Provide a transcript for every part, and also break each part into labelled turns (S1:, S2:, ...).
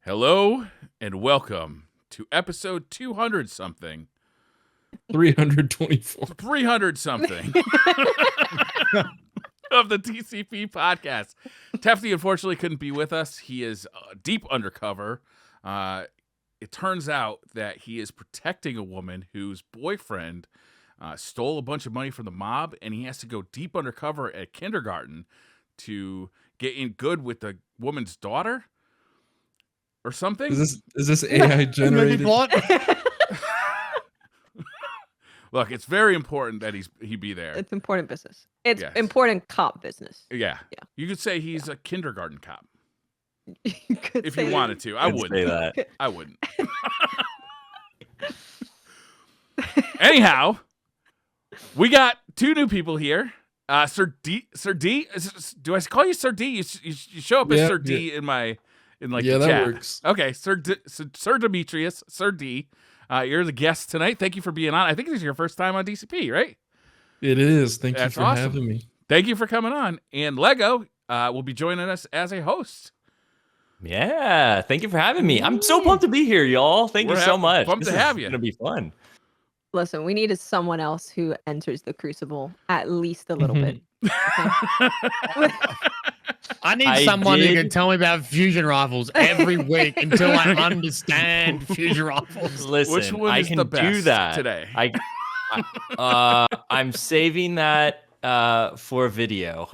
S1: Hello and welcome to episode 200 something.
S2: 324.
S1: 300 something of the DCP podcast. Tefty unfortunately couldn't be with us. He is deep undercover. It turns out that he is protecting a woman whose boyfriend stole a bunch of money from the mob, and he has to go deep undercover at kindergarten to get in good with the woman's daughter or something.
S2: Is this AI generated?
S1: Look, it's very important that he be there.
S3: It's important business. It's important cop business.
S1: Yeah. You could say he's a kindergarten cop.
S3: You could
S1: if
S3: say
S1: you wanted to. I wouldn't.
S4: Say that.
S1: I wouldn't. Anyhow, we got two new people here. Sir D. Do I call you Sir D? You show up as Sir D in the chat.
S2: That works.
S1: Okay, Sir Demetrius, Sir D. You're the guest tonight. Thank you for being on. I think this is your first time on DCP, right?
S2: It is. Thank you for
S1: awesome.
S2: having me.
S1: Thank you for coming on. And Lego will be joining us as a host.
S4: Yeah, thank you for having me. I'm so pumped to be here, y'all. Thank you so much.
S1: Pumped to have you.
S4: It's gonna be fun.
S3: Listen, we needed someone else who enters the Crucible at least a little bit.
S5: I need someone who can tell me about fusion rifles every week until I understand fusion rifles.
S4: Listen,
S1: which one is
S4: I can
S1: the best
S4: do that
S1: today.
S4: I'm saving that for video.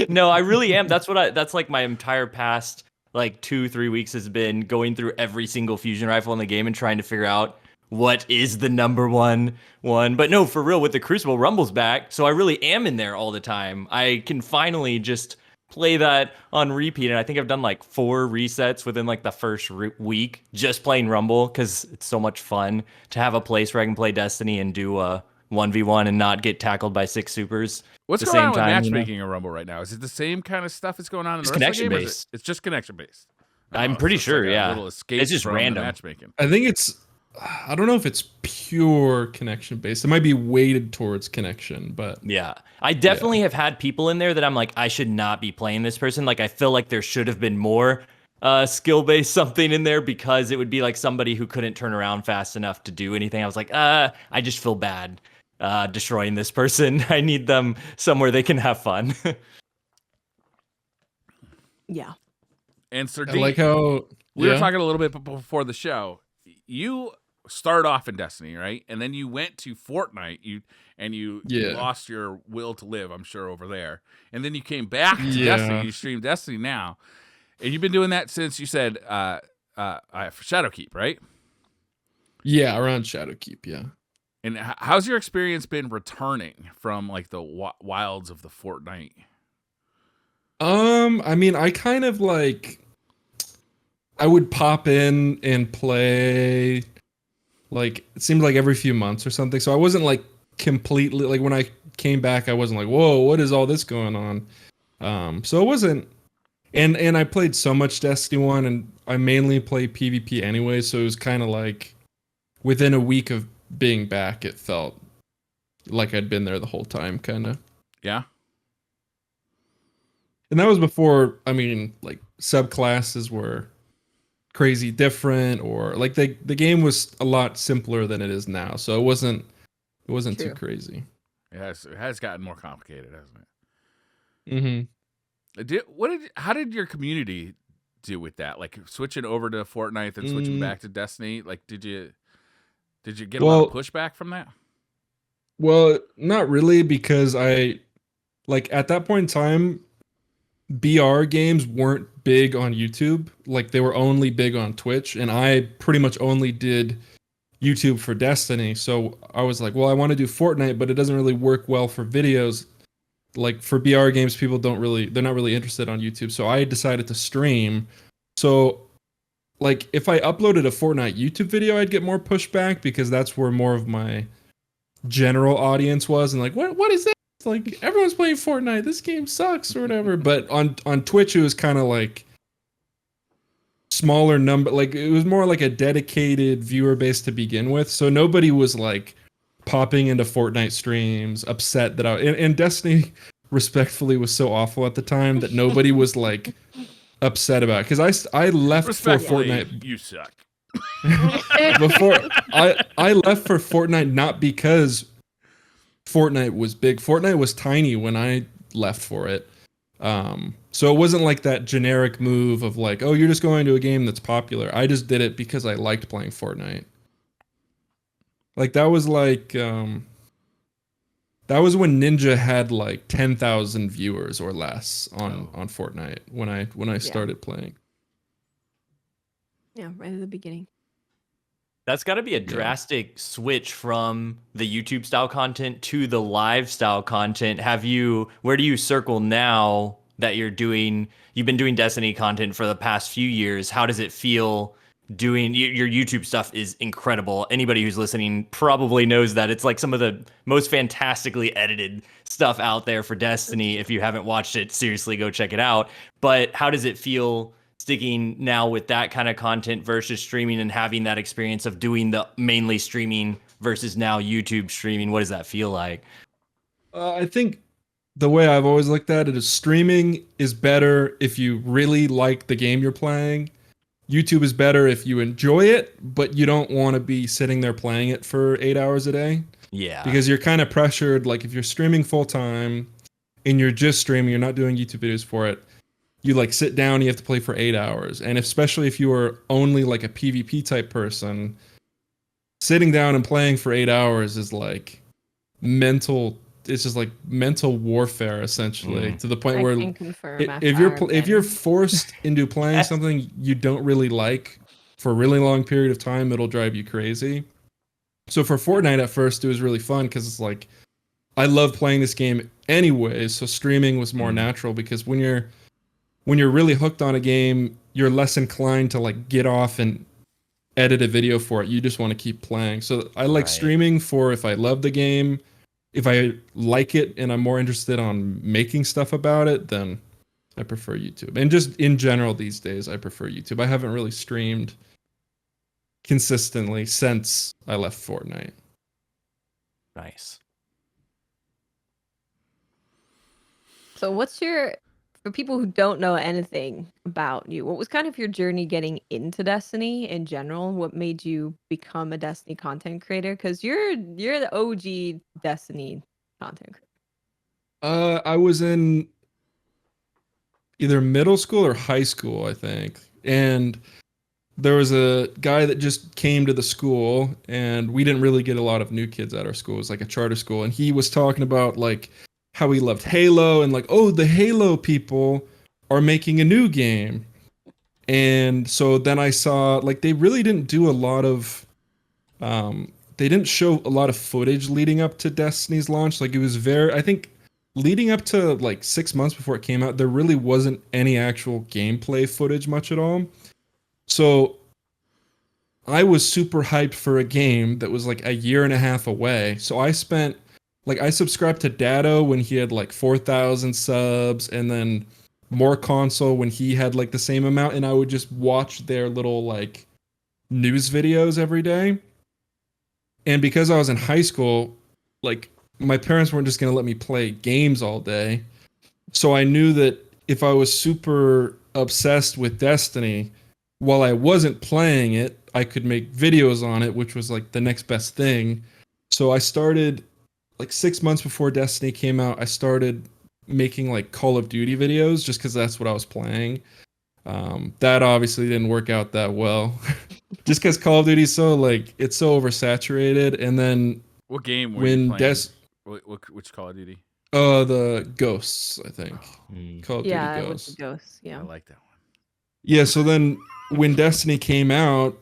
S4: No, I really am. That's like my entire past like 2-3 weeks has been going through every single fusion rifle in the game and trying to figure out what is the number one. But no, for real, with the Crucible, Rumble's back, so I really am in there all the time. I can finally just play that on repeat, and I think I've done like 4 resets within like the first week just playing Rumble, because it's so much fun to have a place where I can play Destiny and do a 1v1 and not get tackled by 6 supers.
S1: What's going on with matchmaking in Rumble right now? Is it the same kind of stuff that's going on in the rest of the game? It's just connection based.
S4: I'm pretty sure,
S1: like
S4: yeah.
S1: Little escape
S4: it's just
S1: from
S4: random
S1: matchmaking.
S2: I think I don't know if it's pure connection based. It might be weighted towards connection, but
S4: yeah, I definitely have had people in there that I'm like, I should not be playing this person. Like, I feel like there should have been more skill based something in there, because it would be like somebody who couldn't turn around fast enough to do anything. I was like, I just feel bad destroying this person. I need them somewhere they can have fun.
S3: Yeah.
S1: And Sir D,
S2: I like how
S1: we were talking a little bit before the show. You started off in Destiny, right? And then you went to Fortnite. You lost your will to live, I'm sure, over there. And then you came back to Destiny. You stream Destiny now, and you've been doing that since you said Shadowkeep, right?
S2: Yeah, around Shadowkeep, yeah.
S1: And how's your experience been returning from like the wilds of the Fortnite?
S2: I mean, I kind of like, I would pop in and play, like, it seemed like every few months or something. So I wasn't like completely, like when I came back, I wasn't like, whoa, what is all this going on? So it wasn't, and I played so much Destiny 1, and I mainly play PvP anyway. So it was kind of like within a week of being back, it felt like I'd been there the whole time, kind of.
S1: Yeah.
S2: And that was before, I mean, like subclasses were crazy different, or like the game was a lot simpler than it is now. So it wasn't too crazy.
S1: It has gotten more complicated, hasn't it?
S2: Mm-hmm.
S1: How did your community do with that? Like switching over to Fortnite and switching back to Destiny? Like did you get a lot of pushback from that?
S2: Well, not really, because I like at that point in time, BR games weren't big on YouTube. Like they were only big on Twitch, and I pretty much only did YouTube for Destiny. So I was like, well, I want to do Fortnite, but it doesn't really work well for videos. Like for BR games, they're not really interested on YouTube. So I decided to stream. So like if I uploaded a Fortnite YouTube video, I'd get more pushback, because that's where more of my general audience was, and like, what is that? It's like, everyone's playing Fortnite, this game sucks or whatever. But on Twitch, it was kind of like smaller number, like it was more like a dedicated viewer base to begin with. So nobody was like popping into Fortnite streams upset that and Destiny respectfully was so awful at the time that nobody was like upset about because I left for
S1: Respectfully,
S2: Fortnite
S1: you suck.
S2: before I left for Fortnite not because Fortnite was big. Fortnite was tiny when I left for it. So it wasn't like that generic move of like, oh, you're just going to a game that's popular. I just did it because I liked playing Fortnite. Like that was when Ninja had like 10,000 viewers or less on Fortnite when I started playing.
S3: Yeah, right at the beginning.
S4: That's got to be a drastic switch from the YouTube style content to the live style content. Where do you circle now that you've been doing Destiny content for the past few years? How does it feel doing your YouTube stuff? Is incredible. Anybody who's listening probably knows that it's like some of the most fantastically edited stuff out there for Destiny. If you haven't watched it, seriously go check it out. But how does it feel sticking now with that kind of content versus streaming and having that experience of doing the mainly streaming versus now YouTube streaming? What does that feel like?
S2: I think the way I've always looked at it is streaming is better if you really like the game you're playing. YouTube is better if you enjoy it, but you don't want to be sitting there playing it for 8 hours a day.
S4: Yeah.
S2: Because you're kind of pressured. Like if you're streaming full time and you're just streaming, you're not doing YouTube videos for it. You like sit down, you have to play for 8 hours. And especially if you are only like a PvP type person, sitting down and playing for 8 hours is like it's just like mental warfare essentially, to the point where if you're forced into playing something you don't really like for a really long period of time, it'll drive you crazy. So for Fortnite at first it was really fun because it's like I love playing this game anyways, so streaming was more natural because when you're really hooked on a game, you're less inclined to like get off and edit a video for it. You just want to keep playing. So I like streaming for if I love the game, if I like it and I'm more interested on making stuff about it, then I prefer YouTube. And just in general these days, I prefer YouTube. I haven't really streamed consistently since I left Fortnite.
S4: Nice.
S3: So for people who don't know anything about you, what was kind of your journey getting into Destiny in general? What made you become a Destiny content creator? Because you're the OG Destiny content creator.
S2: I was in either middle school or high school, I think. And there was a guy that just came to the school, and we didn't really get a lot of new kids at our school. It was like a charter school. And he was talking about like how he loved Halo and like, oh, the Halo people are making a new game. And so then I saw like they really didn't do a lot of they didn't show a lot of footage leading up to Destiny's launch. Like it was I think leading up to like 6 months before it came out, there really wasn't any actual gameplay footage much at all. So I was super hyped for a game that was like a year and a half away. So I subscribed to Datto when he had like 4,000 subs, and then More Console when he had like the same amount, and I would just watch their little like news videos every day. And because I was in high school, like my parents weren't just going to let me play games all day. So I knew that if I was super obsessed with Destiny, while I wasn't playing it, I could make videos on it, which was like the next best thing. So I started like 6 months before Destiny came out, I started making like Call of Duty videos just because that's what I was playing. That obviously didn't work out that well. Just because Call of Duty is so like it's so oversaturated. And then
S1: what game were you playing? Which Call of Duty?
S2: The Ghosts, I think. Call of Duty Ghosts.
S3: With the Ghosts. Yeah,
S1: I like that one.
S2: Yeah. So then when Destiny came out,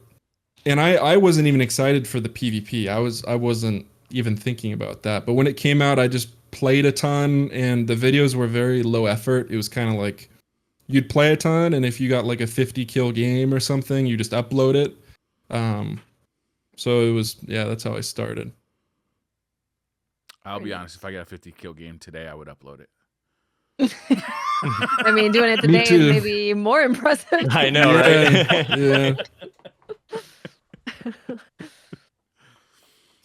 S2: and I wasn't even excited for the PvP. I wasn't even thinking about that. But when it came out, I just played a ton, and the videos were very low effort. It was kind of like you'd play a ton, and if you got like a 50 kill game or something, you just upload it. So it was, that's how I started.
S1: I'll be honest, if I got a 50 kill game today, I would upload it.
S3: I mean, doing it today is maybe more impressive.
S4: I know, right?
S2: Yeah.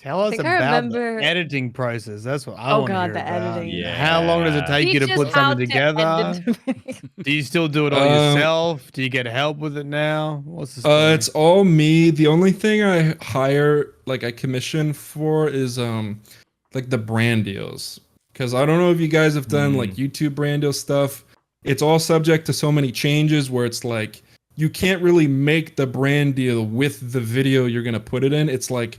S5: Tell us
S3: think I
S5: about
S3: remember-
S5: the editing process. That's what I
S3: Oh
S5: want to
S3: God,
S5: hear
S3: the
S5: about.
S3: editing.
S5: How long does it take you to
S3: Teach
S5: put
S3: us how
S5: something
S3: to
S5: together?
S3: edit.
S5: Do you still do it all yourself? Do you get help with it now? What's the story?
S2: It's all me. The only thing I hire, like I commission for, is like the brand deals. Because I don't know if you guys have done like YouTube brand deal stuff. It's all subject to so many changes where it's like you can't really make the brand deal with the video you're gonna put it in. It's like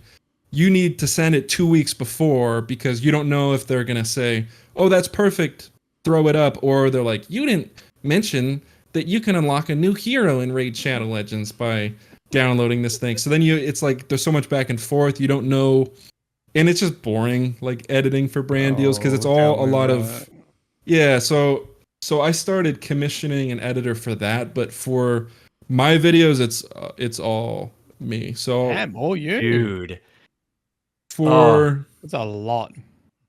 S2: you need to send it 2 weeks before because you don't know if they're gonna say, "Oh, that's perfect, throw it up," or they're like, "You didn't mention that you can unlock a new hero in Raid Shadow Legends by downloading this thing." So then it's like there's so much back and forth. You don't know, and it's just boring, like editing for brand deals because it's all a lot of yeah. So I started commissioning an editor for that, but for my videos, it's all me. So
S5: Damn, all you.
S4: Dude.
S2: for
S5: That's a lot.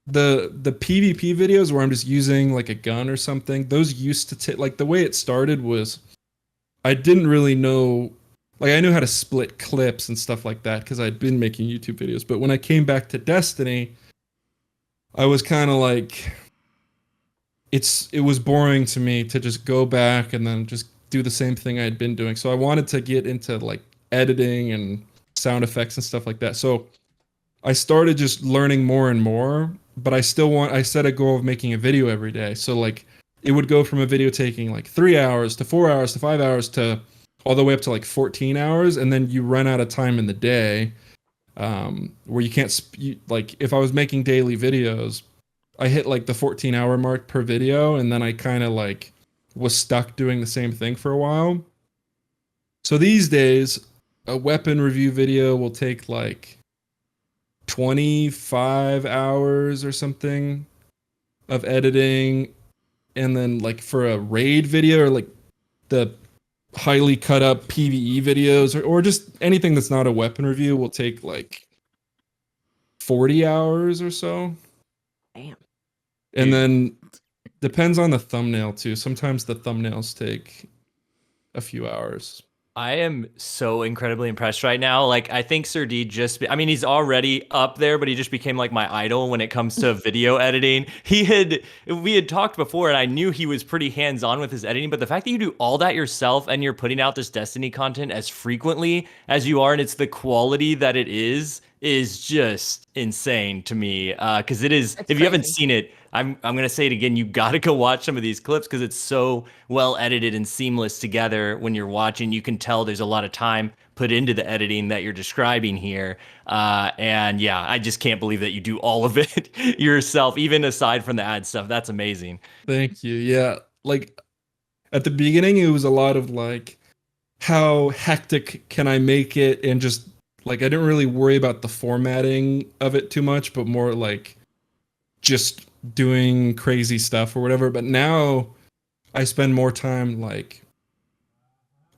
S2: the PvP videos where I'm just using like a gun or something, those used to take like the way it started was I didn't really know, like I knew how to split clips and stuff like that because I'd been making YouTube videos. But when I came back to Destiny, I was kind of like, it was boring to me to just go back and then just do the same thing I had been doing. So I wanted to get into like editing and sound effects and stuff like that. So I started just learning more and more, but I set a goal of making a video every day. So like it would go from a video taking like 3 hours to 4 hours to 5 hours to all the way up to like 14 hours. And then you run out of time in the day where you can't, like if I was making daily videos, I hit like the 14-hour mark per video. And then I kind of like was stuck doing the same thing for a while. So these days, a weapon review video will take like 25 hours or something of editing, and then like for a raid video or like the highly cut up PvE videos or just anything that's not a weapon review will take like 40 hours or so.
S3: Damn.
S2: And then depends on the thumbnail too. Sometimes the thumbnails take a few hours.
S4: I am so incredibly impressed right now. Like, I think Sir D I mean, he's already up there, but he just became like my idol when it comes to video editing. We had talked before and I knew he was pretty hands-on with his editing, but the fact that you do all that yourself and you're putting out this Destiny content as frequently as you are, and it's the quality that it is just insane to me. Cause it is, if you haven't seen it, I'm going to say it again. You got to go watch some of these clips because it's so well edited and seamless together when you're watching. You can tell there's a lot of time put into the editing that you're describing here. And yeah, I just can't believe that you do all of it yourself, even aside from the ad stuff. That's amazing.
S2: Thank you. Yeah. Like at the beginning, it was a lot of like, how hectic can I make it? And just like, I didn't really worry about the formatting of it too much, but more like just doing crazy stuff or whatever. But now I spend more time like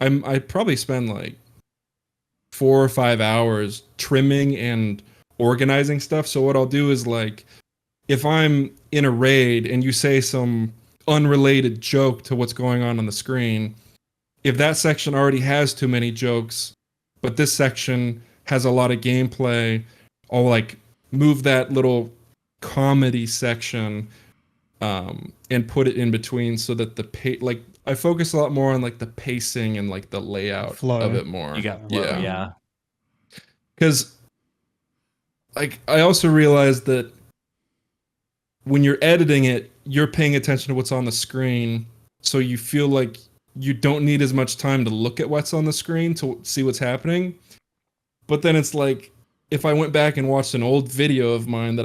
S2: I probably spend like 4 or 5 hours trimming and organizing stuff. So what I'll do is like if I'm in a raid and you say some unrelated joke to what's going on the screen, if that section already has too many jokes, but this section has a lot of gameplay, I'll like move that little comedy section and put it in between so that like I focus a lot more on like the pacing and like the layout of it more.
S4: You got flow, yeah.
S2: Because like I also realized that when you're editing it, you're paying attention to what's on the screen, so you feel like you don't need as much time to look at what's on the screen to see what's happening. But then it's like if I went back and watched an old video of mine that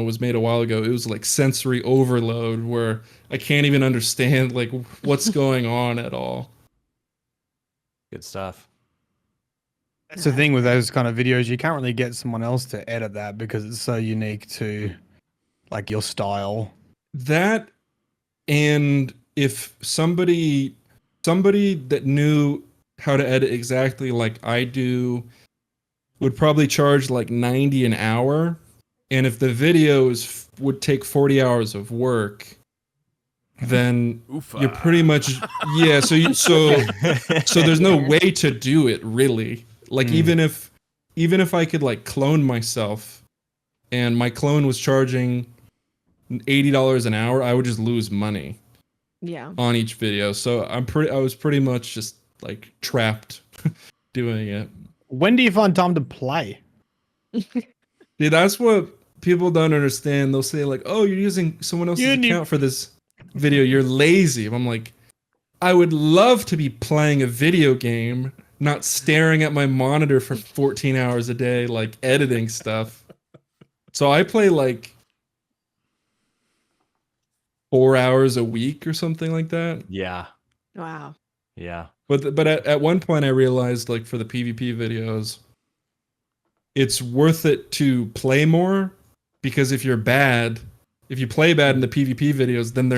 S2: was made a while ago, it was like sensory overload where I can't even understand like what's going on at all.
S4: Good stuff.
S5: That's the thing with those kind of videos. You can't really get someone else to edit that because it's so unique to like your style.
S2: That, and if somebody that knew how to edit exactly like I do would probably charge like 90 an hour. And if the videos would take 40 hours of work, then you're pretty much so there's no way to do it really. Like even if even if I could like clone myself and my clone was charging $80 an hour, I would just lose money
S3: Yeah.
S2: on each video. So I was pretty much just like trapped doing it.
S5: When do you find time to play?
S2: Dude, that's what people don't understand. They'll say like, "Oh, you're using someone else's account for this video. You're lazy." I'm like, I would love to be playing a video game, not staring at my monitor for 14 hours a day, like editing stuff. So I play like 4 hours a week or something like that.
S4: Yeah.
S3: Wow.
S4: Yeah.
S2: But at one point I realized like for the PvP videos, it's worth it to play more because if you play bad in the PvP videos, then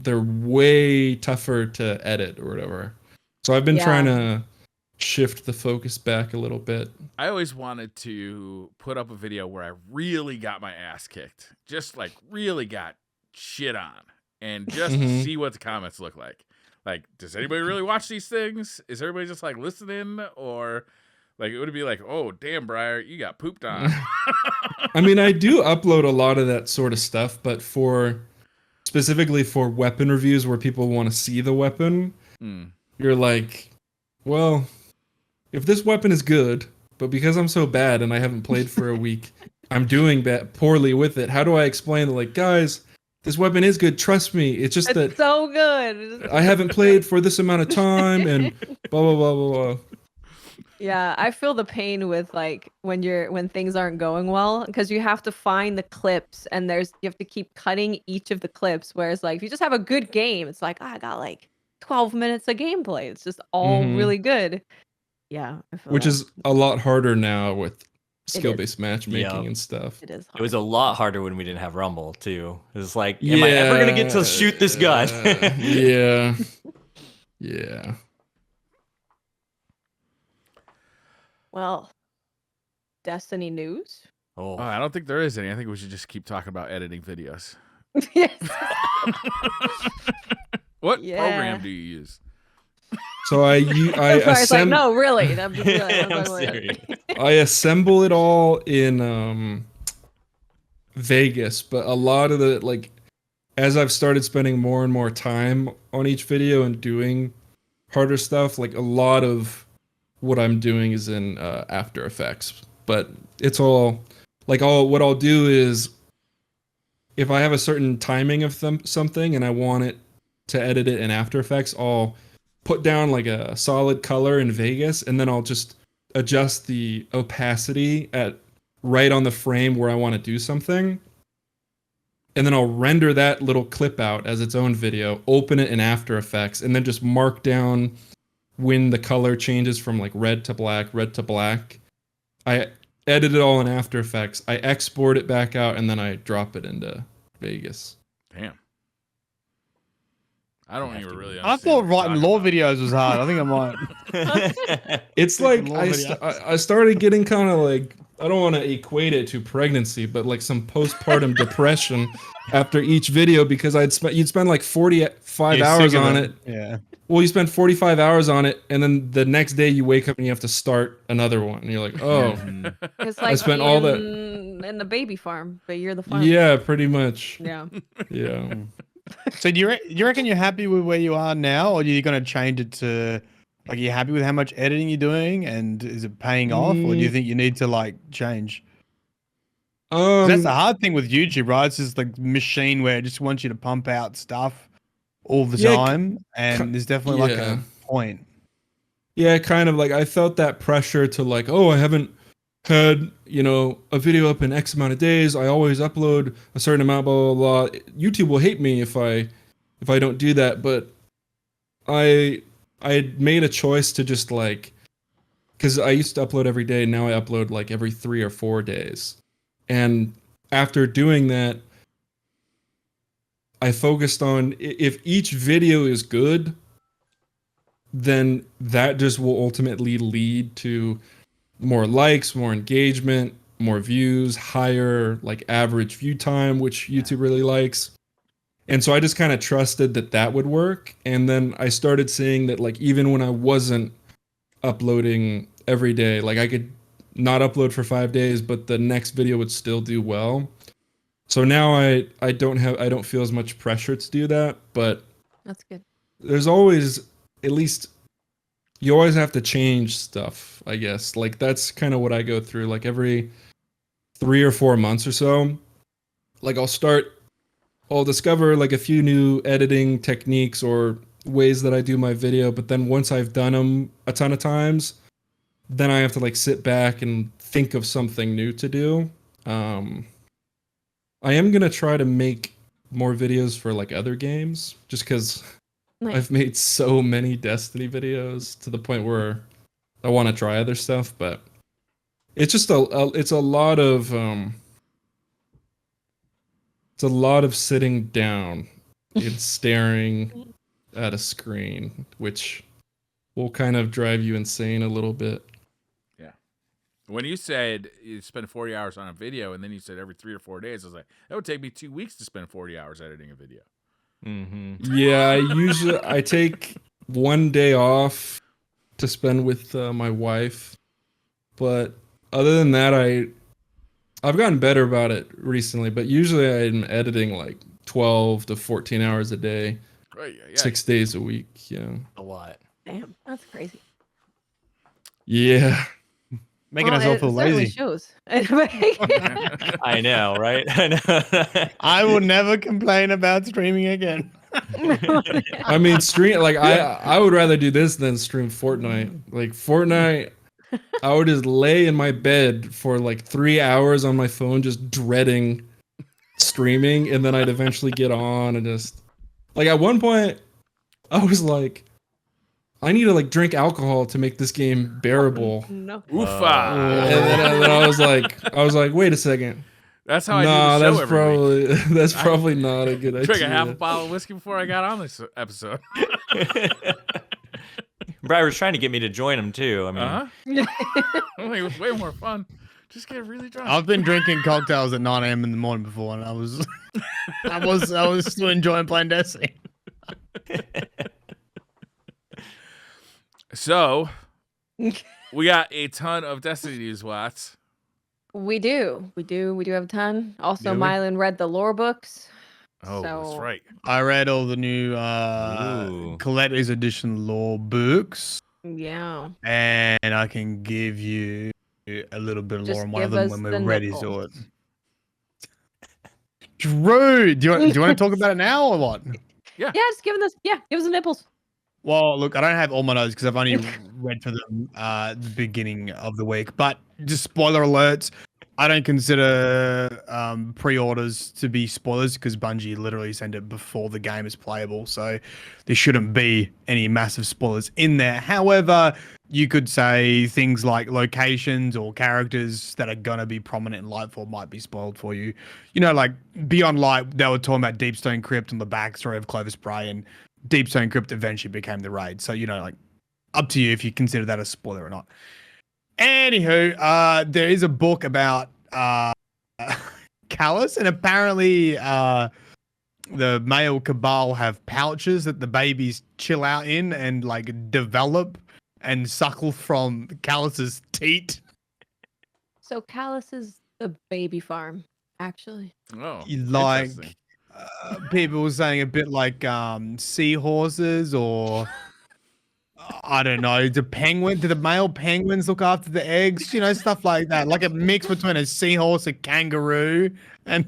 S2: they're way tougher to edit or whatever. So I've been trying to shift the focus back a little bit.
S1: I always wanted to put up a video where I really got my ass kicked, just like really got shit on, and just see what the comments look like. Like, does anybody really watch these things? Is everybody just like listening, or like it would be like, oh damn, Briar, you got pooped on.
S2: I mean, I do upload a lot of that sort of stuff, but specifically for weapon reviews where people want to see the weapon, you're like, well, if this weapon is good, but because I'm so bad and I haven't played for a week, I'm doing poorly with it. How do I explain like, guys, this weapon is good, trust me. It's just that
S3: so good.
S2: I haven't played for this amount of time and blah blah blah blah blah.
S3: Yeah, I feel the pain with like when things aren't going well because you have to find the clips and you have to keep cutting each of the clips. Whereas like if you just have a good game, it's like I got like 12 minutes of gameplay. It's just all really good. Yeah, I feel
S2: Which
S3: that.
S2: is a lot harder now with skill-based matchmaking and stuff.
S3: It is.
S4: It was a lot harder when we didn't have Rumble too. It was like, am I ever gonna get to shoot this gun?
S2: Yeah. Yeah.
S3: Well, Destiny news.
S4: Oh,
S1: I don't think there is any. I think we should just keep talking about editing videos.
S3: Yes.
S1: What program do you use?
S2: So I
S3: was like, no, really. I'm just
S4: I'm serious.
S2: I assemble it all in Vegas, but a lot of the like as I've started spending more and more time on each video and doing harder stuff, like a lot of what I'm doing is in After Effects. But it's all like what I'll do is if I have a certain timing of something and I want it to edit it in After Effects, I'll put down like a solid color in Vegas and then I'll just adjust the opacity at right on the frame where I want to do something. And then I'll render that little clip out as its own video, open it in After Effects, and then just mark down when the color changes from like red to black. I edit it all in After Effects. I export it back out, and then I drop it into Vegas.
S1: Damn. I don't even really understand.
S5: I thought writing lore videos was hard. I think I might.
S2: It's like I started getting kind of like, I don't want to equate it to pregnancy, but like some postpartum depression after each video because you'd spend like 45 hours on it.
S5: Yeah.
S2: Well, you spend 45 hours on it, and then the next day you wake up and you have to start another one. And you're like, oh,
S3: It's like
S2: I spent all that
S3: in the baby farm, but you're the farm.
S2: Yeah, pretty much.
S3: Yeah.
S2: Yeah.
S5: So do you reckon you're happy with where you are now, or are you going to change it to like, are you happy with how much editing you're doing, and is it paying off, or do you think you need to like change? That's the hard thing with YouTube, right? It's just like machine where it just wants you to pump out stuff all the time, and there's definitely like a point.
S2: Yeah, kind of like I felt that pressure to like, oh, I haven't had, a video up in X amount of days. I always upload a certain amount, blah, blah, blah. YouTube will hate me if I don't do that. But I made a choice to just like, because I used to upload every day. Now I upload like every 3 or 4 days. And after doing that, I focused on if each video is good, then that just will ultimately lead to more likes, more engagement, more views, higher like average view time, which YouTube really likes. And so I just kind of trusted that would work. And then I started seeing that like even when I wasn't uploading every day, like I could not upload for 5 days, but the next video would still do well. So now I don't feel as much pressure to do that, but
S3: That's good.
S2: there's always, at least you always have to change stuff, I guess. Like that's kind of what I go through. Like every 3 or 4 months or so, like I'll discover like a few new editing techniques or ways that I do my video, but then once I've done them a ton of times, then I have to like sit back and think of something new to do. I am gonna try to make more videos for like other games, just because
S3: Nice.
S2: I've made so many Destiny videos to the point where I want to try other stuff, but it's just it's a lot of sitting down and staring at a screen, which will kind of drive you insane a little bit.
S1: When you said you spend 40 hours on a video, and then you said every 3 or 4 days, I was like, that would take me 2 weeks to spend 40 hours editing a video.
S2: Yeah, I take 1 day off to spend with my wife, but other than that, I've gotten better about it recently. But usually, I'm editing like 12 to 14 hours a day,
S1: Right, yeah.
S2: 6 days a week. Yeah,
S4: A lot.
S3: Damn, that's crazy.
S2: yeah.
S5: Making
S3: Well,
S5: us all
S3: it
S5: feel
S3: certainly
S5: lazy.
S3: shows.
S4: I know, right? I know.
S5: I will never complain about streaming again.
S2: I mean, stream like I would rather do this than stream Fortnite. Like Fortnite, I would just lay in my bed for like 3 hours on my phone, just dreading streaming, and then I'd eventually get on and just like at one point, I was like, I need to like drink alcohol to make this game bearable.
S3: No.
S1: Oofa.
S2: And then I was like, wait a second.
S1: That's how I
S2: Nah,
S1: do the show
S2: that's
S1: every week.
S2: that's probably not a good idea.
S1: Drank a half a bottle of whiskey before I got on this episode.
S4: Brad was trying to get me to join him too. I mean,
S1: It was way more fun. Just get really drunk.
S5: I've been drinking cocktails at 9 a.m. in the morning before, and I was I was still enjoying playing Destiny.
S1: So, we got a ton of Destiny news, Watts.
S3: We do have a ton. Also,
S1: Do we?
S3: Mylan read the lore books.
S1: Oh, that's
S3: So-
S1: right.
S5: I read all the new
S4: Ooh.
S5: collector's edition lore books,
S3: Yeah.
S5: and I can give you a little bit of
S3: Just
S5: lore on one of
S3: give
S5: them
S3: us
S5: when
S3: the
S5: we're ready
S3: nipple.
S5: to it. Drew, do you want to talk about it now or what?
S3: Yeah, just give us the nipples.
S5: Well, look, I don't have all my notes because I've only read for them at the beginning of the week. But just spoiler alerts, I don't consider pre-orders to be spoilers because Bungie literally send it before the game is playable. So there shouldn't be any massive spoilers in there. However, you could say things like locations or characters that are going to be prominent in Lightfall might be spoiled for you. You know, like Beyond Light, they were talking about Deepstone Crypt and the backstory of Clovis Bray, and Deepstone Crypt eventually became the raid. So, you know, like, up to you if you consider that a spoiler or not. Anywho, there is a book about Callus, and apparently the male Cabal have pouches that the babies chill out in and, like, develop and suckle from Callus's teat.
S3: So Callus is the baby farm, actually.
S1: Oh,
S5: Like,
S1: interesting.
S5: people were saying a bit like seahorses or I don't know, do the male penguins look after the eggs? You know, stuff like that. Like a mix between a seahorse, a kangaroo, and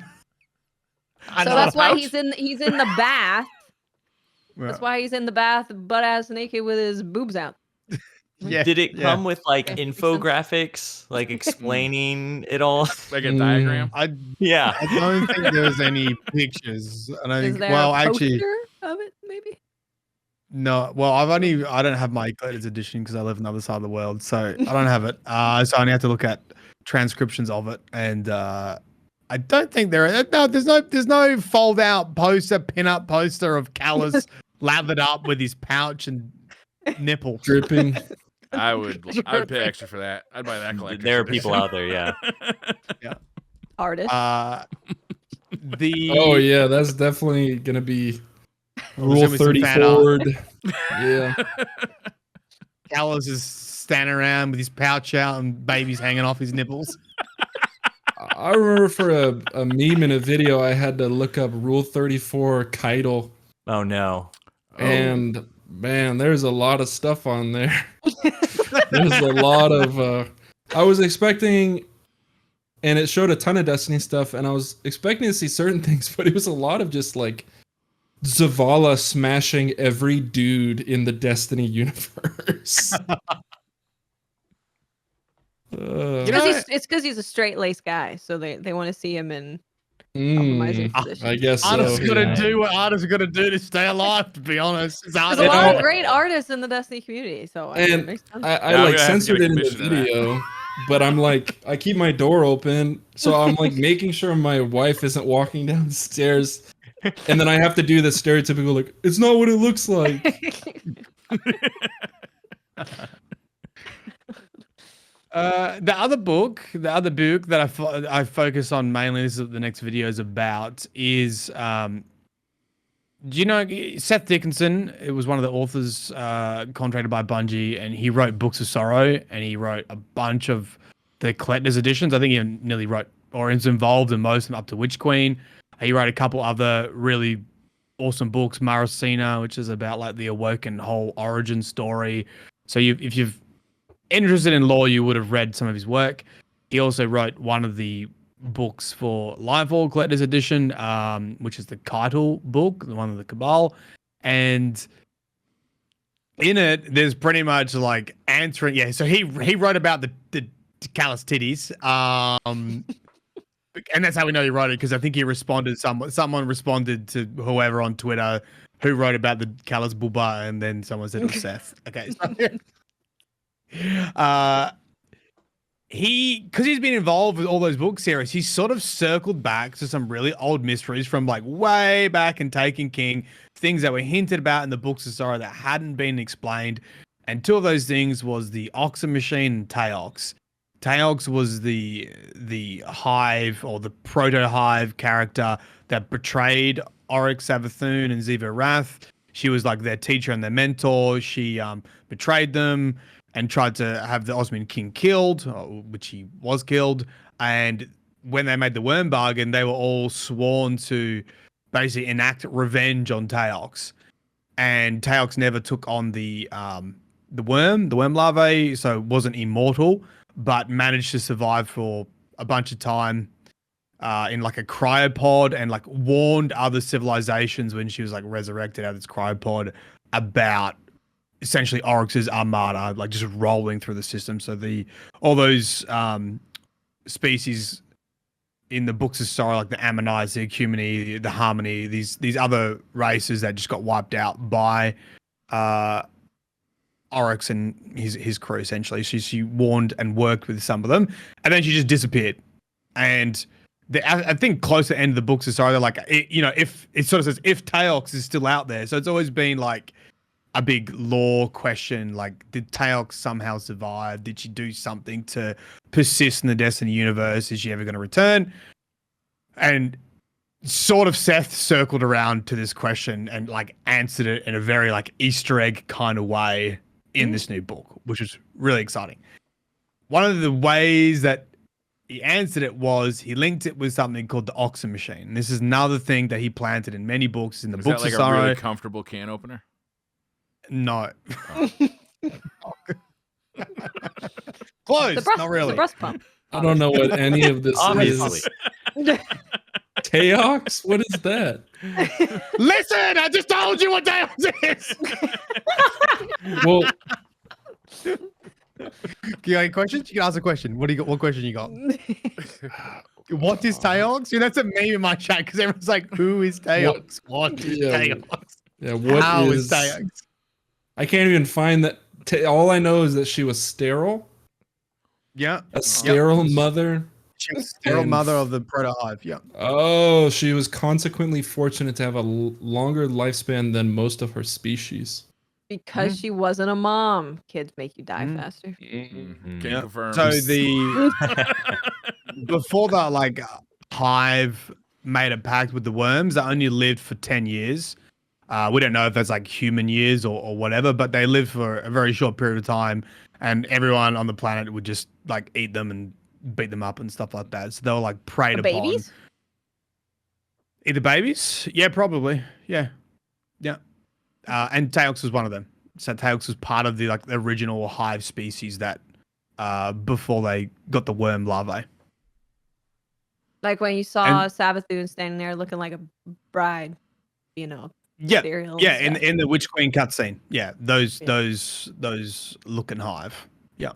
S3: So that's why
S1: pouch?
S3: he's in the bath. That's why he's in the bath, butt ass naked with his boobs out.
S5: Yeah,
S4: did it come with like
S3: Okay, makes
S4: infographics, like explaining it all?
S1: Like a diagram.
S5: I
S4: Yeah.
S5: don't think there's any pictures. I don't
S3: Is
S5: think.
S3: there
S5: Well,
S3: a
S5: actually,
S3: poster of it, maybe?
S5: no. Well, I don't have my collector's edition because I live on the other side of the world, so I don't have it. So I only have to look at transcriptions of it, and I don't think there's no fold out poster, pin up poster of Callus lathered up with his pouch and nipple
S2: Dripping.
S1: I would pay extra for that. I'd buy that collection.
S4: There are people out there, yeah.
S3: Artist.
S5: The
S2: Oh yeah, that's definitely gonna be
S5: There's
S2: Rule
S5: gonna be some fan art.
S2: 34. Yeah.
S5: Callus is standing around with his pouch out and babies hanging off his nipples.
S2: I remember for a meme in a video, I had to look up Rule 34 Keitel,
S4: Oh no.
S2: and man, there's a lot of stuff on there. There's a lot of. I was expecting, and it showed a ton of Destiny stuff, and I was expecting to see certain things, but it was a lot of just like Zavala smashing every dude in the Destiny universe.
S3: It's because he's a straight laced guy, so they want to see him in compromising positions.
S2: I guess so.
S5: Artists gotta
S2: yeah.
S5: do what artists gotta do to stay alive. To be honest, it's
S3: There's
S5: hard.
S3: a lot
S2: know-
S3: of great artists in the Destiny community, so I mean, it
S2: And
S3: makes sense.
S2: I
S1: Yeah, I'm
S2: like
S1: gonna have to
S2: censored
S1: get a
S2: it in the
S1: commission to that.
S2: video, but I'm like, I keep my door open, so I'm like making sure my wife isn't walking downstairs, and then I have to do the stereotypical like, it's not what it looks like.
S5: The other book that I focus on mainly, this is what the next video is about, is do you know Seth Dickinson? It was one of the authors contracted by Bungie, and he wrote Books of Sorrow, and he wrote a bunch of the collector's editions. I think he nearly wrote or is involved in most of them up to Witch Queen. He wrote a couple other really awesome books, Maracina, which is about like the Awoken whole origin story. So if you've interested in lore, you would have read some of his work. He also wrote one of the books for Lightfall Collector's Edition, which is the Keitel book, the one of the Cabal. And in it, there's pretty much like answering. Yeah, so he wrote about the callous titties. And that's how we know he wrote it, because I think he responded. Someone responded to whoever on Twitter who wrote about the callous booba, and then someone said it was Seth. Okay. Because he's been involved with all those book series, he's sort of circled back to some really old mysteries from like way back in Taken King, things that were hinted about in the Books of Sorrow that hadn't been explained. And two of those things was the Oxen Machine and Teox. Teox was the Hive, or the proto-Hive character that betrayed Oryx Savathun and Ziva Wrath. She was like their teacher and their mentor. She betrayed them and tried to have the Osmium King killed, which he was killed. And when they made the Worm Bargain, they were all sworn to basically enact revenge on Teox. And Teox never took on the worm larvae, so wasn't immortal, but managed to survive for a bunch of time in like a cryopod, and like warned other civilizations when she was like resurrected out of this cryopod about essentially Oryx's armada, like just rolling through the system. So all those species in the Books of Sorrow, like the Ammonites, the Ecumeni, the Harmony, these other races that just got wiped out by Oryx and his crew, essentially. She warned and worked with some of them, and then she just disappeared. And I think close to the end of the Books of Sorrow, they're like, if it sort of says if Teox is still out there. So it's always been like a big lore question, like, did Teox somehow survive? Did she do something to persist in the Destiny universe? Is she ever going to return? And sort of Seth circled around to this question and like answered it in a very like Easter egg kind of way in this new book, which was really exciting. One of the ways that he answered it was he linked it with something called the Oxen Machine. This is another thing that he planted in many books, in the Books
S1: Is that
S5: of
S1: like
S5: Sorrow.
S1: a really comfortable can opener?
S5: No.
S1: Oh.
S5: Close. Not really.
S3: The breast pump.
S2: I don't know what any of this
S4: Obviously.
S2: is. Teox? What is that?
S5: Listen, I just told you what Teox is.
S2: Well,
S5: You got any questions? You can ask a question. What do you got? What question you got? What is Teox? Yeah, that's a meme in my chat because everyone's like, "Who is Teox? What is Teox?
S2: Yeah, what
S5: How
S2: is
S5: Teox?"
S2: I can't even find that. All I know is that she was sterile.
S5: Yeah,
S2: A sterile mother.
S5: she was sterile
S2: And-
S5: mother of the proto-hive. Yeah.
S2: Oh, she was consequently fortunate to have a longer lifespan than most of her species.
S3: Because she wasn't a mom. Kids make you die
S5: Mm.
S3: faster.
S1: Can
S5: Yeah.
S1: confirm.
S5: So before that, like Hive made a pact with the worms that only lived for 10 years. We don't know if that's like human years or whatever, but they live for a very short period of time, and everyone on the planet would just like eat them and beat them up and stuff like that. So they were like preyed
S3: The
S5: upon.
S3: babies?
S5: Eat the babies? Yeah, probably. Yeah. And Taox was one of them. So Taox was part of the like the original hive species that before they got the worm larvae.
S3: Like when you saw Sabathun standing there looking like a bride,
S5: Yeah,
S3: cereal.
S5: yeah,
S3: and
S5: in the Witch Queen cutscene. Yeah, those looking hive. Yeah.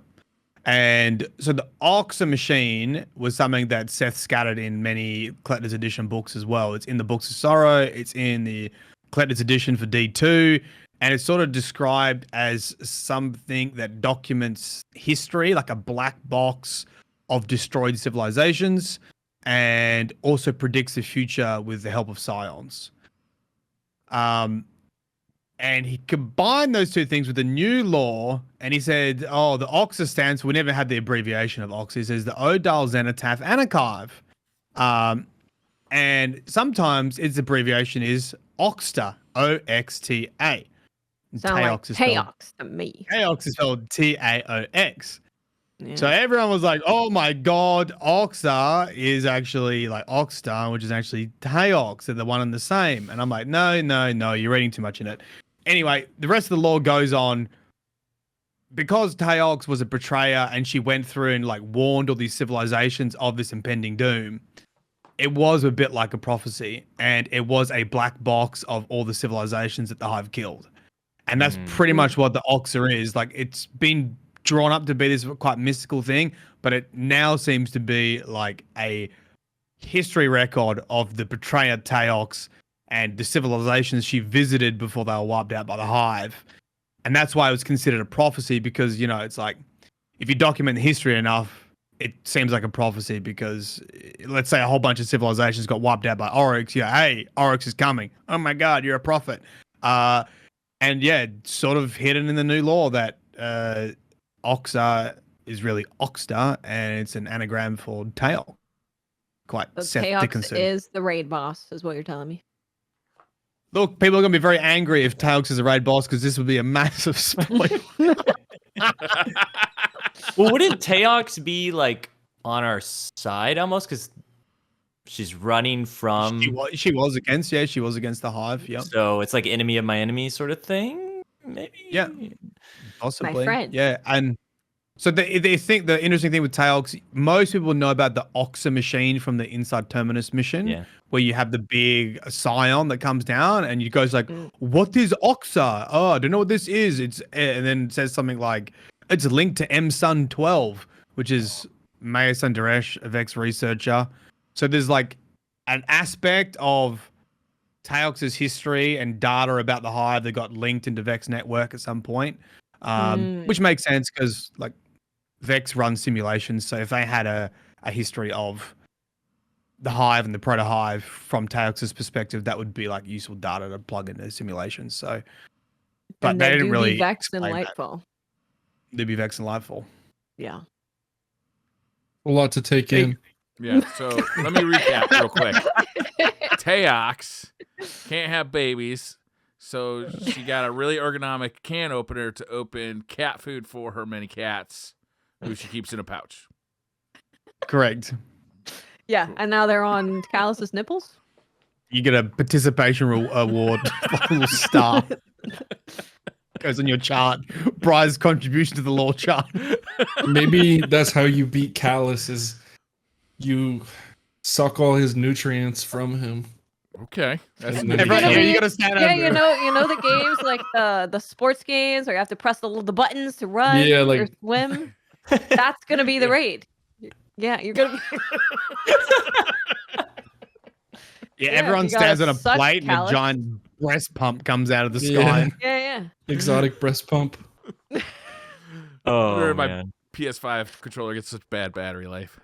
S5: And so the Oxa machine was something that Seth scattered in many Collector's Edition books as well. It's in the Books of Sorrow, it's in the Collector's Edition for D2, and it's sort of described as something that documents history, like a black box of destroyed civilizations, and also predicts the future with the help of scions. And he combined those two things with a new law, and he said, oh, the Oxa stands for, we never had the abbreviation of Oxa. He says the Odal Zenitaph Anakive. And sometimes its abbreviation is Oxta, O-X-T-A.
S3: sound like Taox to me.
S5: Taox is spelled T-A-O-X.
S3: Yeah.
S5: So everyone was like, oh my God, Oxa is actually like Oxstar, which is actually Taox. They're the one and the same. And I'm like, no, you're reading too much in it. Anyway, the rest of the lore goes on. Because Taox was a betrayer and she went through and like warned all these civilizations of this impending doom, it was a bit like a prophecy. And it was a black box of all the civilizations that the Hive killed. And that's pretty much what the Oxa is. Like, it's been drawn up to be this quite mystical thing, but it now seems to be like a history record of the betrayer Taox and the civilizations she visited before they were wiped out by the Hive. And that's why it was considered a prophecy, because, it's like, if you document the history enough, it seems like a prophecy, because let's say a whole bunch of civilizations got wiped out by Oryx. Yeah, hey, Oryx is coming. Oh my God, you're a prophet. And yeah, sort of hidden in the new law that Oxa is really Oxstar, and it's an anagram for tail. Quite
S3: So
S5: Seth
S3: Taox
S5: Dickinson.
S3: is the raid boss, is what you're telling me.
S5: Look, people are going to be very angry if Taox is a raid boss, because this would be a massive spoiler.
S4: Well, wouldn't Taox be like on our side almost, because she's running from?
S5: She was against the Hive. Yeah.
S4: So it's like enemy of my enemy sort of thing, maybe.
S5: Yeah. Possibly.
S3: My friend.
S5: Yeah, and so they think the interesting thing with Taox, most people know about the Oxa machine from the Inside Terminus mission, where you have the big scion that comes down, and you goes like, "What is Oxa? Oh, I don't know what this is." And then it says something like, "It's linked to M-Sun 12," which is Maya Sundaresh, a Vex researcher. So there's like an aspect of Taox's history and data about the Hive that got linked into Vex network at some point. Which makes sense, because like Vex runs simulations, so if they had a history of the Hive and the Proto Hive from Taox's perspective, that would be like useful data to plug into simulations. So, but
S3: And
S5: they
S3: they
S5: didn't
S3: do
S5: really
S3: be Vex and
S5: explain that.
S3: Lightfall.
S5: They'd be Vex and Lightfall.
S3: Yeah.
S2: A lot to take in.
S1: Yeah, so let me recap real quick. Taox can't have babies, so she got a really ergonomic can opener to open cat food for her many cats, who she keeps in a pouch.
S5: Correct.
S3: Yeah, and now they're on Callus's nipples.
S5: You get a participation award, like a little star. Goes on your chart. Bri's contribution to the lore chart.
S2: Maybe that's how you beat Callus, is you suck all his nutrients from him.
S1: Okay, that's
S2: And
S1: an
S2: then
S5: Everyone,
S1: interesting-
S5: you gotta stand
S3: Yeah,
S5: over.
S3: you know the games like the sports games where you have to press the buttons to run
S2: Yeah,
S3: or
S2: like-
S3: swim. That's gonna be the raid. Yeah, you're gonna.
S5: Yeah,
S3: Yeah,
S5: everyone
S3: you gotta
S5: stands on a
S3: suck,
S5: plate and a
S3: Callus.
S5: giant breast pump comes out of the
S2: Yeah.
S5: sky.
S3: Yeah.
S2: Exotic breast pump.
S4: Oh
S1: Wonder if my
S4: man.
S1: PS5 controller gets such bad battery life.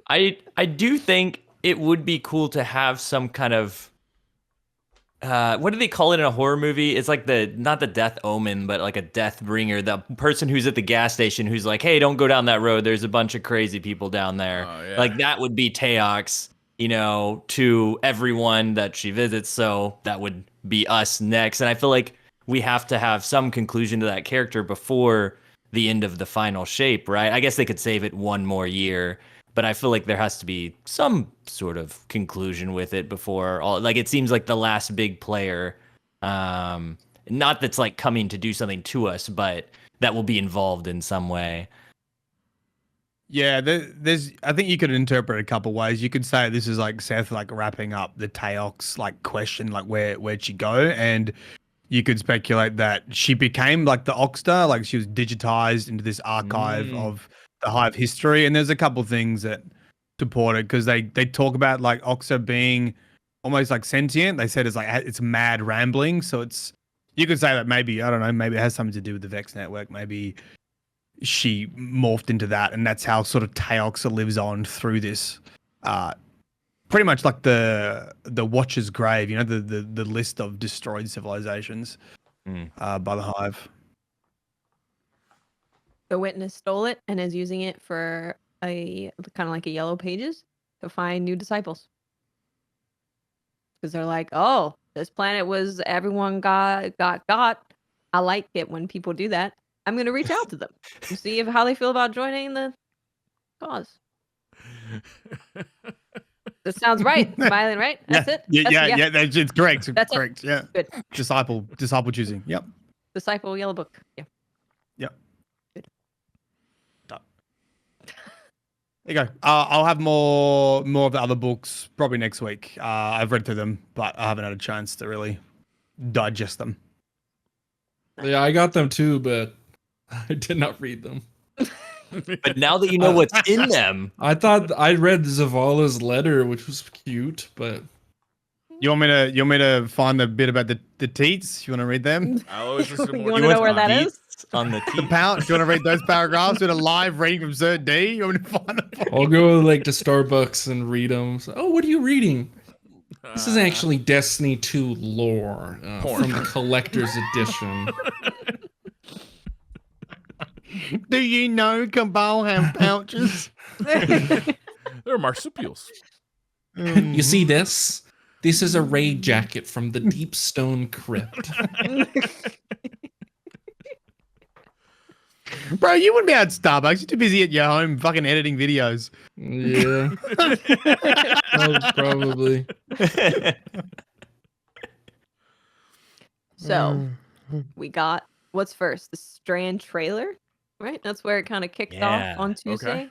S4: I do think it would be cool to have some kind of what do they call it in a horror movie? It's like not the death omen, but like a death bringer. The person who's at the gas station who's like, "Hey, don't go down that road. There's a bunch of crazy people down there."
S1: Oh, yeah.
S4: Like that would be Taox. to everyone that she visits. So that would be us next. And I feel like we have to have some conclusion to that character before the end of the final shape, right? I guess they could save it one more year, but I feel like there has to be some sort of conclusion with it before all, like, it seems like the last big player, not that's like coming to do something to us, but that will be involved in some way.
S5: Yeah, there's. I think you could interpret it a couple ways. You could say this is like Seth like wrapping up the Teox like question, like where'd she go, and you could speculate that she became like the Oxter, like she was digitized into this archive of the Hive history. And there's a couple things that support it because they talk about like Oxter being almost like sentient. They said it's mad rambling, so it's you could say that maybe I don't know, maybe it has something to do with the Vex network, maybe she morphed into that, and that's how sort of Teoxa lives on through this. Pretty much like the Watcher's Grave, the list of destroyed civilizations by the Hive.
S3: The Witness stole it and is using it for a kind of like a Yellow Pages to find new disciples. Because they're like, oh, this planet was everyone got. I like it when people do that. I'm going to reach out to them and see how they feel about joining the cause. That sounds right. Smiling, right? That's it?
S5: Yeah, it's correct.
S3: That's
S5: correct.
S3: it.
S5: Yeah.
S3: Good.
S5: Disciple choosing. Yep.
S3: Disciple Yellow Book. Yeah.
S5: Yep.
S3: Good.
S5: Done. There you go. I'll have more of the other books probably next week. I've read through them, but I haven't had a chance to really digest them.
S2: Yeah, I got them too, but I did not read them.
S4: But now that you know what's in them,
S2: I thought I read Zavala's letter, which was cute, but
S5: You want me to find the bit about the teats? You want to read them?
S1: I always listen to
S3: You
S1: more.
S3: wanna know where that is?
S4: on the
S5: The pound. Do you want to read those paragraphs with a live reading from Sir D? You want me to find them?
S2: I'll go like to Starbucks and read them. So, oh, what are you reading? This is actually Destiny 2 lore from the collector's edition.
S5: Do you know Cabal have pouches?
S1: They're marsupials.
S2: You see this? This is a raid jacket from the Deep Stone Crypt.
S5: Bro, you wouldn't be out at Starbucks. You're too busy at your home fucking editing videos.
S2: Yeah. Oh, probably.
S3: So we got what's first? The Strand trailer, right? That's where it kind of kicked off on Tuesday.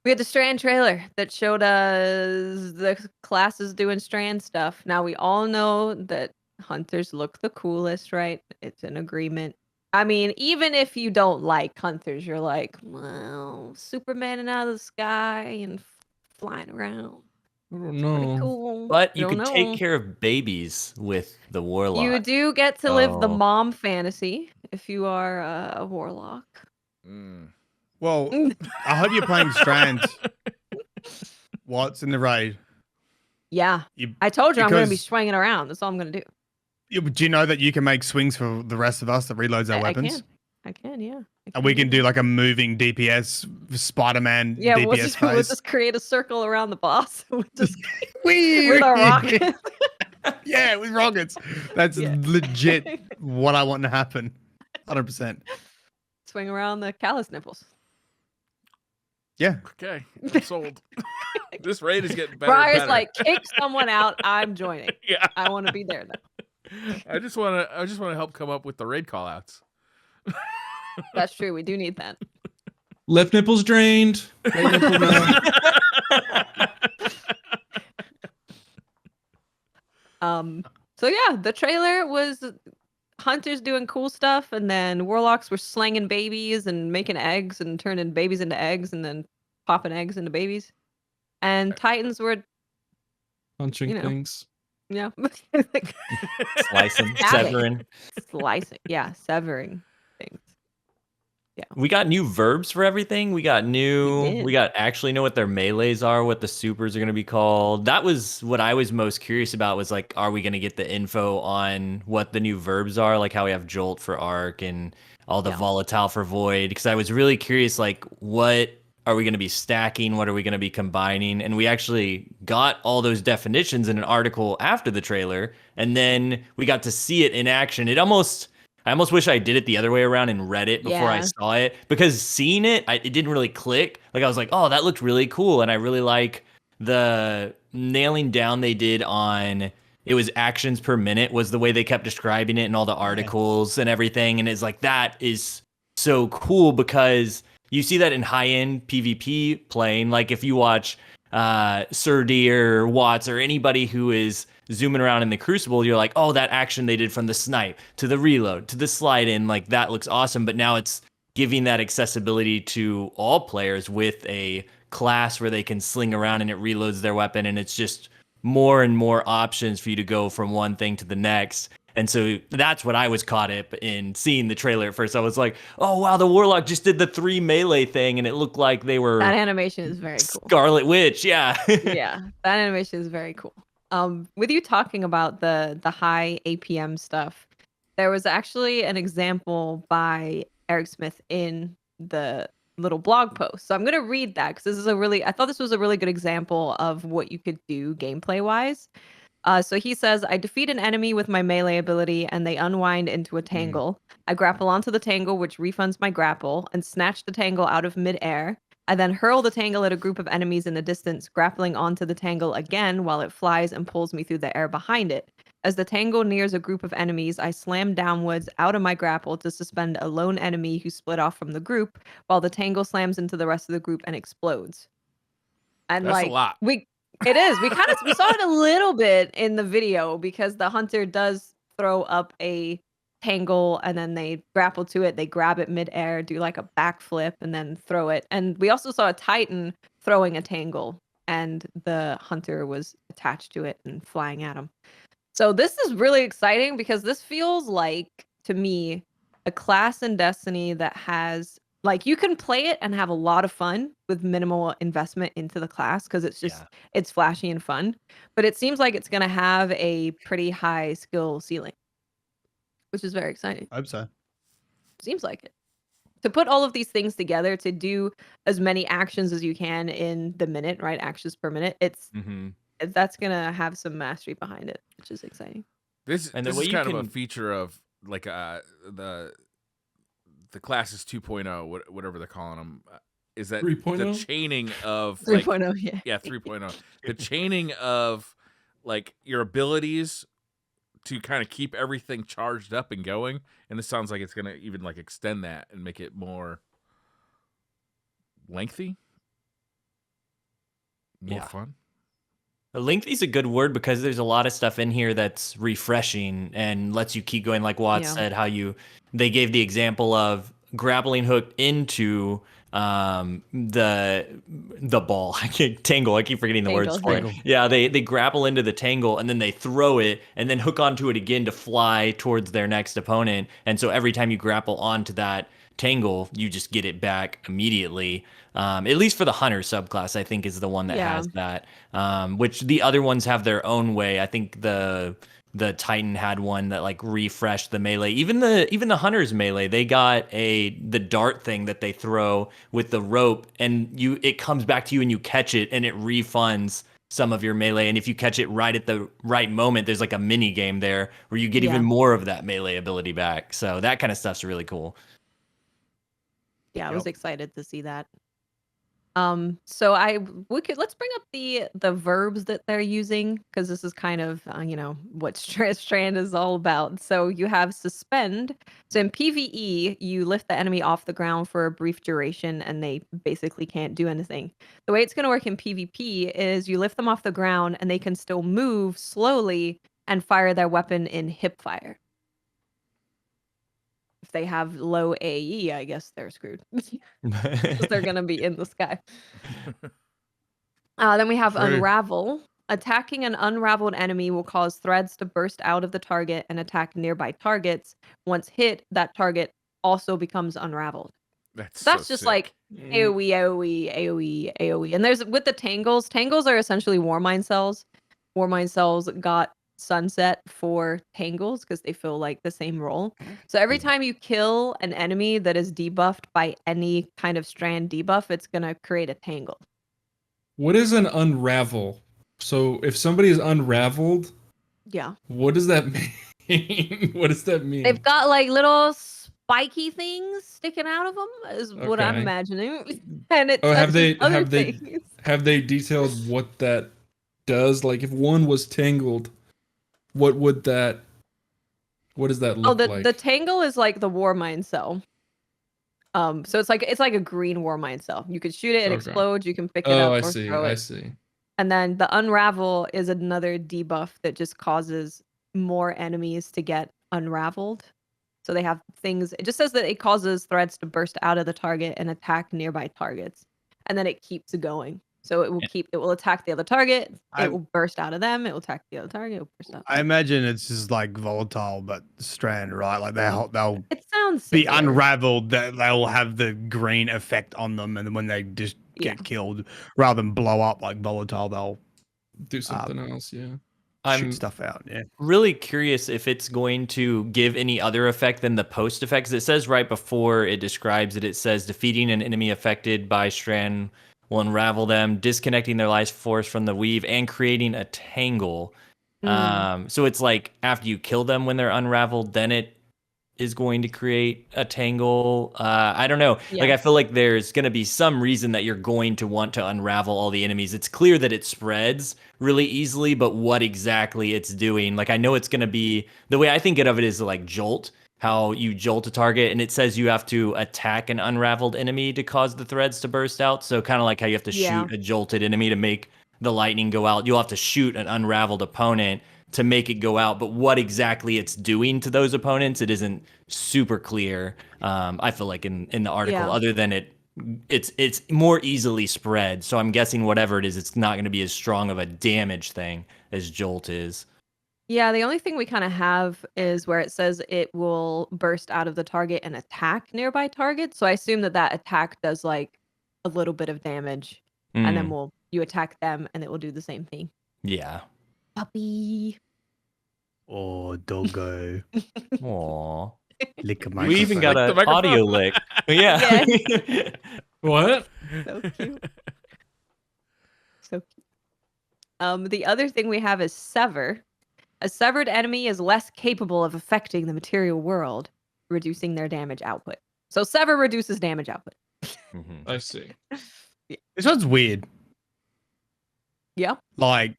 S3: We had the Strand trailer that showed us the classes doing Strand stuff. Now we all know that hunters look the coolest, right? It's an agreement. I mean, even if you don't like hunters, you're like, well, Superman and out of the sky and flying around.
S2: I don't
S3: Pretty
S2: know.
S3: cool.
S4: but you
S3: Don't
S4: could
S3: know.
S4: take care of babies with the warlock.
S3: You do get to live the
S4: Oh.
S3: mom fantasy if you are a warlock.
S5: Well, I hope you're playing Strand. What's in the raid?
S3: Yeah.
S5: You,
S3: I told you I'm going to be
S5: because-
S3: swinging around. That's all I'm going to do.
S5: do you know that you can make swings for the rest of us that reloads our weapons?
S3: I can, yeah.
S5: And we can do like a moving DPS, Spider-Man
S3: Yeah,
S5: DPS
S3: we'll
S5: phase.
S3: just create a circle around the boss with
S5: Weird.
S3: our rocket.
S5: Yeah, with rockets. That's
S3: Yeah.
S5: legit what I want to happen. 100%.
S3: Swing around the callus nipples.
S5: Yeah.
S1: Okay, I'm sold. This raid is getting better. and
S3: Briar's
S1: better.
S3: like, kick someone out. I'm joining.
S1: yeah.
S3: I want to be there now.
S1: I just want to help come up with the raid callouts.
S3: That's true. We do need that.
S2: Left nipple's drained. Right nipple no.
S3: So yeah, the trailer was hunters doing cool stuff, and then warlocks were slanging babies and making eggs and turning babies into eggs and then popping eggs into babies. And titans were,
S2: Punching
S3: You know.
S2: things.
S3: like
S4: Slicing,
S3: Stabbing.
S4: severing.
S3: slicing. Yeah, severing things.
S4: We got new verbs for everything. We got
S3: did.
S4: we got actually know what their melees are, what the supers are going to be called. That was what I was most curious about, was like, are we going to get the info on what the new verbs are? Like how we have Jolt for Arc and all the
S3: Yeah.
S4: volatile for Void. Because I was really curious, like, what are we going to be stacking? What are we going to be combining? And we actually got all those definitions in an article after the trailer, and then we got to see it in action. I almost wish I did it the other way around and read it before I
S3: Yeah.
S4: saw it, because seeing it, it didn't really click. Like, I was like, oh, that looked really cool. And I really like the nailing down they did on, it was actions per minute was the way they kept describing it in all the articles and everything. And it's like, that is so cool, because you see that in high-end PvP playing. Like, if you watch Surdy or Watts or anybody who is zooming around in the Crucible, you're like, oh, that action they did from the snipe to the reload to the slide in, like, that looks awesome. But now it's giving that accessibility to all players with a class where they can sling around and it reloads their weapon, and it's just more and more options for you to go from one thing to the next. And so that's what I was caught up in seeing the trailer at first. I was like, oh, wow, the Warlock just did the 3 melee thing, and it looked like they were
S3: That animation is very cool.
S4: Scarlet Witch. Yeah.
S3: Yeah, that animation is very cool. With you talking about the high APM stuff, there was actually an example by Eric Smith in the little blog post. So I'm gonna read that because I thought this was a really good example of what you could do gameplay wise. So he says, I defeat an enemy with my melee ability and they unwind into a tangle. I grapple onto the tangle, which refunds my grapple, and snatch the tangle out of midair. I then hurl the tangle at a group of enemies in the distance, grappling onto the tangle again while it flies and pulls me through the air behind it. As the tangle nears a group of enemies, I slam downwards out of my grapple to suspend a lone enemy who split off from the group, while the tangle slams into the rest of the group and explodes. And
S1: That's a lot.
S3: It is. We saw it a little bit in the video because the hunter does throw up a tangle and then they grapple to it, they grab it midair, do like a backflip and then throw it. And we also saw a Titan throwing a tangle and the hunter was attached to it and flying at him. So this is really exciting because this feels like, to me, a class in Destiny that has, like, you can play it and have a lot of fun with minimal investment into the class because it's just it's flashy and fun. But it seems like it's going to have a pretty high skill ceiling, which is very exciting.
S5: I hope so.
S3: Seems like it. To put all of these things together, to do as many actions as you can in the minute, right? Actions per minute. That's going to have some mastery behind it, which is exciting.
S1: This
S4: And the
S1: is
S4: way you
S1: kind of a
S4: can-
S1: feature of like the classes 2.0, whatever they're calling them, is that
S2: 3.0?
S1: the chaining of like
S3: 3.0, yeah.
S1: yeah 3.0, the chaining of like your abilities to kind of keep everything charged up and going. And this sounds like it's gonna even like extend that and make it more lengthy, more fun.
S4: Lengthy is a good word because there's a lot of stuff in here that's refreshing and lets you keep going. Like Watts said, they gave the example of grappling hooked into the ball. Tangle. I keep forgetting the words for it. Yeah, they grapple into the tangle and then they throw it and then hook onto it again to fly towards their next opponent. And so every time you grapple onto that tangle, you just get it back immediately. At least for the hunter subclass, I think is the one that has that. Which the other ones have their own way. I think the Titan had one that like refreshed the melee. Even the hunter's melee, they got the dart thing that they throw with the rope, and it comes back to you and you catch it and it refunds some of your melee. And if you catch it right at the right moment, there's like a mini game there where you get even more of that melee ability back. So that kind of stuff's really cool.
S3: Yeah, I was excited to see that. So let's bring up the verbs that they're using because this is kind of what Strand is all about. So you have suspend. So in PvE, you lift the enemy off the ground for a brief duration and they basically can't do anything. The way it's going to work in PvP is you lift them off the ground and they can still move slowly and fire their weapon in hip fire. If they have low AE, I guess they're screwed. Because they're going to be in the sky. Then we have Unravel. Attacking an unraveled enemy will cause threads to burst out of the target and attack nearby targets. Once hit, that target also becomes unraveled. That's
S1: so
S3: just
S1: sick.
S3: like AoE, AoE, AoE, AoE. And there's with the tangles are essentially Warmind cells. Warmind cells got Sunset for tangles because they feel like the same role. So every time you kill an enemy that is debuffed by any kind of strand debuff, it's gonna create a tangle.
S2: What is an unravel? So if somebody is unraveled,
S3: Yeah.
S2: what does that mean? What does that mean?
S3: They've got like little spiky things sticking out of them, is what I'm
S2: Okay.
S3: imagining. And it
S2: Oh, have
S3: touches
S2: they
S3: other
S2: have they
S3: things.
S2: have they detailed what that does? Like if one was tangled, what would that what does that
S3: Oh,
S2: look
S3: the
S2: like?
S3: tangle is like the war mine cell. So it's like a green war mine cell. You could shoot it, it
S2: Okay.
S3: explodes, you can pick it
S2: Oh,
S3: up
S2: I
S3: or
S2: see.
S3: throw
S2: I
S3: it.
S2: see.
S3: And then the unravel is another debuff that just causes more enemies to get unraveled. So they have things, it just says that it causes threads to burst out of the target and attack nearby targets. And then it keeps going. So it will attack the other target, it will burst out of them, it will attack the other target, it will burst out.
S5: I imagine it's just like volatile, but Strand, right? Like they'll
S3: It sounds
S5: be
S3: similar.
S5: unraveled. That they'll have the green effect on them, and then when they just get
S3: Yeah.
S5: killed, rather than blow up like volatile, they'll
S2: Do something else, yeah.
S4: I'm
S5: shoot stuff out. Yeah.
S4: really curious if it's going to give any other effect than the post effects. It says right before it describes it, it says defeating an enemy affected by Strand will unravel them, disconnecting their life force from the weave, and creating a tangle. So it's like after you kill them when they're unraveled, then it is going to create a tangle. I don't know.
S3: Yeah.
S4: Like I feel like there's going to be some reason that you're going to want to unravel all the enemies. It's clear that it spreads really easily, but what exactly it's doing, like I know it's going to be, the way I think of it is like jolt, how you jolt a target and it says you have to attack an unraveled enemy to cause the threads to burst out. So kind of like how you have to shoot a jolted enemy to make the lightning go out. You'll have to shoot an unraveled opponent to make it go out, but what exactly it's doing to those opponents, it isn't super clear. I feel like in the article, other than it's more easily spread. So I'm guessing whatever it is, it's not going to be as strong of a damage thing as Jolt is.
S3: Yeah, the only thing we kind of have is where it says it will burst out of the target and attack nearby targets. So I assume that attack does like a little bit of damage, and then you attack them, and it will do the same thing.
S4: Yeah.
S3: Puppy.
S5: Oh, doggo.
S4: Aww.
S5: Lick a
S4: We even got
S1: Lick
S4: an
S1: the microphone.
S4: audio lick. Yeah.
S2: What?
S3: So cute. So cute. The other thing we have is sever. A severed enemy is less capable of affecting the material world, reducing their damage output. So sever reduces damage output.
S2: I see.
S5: This one's weird.
S3: Yeah.
S5: Like,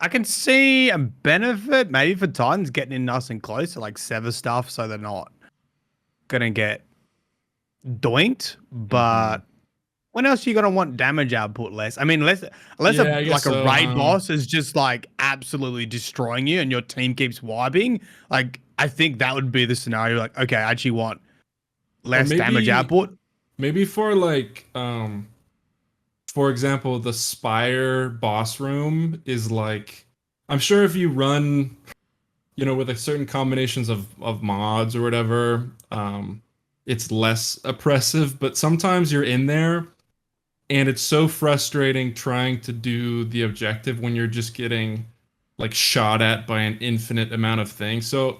S5: I can see a benefit maybe for Titans getting in nice and close to like sever stuff so they're not gonna get doinked. But when else are you gonna want damage output less? I mean, unless
S2: I guess
S5: a
S2: so,
S5: raid boss is just like absolutely destroying you and your team keeps wiping. Like, I think that would be the scenario. Like, okay, I actually want less damage
S2: maybe-
S5: output.
S2: Maybe for like for example, the Spire boss room is like, I'm sure if you run, with a certain combinations of mods or whatever, it's less oppressive, but sometimes you're in there and it's so frustrating trying to do the objective when you're just getting like shot at by an infinite amount of things. So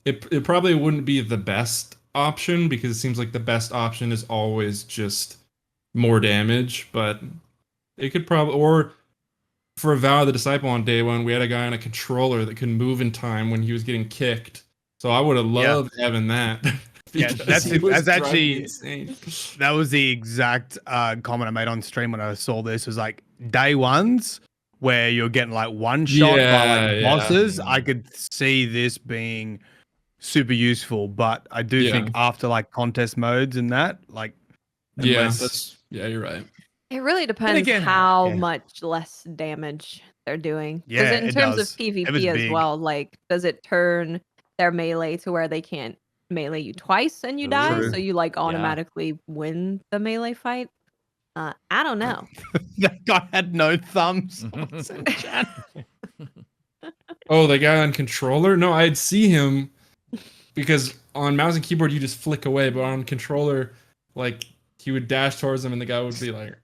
S2: it probably wouldn't be the best option, because it seems like the best option is always just more damage, but it could probably, or for Vow of the Disciple on day one, we had a guy on a controller that could move in time when he was getting kicked. So I would have loved having that.
S5: Yeah,
S2: because
S5: that's
S2: he was
S5: that's actually
S2: driving insane.
S5: that was the exact comment I made on stream when I saw this. It was like day ones where you're getting like one shot by like bosses. I could see this being super useful, but I do think after like contest modes and that, like, unless
S2: you're right.
S3: It really depends
S5: again,
S3: how much less damage they're doing. Because
S5: Yeah,
S3: in
S5: it
S3: terms
S5: does.
S3: of
S5: It was
S3: PvP as
S5: big.
S3: well, like, does it turn their melee to where they can't melee you twice and you die?
S5: True.
S3: So you like automatically win the melee fight? I don't know.
S5: that guy had no thumbs.
S2: Oh, the guy on controller? No, I'd see him, because on mouse and keyboard you just flick away, but on controller, like, he would dash towards him and the guy would be like,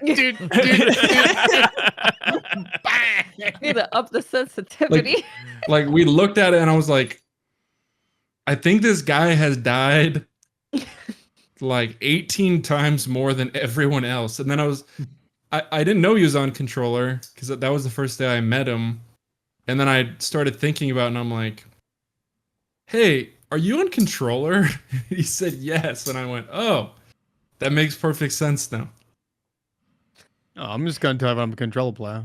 S5: dude,
S3: Need to up the sensitivity.
S2: Like we looked at it and I was like, I think this guy has died like 18 times more than everyone else. And then I didn't know he was on controller because that was the first day I met him. And then I started thinking about it and I'm like, hey, are you on controller? He said yes. And I went, oh, that makes perfect sense now.
S5: Oh, I'm just going to tell you I'm a controller player.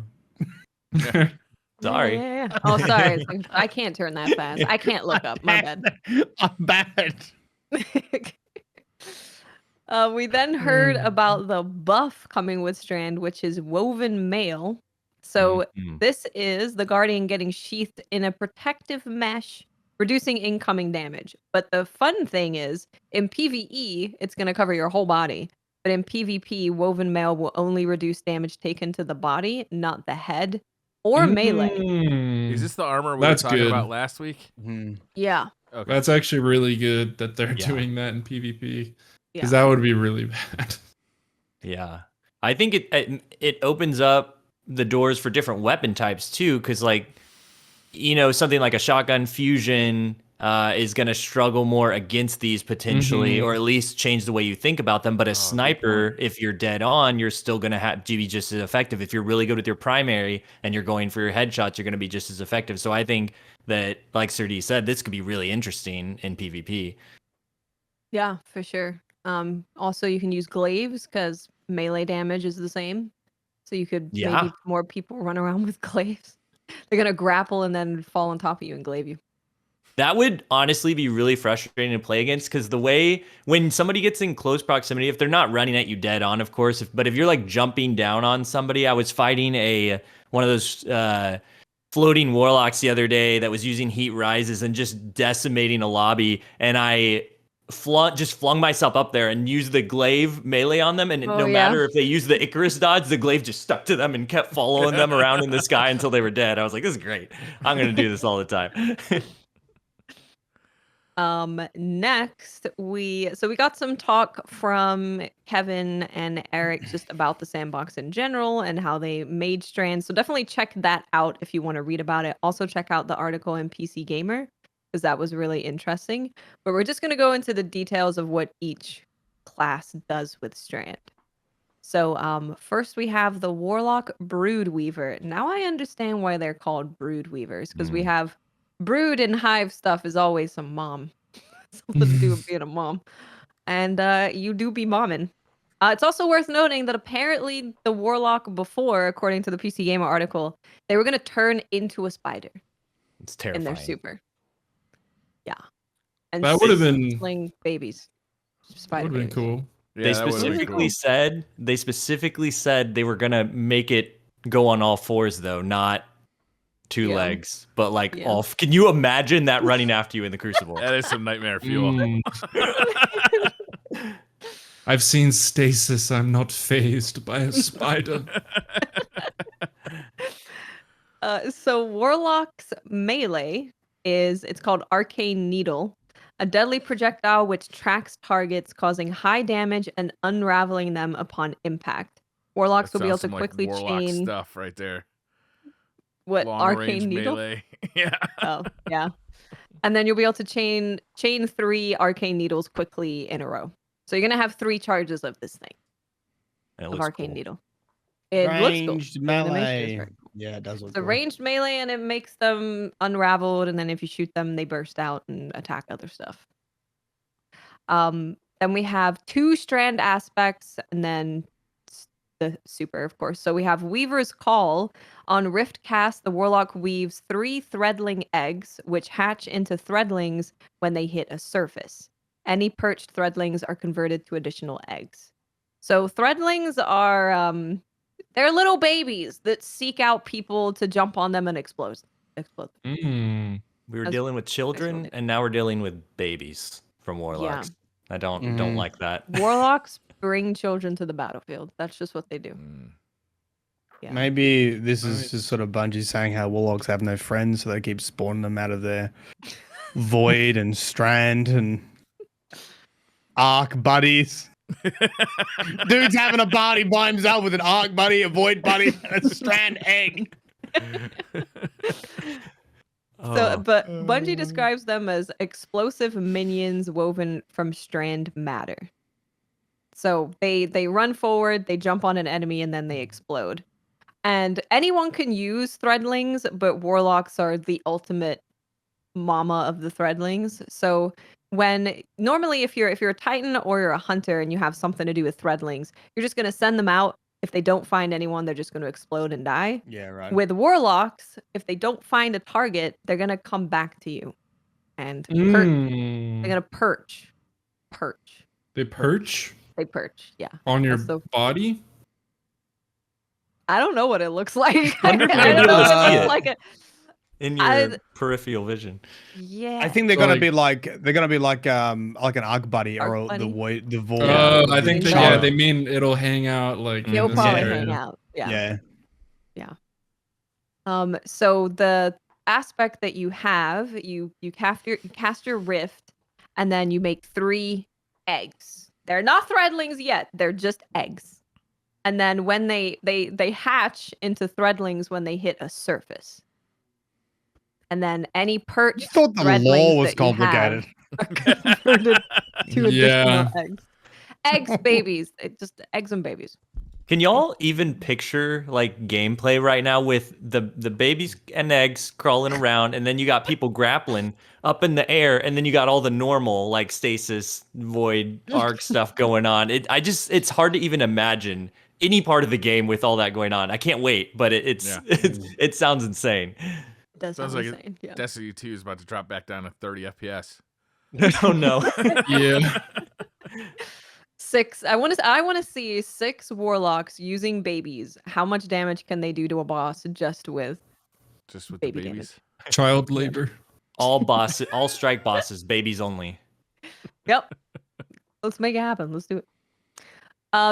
S4: Sorry.
S3: Yeah. Oh, sorry. It's like, I can't turn that fast. I can't look up. My bad.
S5: I'm bad.
S3: We then heard about the buff coming with Strand, which is woven mail. So
S4: Mhm.
S3: this is the Guardian getting sheathed in a protective mesh, reducing incoming damage. But the fun thing is, in PvE, it's going to cover your whole body. But in PvP, woven mail will only reduce damage taken to the body, not the head or melee.
S1: Is this the armor we
S2: That's
S1: were talking
S2: good.
S1: about last week?
S3: Yeah.
S1: Okay.
S2: That's actually really good that they're
S4: Yeah.
S2: doing that in PvP.
S3: Yeah.
S2: Because that would be really bad.
S4: Yeah, I think it opens up the doors for different weapon types too, because like, you know, something like a shotgun fusion is going to struggle more against these potentially, or at least change the way you think about them. But a
S1: good
S4: sniper, if you're dead on, you're still going to have to be just as effective. If you're really good with your primary and you're going for your headshots, you're going to be just as effective. So I think that, like Sir D said, this could be really interesting in PvP.
S3: Yeah, for sure. Also, you can use glaives because melee damage is the same. So you could maybe more people run around with glaives. They're gonna grapple and then fall on top of you and glaive you.
S4: That would honestly be really frustrating to play against, because the way when somebody gets in close proximity, if they're not running at you dead on, of course, but if you're like jumping down on somebody, I was fighting one of those floating warlocks the other day that was using heat rises and just decimating a lobby, and I just flung myself up there and used the glaive melee on them, and matter if they used the Icarus dodge, the glaive just stuck to them and kept following them around in the sky until they were dead. I was like, this is great. I'm gonna do this all the time.
S3: Next we got some talk from Kevin and Eric just about the sandbox in general and how they made Strand. So definitely check that out if you want to read about it. Also check out the article in PC Gamer, because that was really interesting. But we're just going to go into the details of what each class does with Strand. So first we have the Warlock Brood Weaver. Now I understand why they're called Brood Weavers, because we have brood and hive stuff is always some mom. Something to do with being a mom. And you do be momming. It's also worth noting that apparently the Warlock before, according to the PC Gamer article, they were going to turn into a spider.
S4: It's terrifying.
S3: In their super. Yeah. And
S2: That would have been
S3: sling babies. Spider
S2: would have been
S3: babies.
S2: cool.
S1: Yeah,
S4: They specifically said they were gonna make it go on all fours though, not two legs, but like off. Can you imagine that running after you in the Crucible?
S1: That is some nightmare fuel.
S2: I've seen stasis. I'm not phased by a spider.
S3: So Warlock's melee it's called Arcane Needle, a deadly projectile which tracks targets, causing high damage and unraveling them upon impact. Warlocks will be able to quickly chain
S1: stuff right there.
S3: What
S1: long
S3: Arcane Needle?
S1: Melee. Yeah.
S3: Oh, yeah. And then you'll be able to chain 3 Arcane Needles quickly in a row. So you're gonna have 3 charges of this thing. Of Arcane Needle. It looks cool.
S5: Melee. Yeah, it does look
S3: the
S5: cool.
S3: ranged melee, and it makes them unraveled, and then if you shoot them, they burst out and attack other stuff. Then we have 2 Strand aspects, and then the super, of course. So we have Weaver's Call. On Rift Cast, the Warlock weaves 3 threadling eggs, which hatch into threadlings when they hit a surface. Any perched threadlings are converted to additional eggs. So threadlings are they're little babies that seek out people to jump on them and explode.
S2: Mm.
S4: We were dealing with children, and now we're dealing with babies from Warlocks.
S3: Yeah.
S4: I don't like that.
S3: Warlocks bring children to the battlefield. That's just what they do. Yeah.
S5: Maybe this is just sort of Bungie saying how Warlocks have no friends, so they keep spawning them out of their Void and Strand and Arc buddies. Dude's having a party by himself with an arc buddy, a void buddy, and a strand egg.
S3: So, but
S5: Oh.
S3: Bungie describes them as explosive minions woven from strand matter. So they run forward, they jump on an enemy, and then they explode. And anyone can use threadlings, but warlocks are the ultimate mama of the threadlings. So when normally if you're a titan or you're a hunter and you have something to do with threadlings, you're just gonna send them out. If they don't find anyone, they're just gonna explode and die.
S5: Yeah, right.
S3: With warlocks, if they don't find a target, they're gonna come back to you and they're gonna perch.
S2: They perch
S3: They perch. Yeah.
S2: on your
S3: That's the-
S2: body.
S3: I don't know what it looks like.
S4: Wonder if
S3: I
S4: you're
S3: don't know
S4: able
S3: what
S4: to
S3: it
S4: see
S3: looks
S4: it.
S3: like.
S4: In your peripheral vision.
S3: Yeah.
S5: I think they're
S2: So,
S5: gonna
S2: like-
S5: be like an arc buddy or
S3: Arc buddy?
S5: the void.
S2: I think
S3: the
S2: that, yeah,
S3: child.
S2: they mean it'll hang out like.
S3: They'll
S2: in this
S3: probably
S2: area.
S3: hang out. Yeah.
S5: Yeah.
S3: So the aspect that you have, you cast your rift, and then you make 3 eggs. They're not threadlings yet. They're just eggs. And then when they hatch into threadlings when they hit a surface. And then any perch
S5: I thought the law was complicated.
S3: are converted to
S2: Yeah.
S3: additional eggs. Eggs, babies. Just eggs and babies.
S4: Can y'all even picture like gameplay right now with the babies and eggs crawling around, and then you got people grappling up in the air, and then you got all the normal like stasis, void, arc stuff going on? It's hard to even imagine any part of the game with all that going on. I can't wait, but it sounds insane.
S3: It does
S1: Sounds
S3: sound
S1: like
S3: insane. Yeah.
S1: Destiny 2 is about to drop back down to 30 FPS.
S4: Oh no.
S2: Yeah.
S3: 6. I want to see 6 warlocks using babies. How much damage can they do to a boss just with
S1: Just with
S3: baby
S1: the babies.
S2: Child labor.
S4: All strike bosses, babies only.
S3: Yep. Let's make it happen. Let's do it.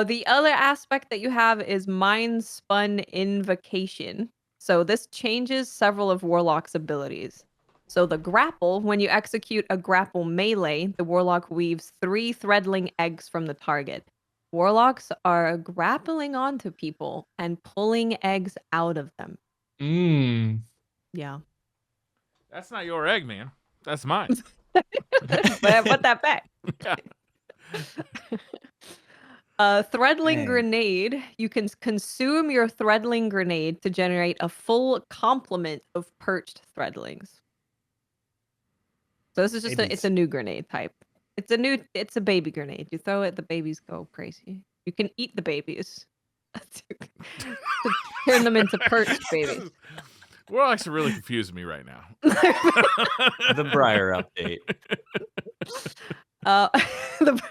S3: The other aspect that you have is Mind Spun Invocation. So this changes several of Warlock's abilities. So the grapple, when you execute a grapple melee, the Warlock weaves 3 threadling eggs from the target. Warlocks are grappling onto people and pulling eggs out of them. Yeah.
S1: That's not your egg, man. That's mine.
S3: But I put that back. Threadling
S5: Dang.
S3: grenade. You can consume your threadling grenade to generate a full complement of perched threadlings. So this is just it's a new grenade type. It's a baby grenade. You throw it, the babies go crazy. You can eat the babies to turn them into perched babies.
S1: Warlocks are really confusing me right now.
S4: The Briar update.
S3: The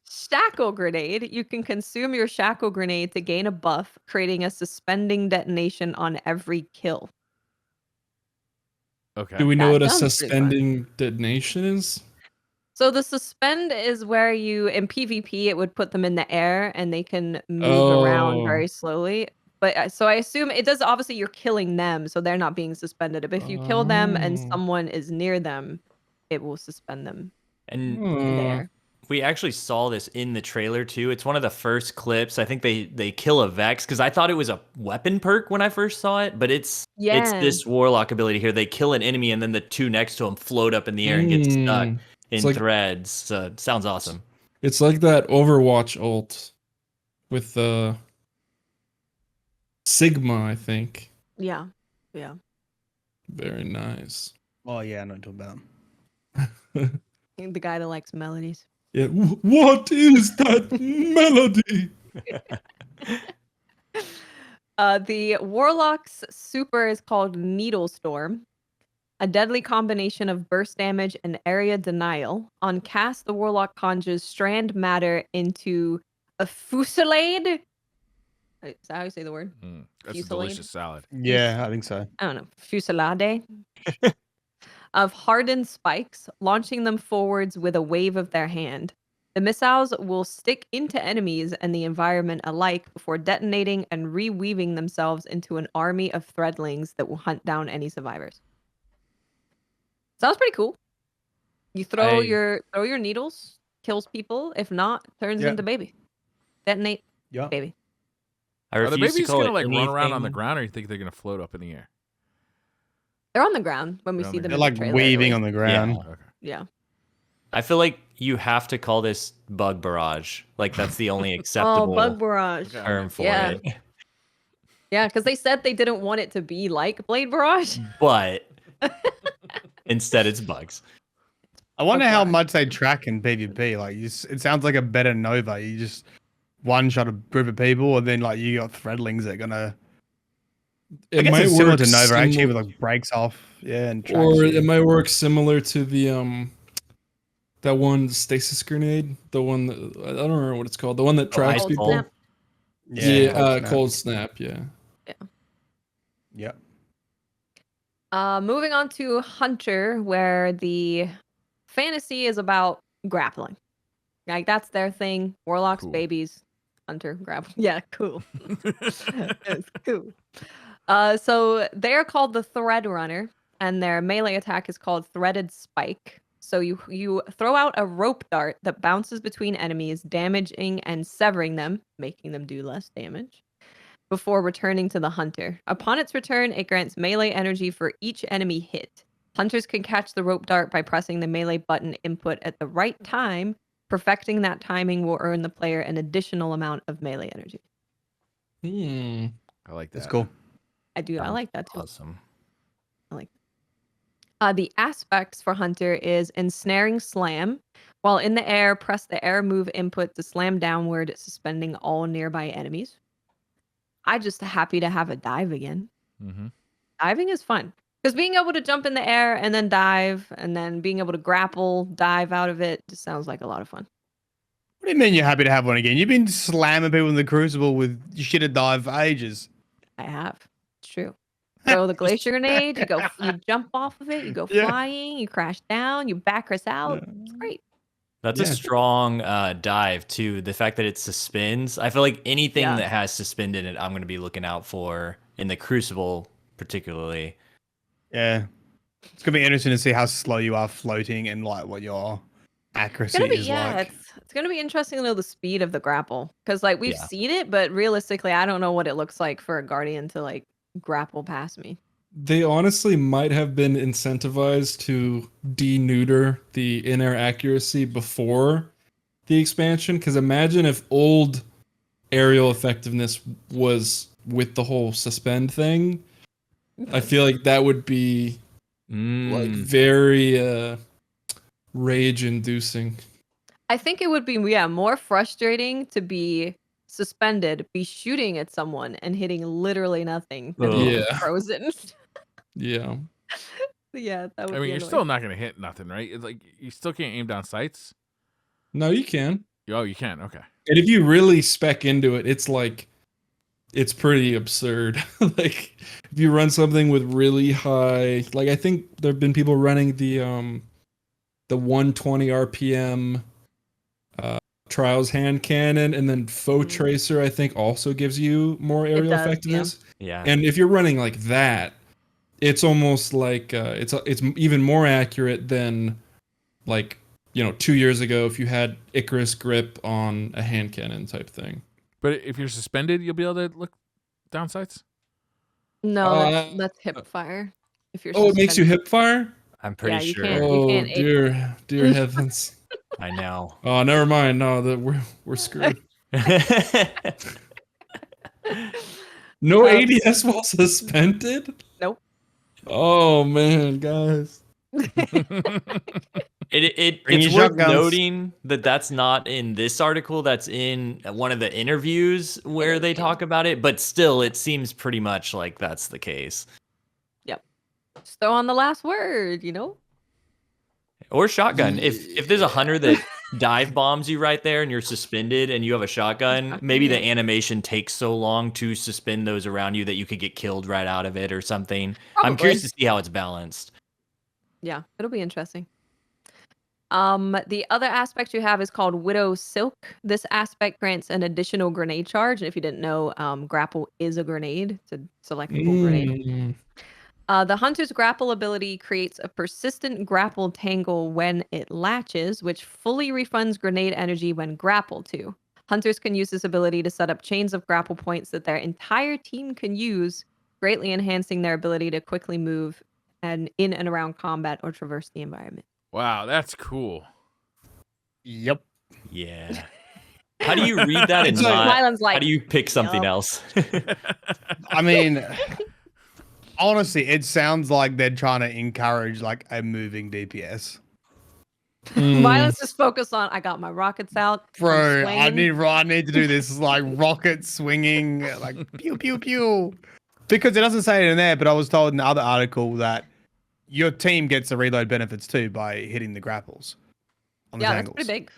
S3: shackle grenade. You can consume your shackle grenade to gain a buff, creating a suspending detonation on every kill.
S1: Okay.
S2: Do we know
S3: That
S2: what a
S3: sounds pretty fun.
S2: suspending detonation is?
S3: So the suspend is where you, in PvP, it would put them in the air and they can move around very slowly. But so I assume it does, obviously you're killing them, so they're not being suspended. But if you kill them and someone is near them, it will suspend them
S4: And
S3: in the air.
S4: we actually saw this in the trailer too. It's one of the first clips. I think they kill a Vex, because I thought it was a weapon perk when I first saw it, but it's this Warlock ability here. They kill an enemy and then the 2 next to them float up in the air and get stuck in threads. So, sounds awesome.
S2: It's like that Overwatch ult with the Sigma, I think.
S3: Yeah.
S2: Very nice.
S5: Oh yeah, I know what you're talking about.
S3: The guy that likes melodies.
S2: Yeah. What is that melody?
S3: The Warlock's super is called Needle Storm. A deadly combination of burst damage and area denial. On cast, the Warlock conjures strand matter into a fusillade. Is that how you say the word?
S1: That's
S3: Fusillade?
S1: a delicious salad.
S5: Yeah, I think so.
S3: I don't know. Fusillade. Of hardened spikes, launching them forwards with a wave of their hand. The missiles will stick into enemies and the environment alike before detonating and reweaving themselves into an army of threadlings that will hunt down any survivors. Sounds pretty cool. You throw your needles kills people. If not, turns
S5: Yeah.
S3: into baby. Detonate
S5: Yeah.
S3: baby.
S4: I
S1: Are the
S4: refuse to
S1: babies
S4: call
S1: gonna
S4: it
S1: like run around on the
S4: anything.
S1: ground, or you think they're gonna float up in the air?
S3: They're on the ground when we
S1: They're on
S3: see
S1: the
S3: them
S5: They're
S3: in
S5: like
S3: the trailer.
S5: weaving
S3: at
S5: on
S3: least.
S5: the ground.
S1: Okay.
S3: Yeah.
S4: I feel like you have to call this bug barrage. Like that's the only
S3: Oh,
S4: acceptable
S3: bug barrage.
S1: Okay.
S4: term for
S3: Yeah.
S4: it.
S3: Yeah, because they said they didn't want it to be like Blade Barrage.
S4: But instead, it's bugs.
S5: I wonder how
S3: barrage.
S5: much they track in PvP. Like, it sounds like a better Nova. You just one shot a group of people, and then like you got threadlings that are gonna. I
S2: It
S5: guess
S2: might
S5: it's similar
S2: work
S5: to Nova actually,
S2: similar,
S5: with like breaks off, yeah, and tracks
S2: or
S5: you.
S2: it might work similar to the that one stasis grenade, the one that I don't remember what it's called, the one that tracks
S4: Ice
S2: people.
S4: Bolt?
S2: Yeah,
S5: Cold Snap.
S2: cold snap. Yeah.
S5: Yep.
S3: Moving on to Hunter, where the fantasy is about grappling. Like that's their thing. Warlocks,
S1: Cool.
S3: babies, Hunter, grapple. Yeah, cool. It's cool. So they're called the Thread Runner, and their melee attack is called Threaded Spike. So you throw out a rope dart that bounces between enemies, damaging and severing them, making them do less damage, before returning to the hunter. Upon its return, it grants melee energy for each enemy hit. Hunters can catch the rope dart by pressing the melee button input at the right time. Perfecting that timing will earn the player an additional amount of melee energy.
S1: I like that.
S5: That's cool.
S3: I
S4: Sounds
S3: like that too.
S4: Awesome.
S3: The aspects for Hunter is ensnaring slam. While in the air, press the air move input to slam downward, suspending all nearby enemies. I'm just happy to have a dive again.
S1: Mm-hmm.
S3: Diving is fun. Because being able to jump in the air and then dive, and then being able to grapple, dive out of it, just sounds like a lot of fun.
S5: What do you mean you're happy to have one again? You've been slamming people in the Crucible with shit at dive for ages.
S3: I have. It's true. Throw the glacier grenade, you jump off of it, you go
S5: Yeah.
S3: flying, you crash down, you back us out. It's great.
S4: That's
S5: Yeah.
S4: a strong dive too. The fact that it suspends. I feel like anything
S3: Yeah.
S4: that has suspend in it, I'm going to be looking out for in the Crucible, particularly.
S5: Yeah. It's gonna be interesting to see how slow you are floating and like what your accuracy is like.
S3: It's gonna be interesting to know the speed of the grapple. Because like we've
S4: Yeah.
S3: seen it, but realistically, I don't know what it looks like for a guardian to like grapple past me.
S2: They honestly might have been incentivized to deneuter the in-air accuracy before the expansion. Because imagine if old aerial effectiveness was with the whole suspend thing. I feel like that would be like very rage-inducing.
S3: I think it would be more frustrating to be suspended, be shooting at someone and hitting literally nothing than
S4: Ugh.
S3: being
S2: Yeah.
S3: frozen.
S2: Yeah.
S3: Yeah, that would
S1: I mean,
S3: be
S1: you're
S3: annoying.
S1: still not gonna hit nothing, right? It's like you still can't aim down sights.
S2: No, you can.
S1: Oh, you can. Okay.
S2: And if you really spec into it, it's pretty absurd. Like if you run something with really high, like I think there have been people running the 120 RPM Trials hand cannon, and then Faux Tracer I think also gives you more aerial
S3: does,
S2: effectiveness.
S4: Yeah.
S2: And if you're running like that, it's almost like it's even more accurate than like 2 years ago if you had Icarus grip on a hand cannon type thing.
S1: But if you're suspended, you'll be able to look down sights.
S3: No, that's hip fire. If you're
S2: Oh, it makes you
S3: suspended.
S2: hip fire?
S4: I'm pretty
S3: you
S4: sure.
S3: can't-
S2: Oh,
S3: aim.
S2: dear heavens.
S4: I know.
S2: Oh, never mind. No, we're screwed. No ADS while suspended?
S3: Nope.
S2: Oh man, guys.
S4: It's
S5: Bring your
S4: worth
S5: shotguns.
S4: noting that that's not in this article. That's in one of the interviews where they talk about it. But still, it seems pretty much like that's the case.
S3: Just throw on the last word,
S4: Or shotgun. If there's a hunter that dive bombs you right there and you're suspended and you have a shotgun, maybe the animation takes so long to suspend those around you that you could get killed right out of it or something. I'm curious to see how it's balanced.
S3: Yeah, it'll be interesting. The other aspect you have is called Widow Silk. This aspect grants an additional grenade charge. And if you didn't know, grapple is a grenade. It's a selectable grenade. The hunter's grapple ability creates a persistent grapple tangle when it latches, which fully refunds grenade energy when grappled to. Hunters can use this ability to set up chains of grapple points that their entire team can use, greatly enhancing their ability to quickly move and in and around combat or traverse the environment.
S1: Wow, that's cool.
S5: Yep.
S4: Yeah. How do you read that and
S5: It's like-
S4: not?
S3: Mylan's like,
S4: How do you pick something
S3: yup.
S4: else?
S5: I mean, honestly, it sounds like they're trying to encourage like a moving DPS.
S3: Mylan's just focused on, I got my rockets out. I'm
S5: Bro,
S3: swinging."
S5: I need to do this like rocket swinging, like pew pew pew. Because it doesn't say it in there, but I was told in the other article that your team gets the reload benefits too by hitting the grapples on the
S3: Yeah, that's
S5: tangles.
S3: pretty big.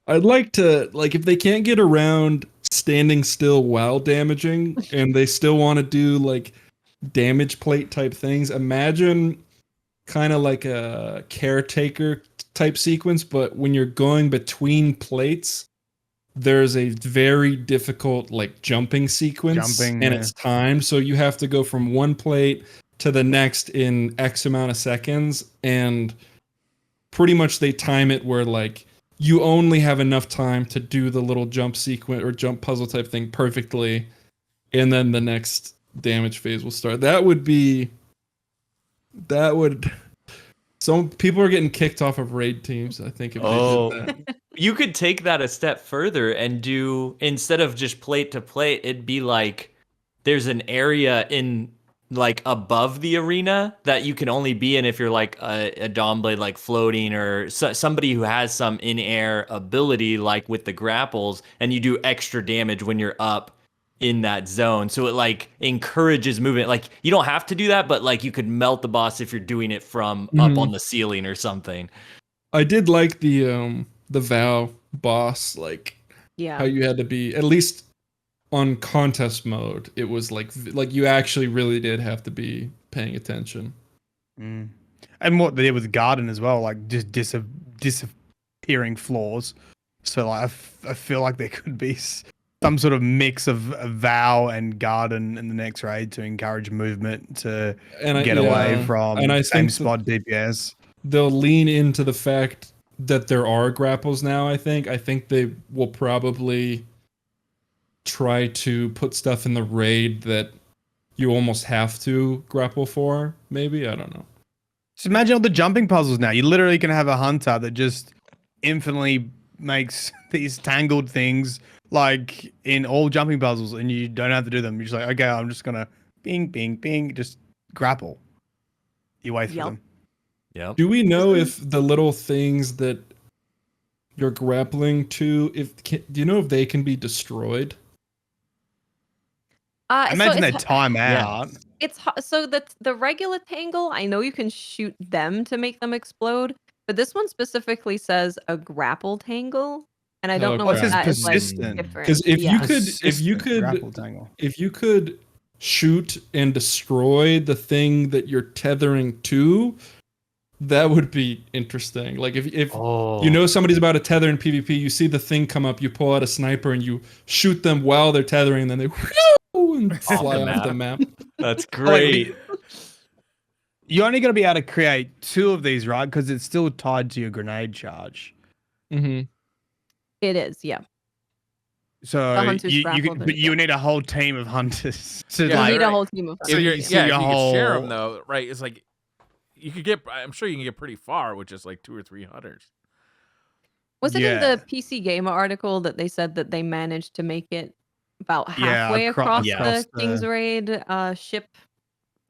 S2: I'd like to, like, if they can't get around standing still while damaging and they still want to do like damage plate type things, imagine kind of like a caretaker type sequence, but when you're going between plates, there's a very difficult like jumping sequence and it's timed. So you have to go from one plate to the next in X amount of seconds. And pretty much they time it where like you only have enough time to do the little jump sequence or jump puzzle type thing perfectly. And then the next damage phase will start. Some people are getting kicked off of raid teams, I think, if they did that.
S4: You could take that a step further and do, instead of just plate to plate, it'd be like there's an area in like above the arena that you can only be in if you're like a Dawnblade like floating or somebody who has some in-air ability like with the grapples, and you do extra damage when you're up in that zone. So it like encourages movement. Like you don't have to do that, but like you could melt the boss if you're doing it from up on the ceiling or something.
S2: I did like the Vow boss, like
S3: Yeah.
S2: how you had to be, at least on contest mode, it was like you actually really did have to be paying attention.
S5: And what they did with Garden as well, like just disappearing floors. So like, I feel like there could be some sort of mix of Vow and Garden in the next raid to encourage movement to get away from
S2: and I
S5: same
S2: think
S5: spot DPS.
S2: They'll lean into the fact that there are grapples now. I think they will probably try to put stuff in the raid that you almost have to grapple for. Maybe, I don't know.
S5: Just imagine all the jumping puzzles now. You literally can have a hunter that just infinitely makes these tangled things like in all jumping puzzles, and you don't have to do them. You're just like, okay, I'm just gonna bing, bing, bing, just grapple your way through them.
S4: Yep.
S2: Do we know if the little things that you're grappling to, do you know if they can be destroyed?
S5: I imagine they time out.
S3: So the regular tangle, I know you can shoot them to make them explode, but this one specifically says a grapple tangle, and I don't know
S2: Okay.
S3: if that is like
S5: Persistent.
S3: different.
S2: Because
S5: Tangle.
S2: if you could shoot and destroy the thing that you're tethering to, that would be interesting. Like if you know somebody's about to tether in PvP, you see the thing come up, you pull out a sniper and you shoot them while they're tethering, and then they and fly off the map.
S4: That's great.
S5: You're only going to be able to create 2 of these, right? Because it's still tied to your grenade charge.
S2: Mm-hmm.
S3: It is, yeah.
S5: So you need a whole team of hunters to
S1: Yeah,
S3: You need a
S1: right.
S3: whole team of
S1: If
S3: hunters.
S1: you
S5: your
S1: can share
S5: whole-
S1: them though, right? It's like you could get. I'm sure you can get pretty far with just like 2 or 3 hunters.
S3: Was it in
S5: Yeah.
S3: the PC Gamer article that they said that they managed to make it about
S5: Yeah,
S3: halfway across
S5: across
S3: the
S5: the-
S3: King's Raid ship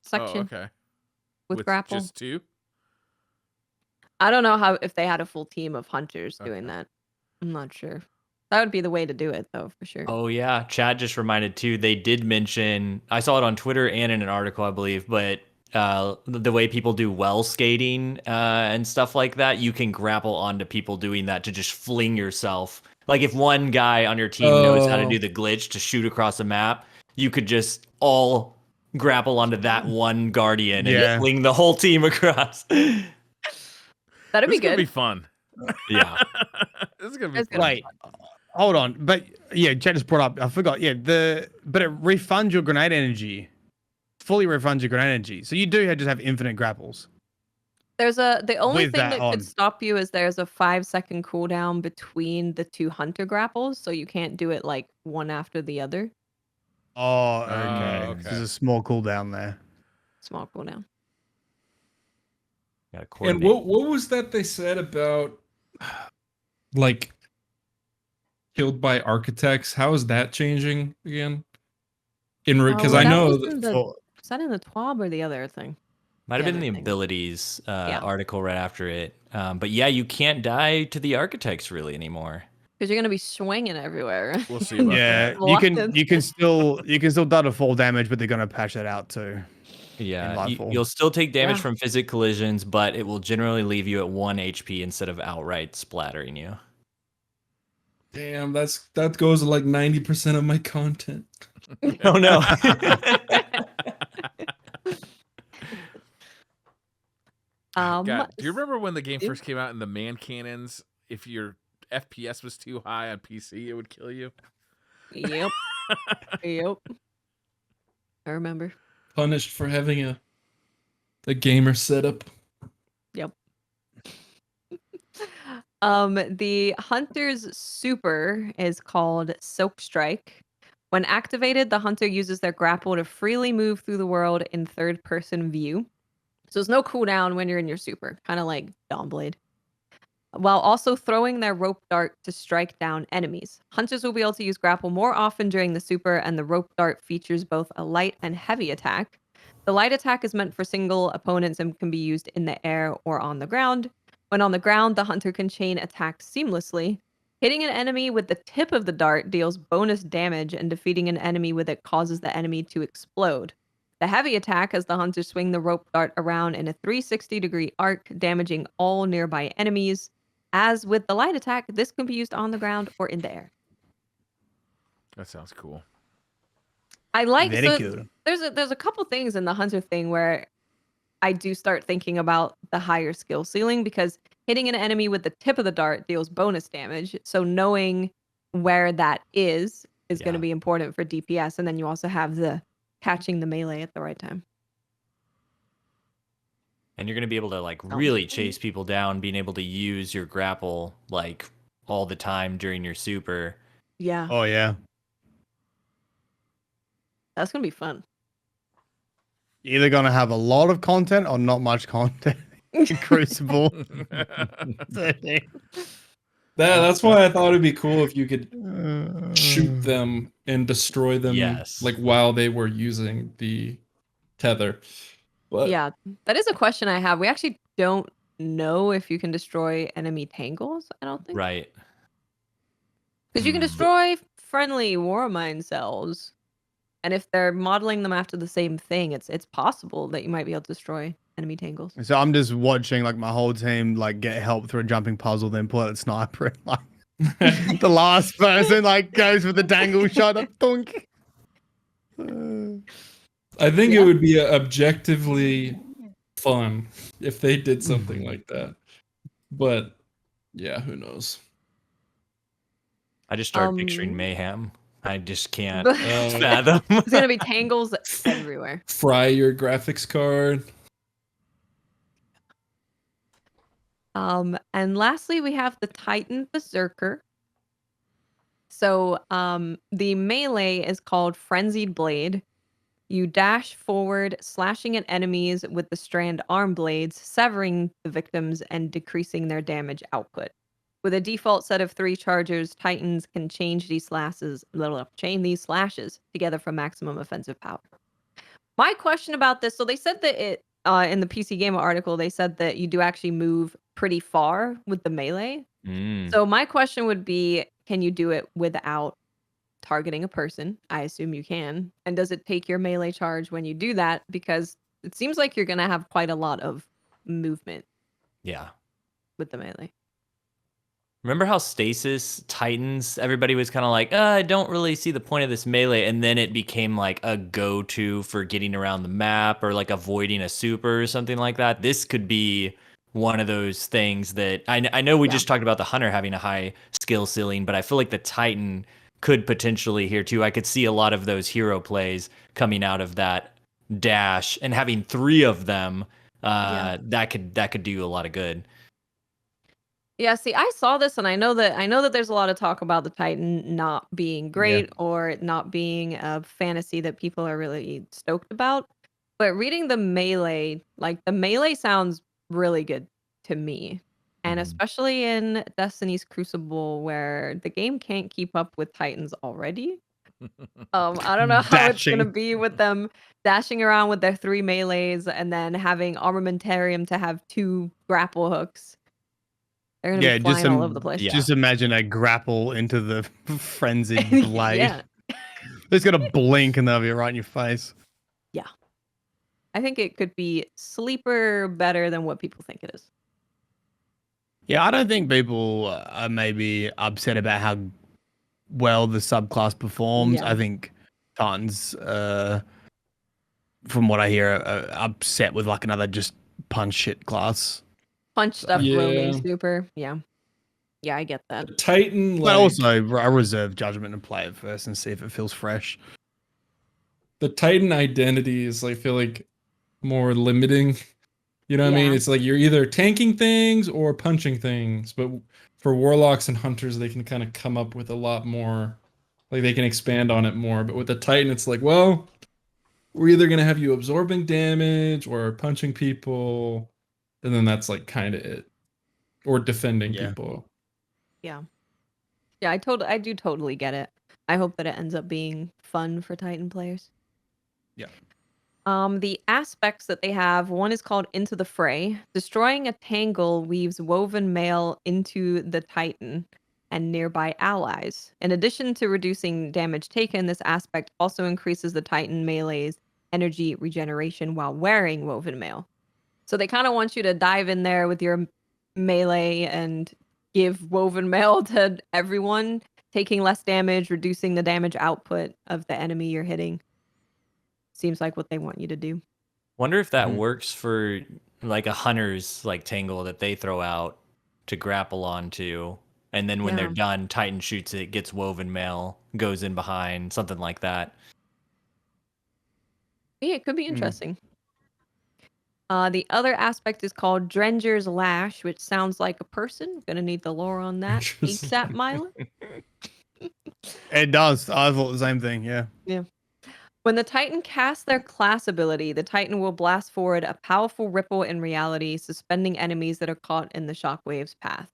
S3: section
S1: Oh, okay.
S3: with grapple?
S1: Just 2.
S3: I don't know if they had a full team of hunters doing
S1: Okay.
S3: that. I'm not sure. That would be the way to do it, though, for sure.
S4: Oh yeah, Chad just reminded too. They did mention, I saw it on Twitter and in an article, I believe, but the way people do well skating and stuff like that, you can grapple onto people doing that to just fling yourself. Like if one guy on your team knows how to do the glitch to shoot across a map, you could just all grapple onto that one guardian and fling the whole team across.
S3: That'd
S1: This
S3: be
S1: is gonna
S3: good.
S1: be fun.
S4: Yeah.
S1: This is gonna be
S3: That's
S1: fun.
S3: gonna
S5: Wait, hold on. But yeah, Chad just brought up, I forgot. Yeah, but it refunds your grenade energy fully refunds your energy. So you do just have infinite grapples.
S3: The only
S5: With
S3: thing
S5: that
S3: that
S5: on.
S3: could stop you is there's a 5-second cooldown between the 2 hunter grapples, so you can't do it like one after the other.
S5: Oh, okay.
S1: okay.
S5: There's a small cooldown there.
S3: Small cooldown.
S4: Gotta
S2: And
S4: coordinate.
S2: what was that they said about like killed by architects? How is that changing again? Because
S3: Oh,
S2: I
S3: that
S2: know
S3: was
S2: that
S3: in the
S5: For-
S3: was that in the TWAB or the other thing?
S4: Might have
S3: the
S4: been the
S3: other thing.
S4: abilities
S3: Yeah.
S4: article right after it. But yeah, you can't die to the architects really anymore.
S3: Because you're gonna be swinging everywhere.
S1: We'll see about
S5: yeah,
S1: that.
S5: you can still die to fall damage, but they're gonna patch that out too.
S4: Yeah,
S5: Lightfall.
S4: you'll still take damage
S3: Yeah.
S4: from physical collisions, but it will generally leave you at 1 HP instead of outright splattering you.
S2: damn, that goes to like 90% of my content.
S4: Oh no.
S1: God, do you remember when the game
S3: yeah.
S1: first came out and the man cannons, if your FPS was too high on PC, it would kill you?
S3: Yep. Yep. I remember.
S2: Punished for having a gamer setup.
S3: Yep. The hunter's super is called Silk Strike. When activated, the hunter uses their grapple to freely move through the world in third-person view. So there's no cooldown when you're in your super, kind of like Dawnblade. While also throwing their rope dart to strike down enemies. Hunters will be able to use grapple more often during the super, and the rope dart features both a light and heavy attack. The light attack is meant for single opponents and can be used in the air or on the ground. When on the ground, the hunter can chain attacks seamlessly. Hitting an enemy with the tip of the dart deals bonus damage, and defeating an enemy with it causes the enemy to explode. The heavy attack has the hunter swing the rope dart around in a 360-degree arc, damaging all nearby enemies. As with the light attack, this can be used on the ground or in the air.
S1: That sounds cool.
S3: I like
S5: Very
S3: so
S5: cool.
S3: there's a couple things in the hunter thing where I do start thinking about the higher skill ceiling, because hitting an enemy with the tip of the dart deals bonus damage. So knowing where that is going to
S4: Yeah.
S3: be important for DPS, and then you also have the catching the melee at the right time.
S4: And you're going to be able to like really chase people down, being able to use your grapple like all the time during your super.
S3: Yeah,
S5: Oh yeah.
S3: that's going to be fun.
S5: You're either gonna have a lot of content or not much content. in Crucible.
S2: That's why I thought it'd be cool if you could shoot them and destroy them
S4: Yes.
S2: like while they were using the tether. But
S3: Yeah, that is a question I have. We actually don't know if you can destroy enemy tangles, I don't think.
S4: Right.
S3: Because you can
S4: Hmm.
S3: destroy friendly war mine cells. And if they're modeling them after the same thing, it's possible that you might be able to destroy enemy tangles.
S5: So I'm just watching like my whole team like get help through a jumping puzzle, then pull out the sniper and like the last person like goes with the dangle shot up dunk.
S2: I think
S3: Yeah.
S2: it would be objectively fun if they did something like that. But yeah, who knows?
S4: I just started picturing mayhem. I just can't
S3: It's
S4: fathom.
S3: gonna be tangles everywhere.
S2: Fry your graphics card.
S3: And lastly, we have the Titan Berserker. So the melee is called Frenzied Blade. You dash forward, slashing at enemies with the Strand arm blades, severing the victims and decreasing their damage output. With a default set of 3 chargers, Titans can change these chain these slashes together for maximum offensive power. My question about this, so they said that it in the PC Gamer article, they said that you do actually move pretty far with the melee.
S4: Mm.
S3: So my question would be, can you do it without targeting a person? I assume you can. And does it take your melee charge when you do that? Because it seems like you're going to have quite a lot of movement
S4: Yeah.
S3: with the melee.
S4: Remember how Stasis Titans, everybody was kind of like, I don't really see the point of this melee. And then it became like a go-to for getting around the map or like avoiding a super or something like that. This could be one of those things that I know we just talked about the Hunter having a high skill ceiling, but I feel like the Titan could potentially here too. I could see a lot of those hero plays coming out of that dash, and having 3 of them,
S3: Yeah.
S4: that could do a lot of good.
S3: Yeah, see, I saw this and I know that there's a lot of talk about the Titan not being great or it not being a fantasy that people are really stoked about. But reading the melee, like the melee sounds really good to me. And
S4: Mhm.
S3: especially in Destiny's Crucible where the game can't keep up with Titans already. I don't know how it's gonna
S5: Dashing.
S3: be with them dashing around with their 3 melees and then having Armamentarium to have 2 grapple hooks. They're gonna be
S5: Yeah,
S3: flying all over the place.
S4: Yeah.
S5: just imagine a grapple into the frenzied blade.
S3: Yeah.
S5: It's gonna blink and they'll be right in your face.
S3: Yeah. I think it could be sleeper better than what people think it is.
S5: Yeah, I don't think people are maybe upset about how well the subclass performs.
S3: Yeah.
S5: I think Titans, from what I hear, are upset with like another just punch shit class.
S3: Punch stuff
S2: Yeah.
S3: roaming super. Yeah. Yeah, I get that.
S2: The Titan,
S5: But
S2: like
S5: also, I reserve judgment and play it first and see if it feels fresh.
S2: the Titan identity is, I feel like, more limiting. You know what I mean?
S3: Yeah.
S2: It's like you're either tanking things or punching things. But for warlocks and hunters, they can kind of come up with a lot more. Like they can expand on it more. But with the Titan, it's like, well, we're either gonna have you absorbing damage or punching people, and then that's like kind of it, or defending
S5: Yeah.
S2: people.
S3: Yeah. Yeah, I do totally get it. I hope that it ends up being fun for Titan players.
S5: Yeah.
S3: The aspects that they have, one is called Into the Fray. Destroying a tangle weaves woven mail into the Titan and nearby allies. In addition to reducing damage taken, this aspect also increases the Titan melee's energy regeneration while wearing woven mail. So they kind of want you to dive in there with your melee and give woven mail to everyone, taking less damage, reducing the damage output of the enemy you're hitting. Seems like what they want you to do.
S4: Wonder if that
S2: Mhm.
S4: works for like a hunter's like tangle that they throw out to grapple onto, and then when they're
S3: Yeah.
S4: done, Titan shoots it, gets woven mail, goes in behind, something like that.
S3: Yeah, it could be
S5: Mm.
S3: interesting. The other aspect is called Drenger's Lash, which sounds like a person. Gonna need the lore on that. ASAP, Mila.
S5: It does. I thought the same thing. Yeah.
S3: When the Titan casts their class ability, the Titan will blast forward a powerful ripple in reality, suspending enemies that are caught in the shockwave's path.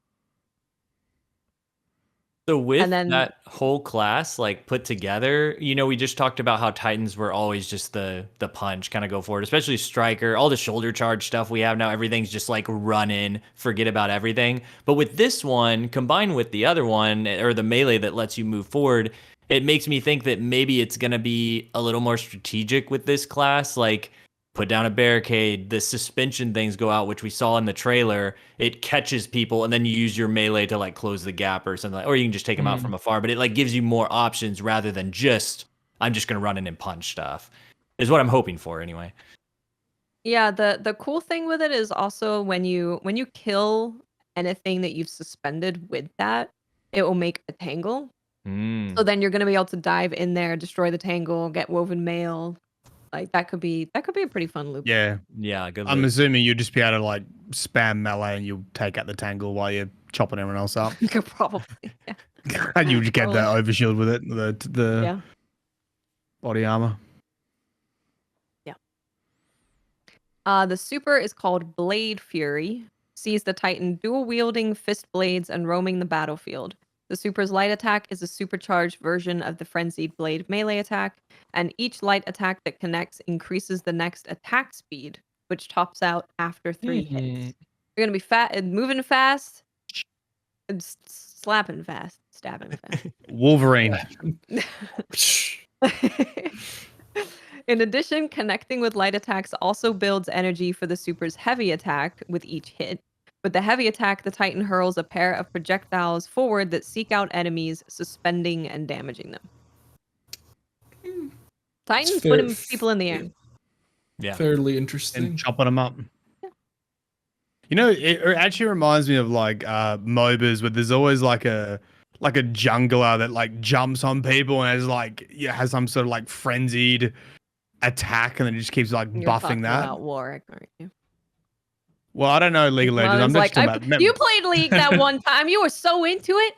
S4: So with
S3: And then-
S4: that whole class like put together, we just talked about how Titans were always just the punch, kind of go forward, especially Striker, all the shoulder charge stuff we have now, everything's just like run in, forget about everything. But with this one, combined with the other one, or the melee that lets you move forward, it makes me think that maybe it's going to be a little more strategic with this class, like put down a barricade, the suspension things go out, which we saw in the trailer. It catches people, and then you use your melee to like close the gap or something, or you can just take them out from afar. But it like gives you more options rather than just I'm just gonna run in and punch stuff. Is what I'm hoping for anyway.
S3: Yeah, the cool thing with it is also when you kill anything that you've suspended with that, it will make a tangle. So then you're gonna be able to dive in there, destroy the tangle, get woven mail. Like that could be a pretty fun loop.
S5: Yeah.
S4: Yeah, good.
S5: I'm
S4: loop.
S5: assuming you'd just be able to like spam melee and you'll take out the tangle while you're chopping everyone else up.
S3: You could probably. Yeah.
S5: And you get the
S3: Probably.
S5: overshield with it, the
S3: Yeah.
S5: body armor.
S3: The super is called Blade Fury. Sees the Titan dual wielding fist blades and roaming the battlefield. The super's light attack is a supercharged version of the frenzied blade melee attack, and each light attack that connects increases the next attack speed, which tops out after 3 hits. You're gonna be fat and moving fast, and slapping fast, stabbing fast.
S5: Wolverine.
S3: In addition, connecting with light attacks also builds energy for the super's heavy attack with each hit. With the heavy attack, the Titan hurls a pair of projectiles forward that seek out enemies, suspending and damaging them. Titans
S2: fair-
S3: putting people in the air.
S4: Yeah.
S2: Fairly
S5: And
S2: interesting.
S5: chopping them up. You know, it actually reminds me of like MOBAs where there's always like a jungler that like jumps on people and has like has some sort of like frenzied attack and then it just keeps like
S3: You're
S5: buffing
S3: talking
S5: that.
S3: about Warwick, aren't you?
S5: Well, I don't know League of
S3: Well,
S5: Legends.
S3: I
S5: I'm
S3: was
S5: just
S3: like,
S5: talking about
S3: you played League that one time. You were so into it.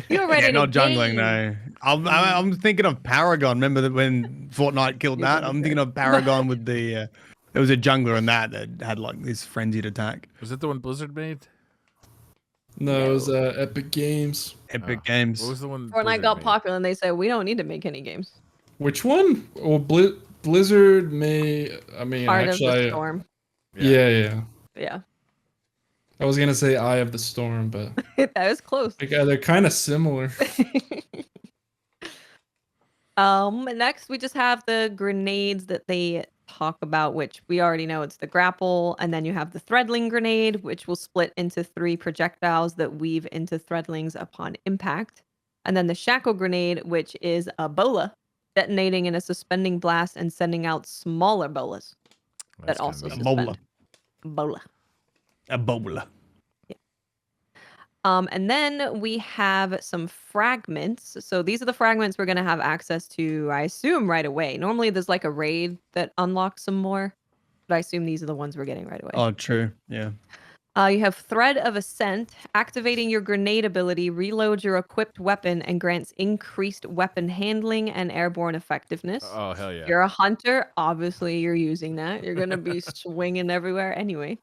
S3: You were ready
S5: yeah,
S3: to
S5: not jungling
S3: game.
S5: no. I'm thinking of Paragon. Remember that when Fortnite killed
S3: You're
S5: that?
S3: gonna
S5: I'm
S3: be
S5: thinking
S3: great.
S5: of Paragon with the there was a jungler in that had like this frenzied attack.
S1: Was it the one Blizzard made?
S2: No, it was Epic Games.
S5: Epic
S1: What
S5: Games.
S1: was the one
S3: Fortnite
S1: Blizzard
S3: got
S1: made?
S3: popular, and they said we don't need to make any games.
S2: Which one? Well, Blizzard may. I mean,
S3: Heart of the
S2: actually,
S3: Storm.
S2: yeah.
S3: Yeah,
S2: I was gonna say Eye of the Storm, but
S3: that was close.
S2: like, they're kind of similar.
S3: Next we just have the grenades that they talk about, which we already know it's the grapple, and then you have the threadling grenade, which will split into 3 projectiles that weave into threadlings upon impact. And then the shackle grenade, which is a bola, detonating in a suspending blast and sending out smaller bolas
S1: That's
S3: that also
S1: kinda
S5: A
S1: mean.
S3: suspend.
S5: bola.
S3: Bola.
S5: A bola.
S3: And then we have some fragments. So these are the fragments we're going to have access to, I assume, right away. Normally there's like a raid that unlocks some more, but I assume these are the ones we're getting right away.
S5: Oh, true. Yeah.
S3: You have Thread of Ascent. Activating your grenade ability reloads your equipped weapon and grants increased weapon handling and airborne effectiveness.
S1: Oh hell yeah!
S3: You're a hunter. Obviously, you're using that. You're going to be swinging everywhere anyway.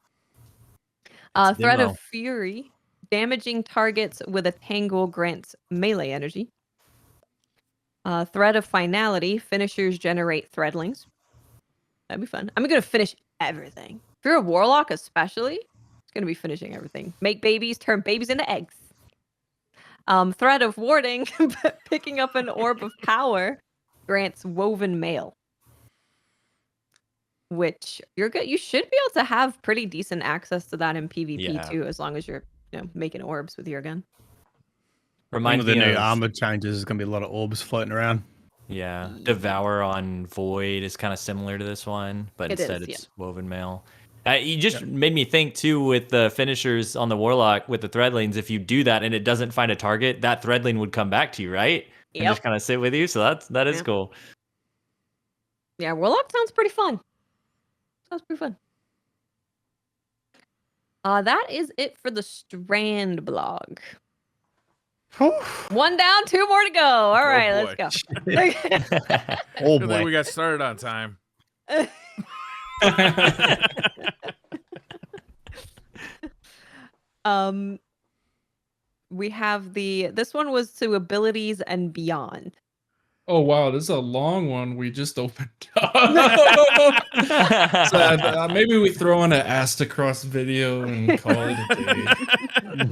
S3: Thread of Fury. Damaging targets with a tangle grants melee energy. Thread of Finality. Finishers generate threadlings. That'd be fun. I'm going to finish everything. If you're a warlock especially, it's going to be finishing everything. Make babies, turn babies into eggs. Thread of Warding. Picking up an orb of power grants woven mail. Which you're good. You should be able to have pretty decent access to that in PvP too, as long as you're making orbs with your gun.
S4: Reminds
S5: the
S4: me
S5: new
S4: of
S5: armor changes. There's gonna be a lot of orbs floating around.
S4: yeah, Devour on Void is kind of similar to this one, but
S3: It
S4: instead
S3: is,
S4: it's woven mail. You just made me think too with the finishers on the Warlock with the threadlings. If you do that and it doesn't find a target, that threadling would come back to you, right? And just kind of sit with you. So that is cool.
S3: Yeah, Warlock sounds pretty fun. Sounds pretty fun. That is it for the Strand blog. One down, 2 more to go. All right, let's go.
S5: Oh
S1: Good thing
S5: boy.
S1: we got started on time.
S3: We have this one was to abilities and beyond.
S2: Oh wow, this is a long one. We just opened up. So, maybe we throw in an Astacross video and call it a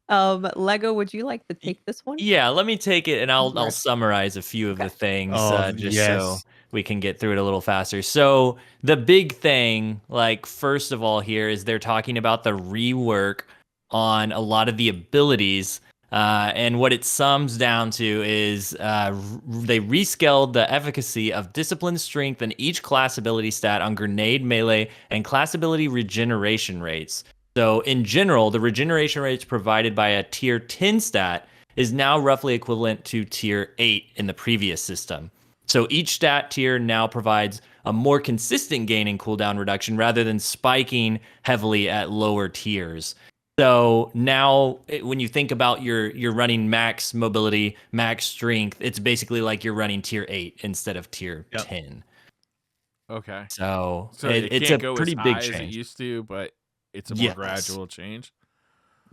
S2: day.
S3: Lego, would you like to take this one?
S4: Yeah, let me take it and I'll
S3: Sure.
S4: summarize a few of the things just
S5: yes.
S4: so we can get through it a little faster. So the big thing, like first of all here, is they're talking about the rework on a lot of the abilities. And what it sums down to is they rescaled the efficacy of discipline, strength, and each class ability stat on grenade, melee, and class ability regeneration rates. So in general, the regeneration rates provided by a tier 10 stat is now roughly equivalent to tier 8 in the previous system. So each stat tier now provides a more consistent gain in cooldown reduction rather than spiking heavily at lower tiers. So now when you think about you're running max mobility, max strength, it's basically like you're running tier 8 instead of tier 10.
S1: Okay.
S4: So
S1: it
S4: it's
S1: can't
S4: a
S1: go
S4: pretty
S1: as
S4: big
S1: high as it
S4: change.
S1: used to, but it's a more gradual change.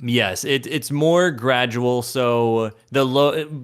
S4: Yes, it's more gradual. So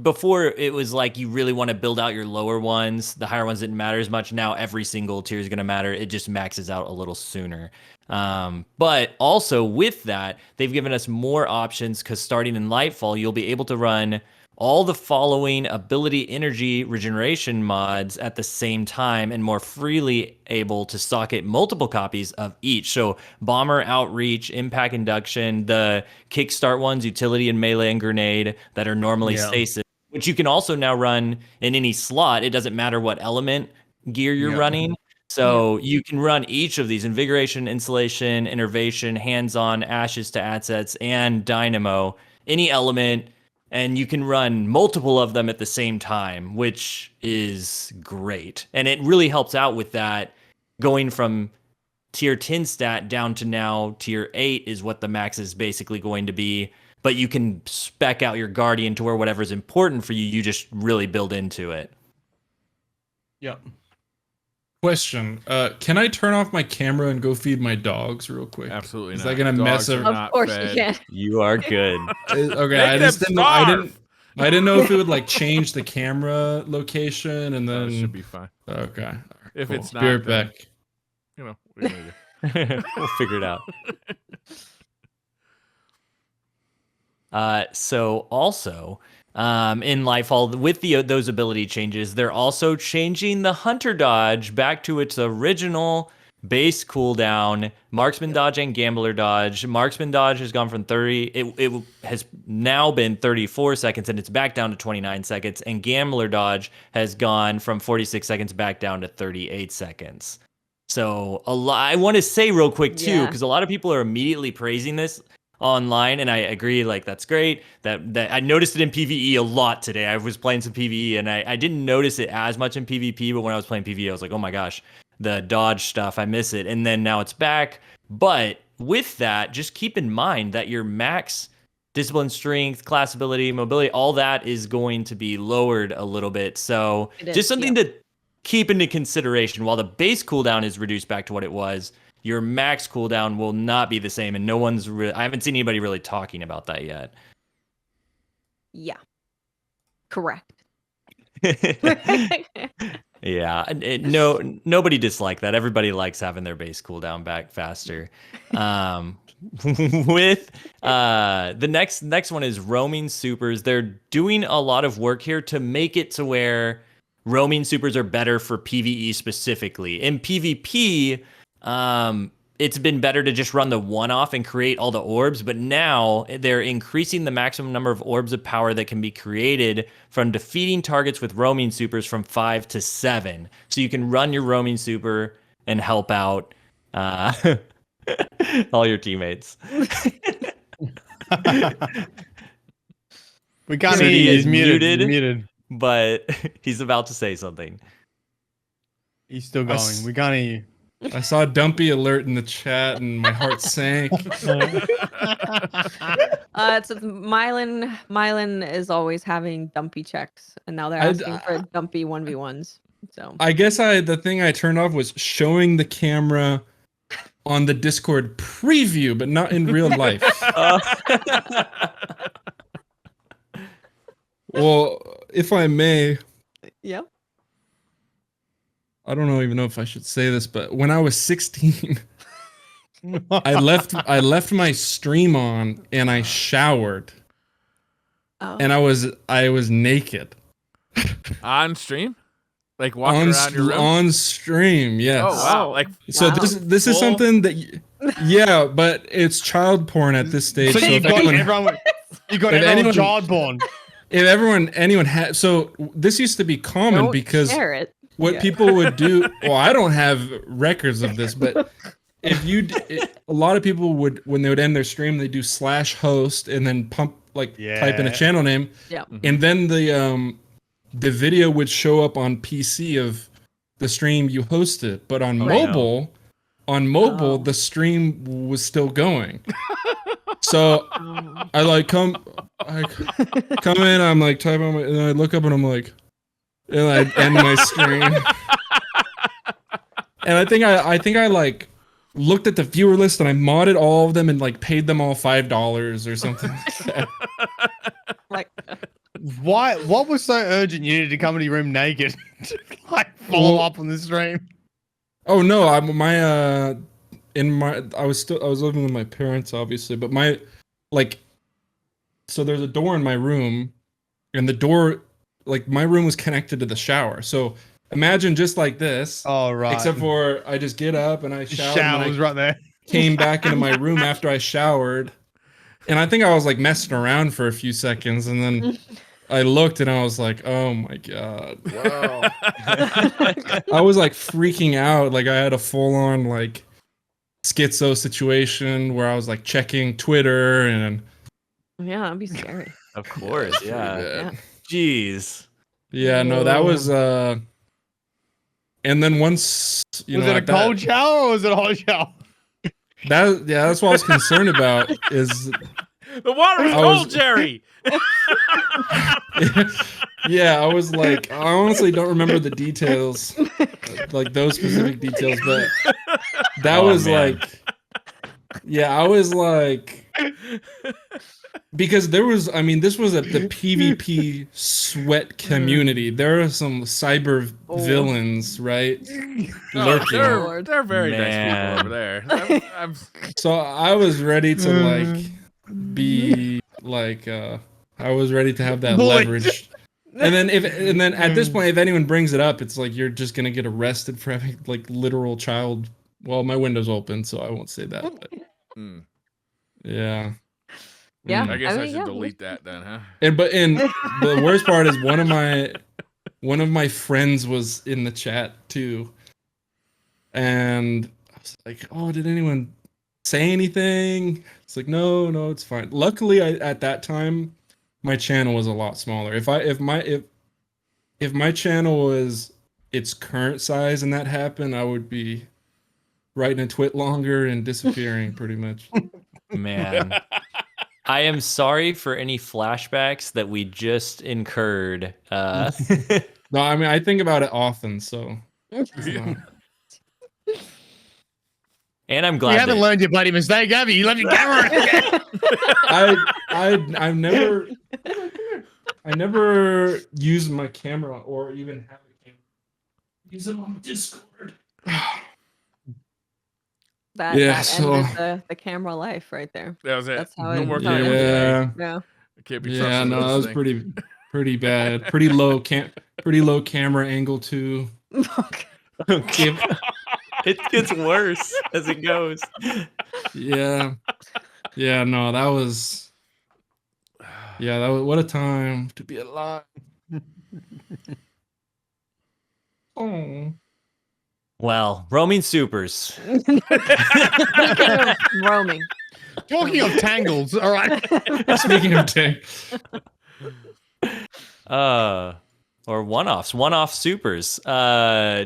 S4: before it was like you really want to build out your lower ones. The higher ones didn't matter as much. Now every single tier is going to matter. It just maxes out a little sooner. But also with that, they've given us more options because starting in Lightfall, you'll be able to run all the following ability energy regeneration mods at the same time and more freely able to socket multiple copies of each. So Bomber, Outreach, Impact Induction, the Kickstart ones, Utility and Melee and Grenade that are normally Stasis, which you can also now run in any slot. It doesn't matter what element gear you're running. So you can run each of these: Invigoration, Insulation, Innervation, Hands-On, Ashes to Assets, and Dynamo. Any element and you can run multiple of them at the same time, which is great. And it really helps out with that going from tier 10 stat down to now tier 8 is what the max is basically going to be. But you can spec out your Guardian to where whatever's important for you, you just really build into it.
S5: Yep.
S2: Question: can I turn off my camera and go feed my dogs real quick?
S1: Absolutely
S2: Is
S1: not.
S2: that gonna mess
S1: Dogs are
S2: up?
S3: Of
S1: not
S3: course
S1: fed.
S3: you can.
S4: You are good.
S2: Okay,
S1: Make
S2: I just
S1: them
S2: didn't know.
S1: starve.
S2: I didn't know if it would like change the camera location and
S1: No,
S2: then.
S1: it should be fine.
S2: Okay.
S1: If
S2: Cool.
S1: it's not,
S2: Be right
S1: then,
S2: back.
S1: you know, what are you gonna do?
S4: We'll figure it out. So also, in Lightfall, with those ability changes, they're also changing the Hunter dodge back to its original base cooldown. Marksman dodge and Gambler dodge. Marksman dodge has gone from 30. It has now been 34 seconds, and it's back down to 29 seconds. And Gambler dodge has gone from 46 seconds back down to 38 seconds. So I want to say real quick too,
S3: Yeah.
S4: because a lot of people are immediately praising this online, and I agree, like that's great. That I noticed it in PvE a lot today. I was playing some PvE and I didn't notice it as much in PvP, but when I was playing PvE, I was like, oh my gosh, the dodge stuff, I miss it. And then now it's back. But with that, just keep in mind that your max discipline, strength, class ability, mobility, all that is going to be lowered a little bit. So
S3: It is,
S4: just something to keep into consideration. While the base cooldown is reduced back to what it was, your max cooldown will not be the same, and no one's I haven't seen anybody really talking about that yet.
S3: Yeah. Correct.
S4: Yeah, nobody disliked that. Everybody likes having their base cooldown back faster. With the next one is roaming supers. They're doing a lot of work here to make it to where roaming supers are better for PvE specifically. In PvP, it's been better to just run the one-off and create all the orbs, but now they're increasing the maximum number of orbs of power that can be created from defeating targets with roaming supers from 5 to 7. So you can run your roaming super and help out all your teammates.
S5: We can't
S4: So
S5: hear
S4: he
S5: you.
S4: is
S5: He's muted.
S4: muted.
S5: He's muted.
S4: But he's about to say something.
S5: He's still going. We can't hear you.
S2: I saw a dumpy alert in the chat and my heart sank.
S3: It's Mylan is always having dumpy checks, and now they're asking for dumpy 1v1s. So
S2: I guess the thing I turned off was showing the camera on the Discord preview, but not in real life. Well, if I may,
S3: yeah.
S2: I don't even know if I should say this, but when I was 16, I left my stream on and I showered,
S3: Oh.
S2: and I was naked
S1: On stream, like walking around your room.
S2: on stream. Yes.
S1: Oh wow! Like
S2: So
S3: Wow.
S2: this is
S1: Full?
S2: something that yeah, but it's child porn at this stage.
S5: So you
S2: if
S5: got
S2: anyone-
S5: everyone. You got
S2: if
S5: everyone
S2: anyone-
S5: child born.
S2: if anyone had, so this used to be common
S3: Don't
S2: because
S3: share it.
S2: what
S3: Yeah.
S2: people would do, well, I don't have records of this, but if you a lot of people would, when they would end their stream, they do /host and then type in a
S5: Yeah.
S2: channel name,
S3: Yeah.
S2: and then the video would show up on PC of the stream you hosted, but on
S3: Right.
S2: mobile
S3: Oh.
S2: the stream was still going. So
S3: Oh.
S2: I come in, I'm like typing on and I look up and I'm like, and I end my stream. And I think I like looked at the viewer list and I modded all of them and like paid them all $5 or something like that.
S3: Like,
S5: Why? What was so urgent? You needed to come into your room naked, to, like follow up on the stream.
S2: Oh no, I was living with my parents obviously, but so there's a door in my room, and the door, like my room was connected to the shower. So imagine just like this,
S5: Oh right.
S2: except for I just get up and I
S5: the
S2: shower.
S5: shower
S2: And
S5: was
S2: I
S5: right there.
S2: came back into my room after I showered, and I think I was like messing around for a few seconds, and then I looked and I was like, oh my god, wow. I was like freaking out, like I had a full-on like schizo situation where I was like checking Twitter and
S3: yeah, that'd be scary.
S4: Of course,
S2: Pretty
S4: yeah.
S2: bad.
S4: Jeez.
S2: Yeah, no, that was and then once you
S5: Was
S2: know
S5: it a
S2: at that,
S5: cold shower or was it a hot shower?
S2: that's what I was concerned about is
S1: The water was
S2: I
S1: cold,
S2: was-
S1: Jerry.
S2: yeah, I was like, I honestly don't remember the details, like those specific details, but that
S4: Oh,
S2: was
S4: man.
S2: like, yeah, I was like, because there was, I mean, this was the PvP sweat community. There are some cyber villains, right?
S1: No,
S2: Lurking.
S1: they're very nice
S4: Man.
S1: people over there. I'm
S2: So I was ready to like be like I was ready to have that
S5: Bullied.
S2: leverage. And then at this point, if anyone brings it up, it's like you're just gonna get arrested for having like literal child. Well, my window's open, so I won't say that. But
S1: Mm.
S2: yeah.
S3: Yeah.
S1: I guess I,
S3: mean,
S1: should
S3: yeah,
S1: delete that then, huh?
S2: And the worst part is one of my friends was in the chat too, and I was like, "Oh, did anyone say anything?" It's like, "No, it's fine." Luckily, at that time, my channel was a lot smaller. If my channel was its current size and that happened, I would be writing a twit longer and disappearing pretty much.
S4: Man. I am sorry for any flashbacks that we just incurred.
S2: No, I mean I think about it often, so. It's not-
S4: And I'm
S5: You
S4: glad
S5: haven't
S4: that
S5: learned your bloody mistake, have you? You left your camera on.
S2: I never use my camera or even have a camera. Use it on Discord.
S3: that
S2: Yeah,
S3: that
S2: so-
S3: ended the camera life right there.
S1: That was it.
S3: That's how
S1: No
S3: it
S1: more
S3: that's how it
S1: cameras.
S3: ended.
S2: Yeah.
S3: Yeah.
S1: I can't be
S2: Yeah,
S1: trusted
S2: no,
S1: with
S2: that
S1: this
S2: was
S1: thing.
S2: pretty bad. Pretty low camera angle too. Give-
S4: it gets worse as it goes.
S2: yeah. Yeah, no, that was what a time to be alive. Oh.
S4: Well, roaming supers.
S3: Speaking of roaming.
S5: Talking of tangles, all right.
S2: Speaking of tank.
S4: Or one-off supers.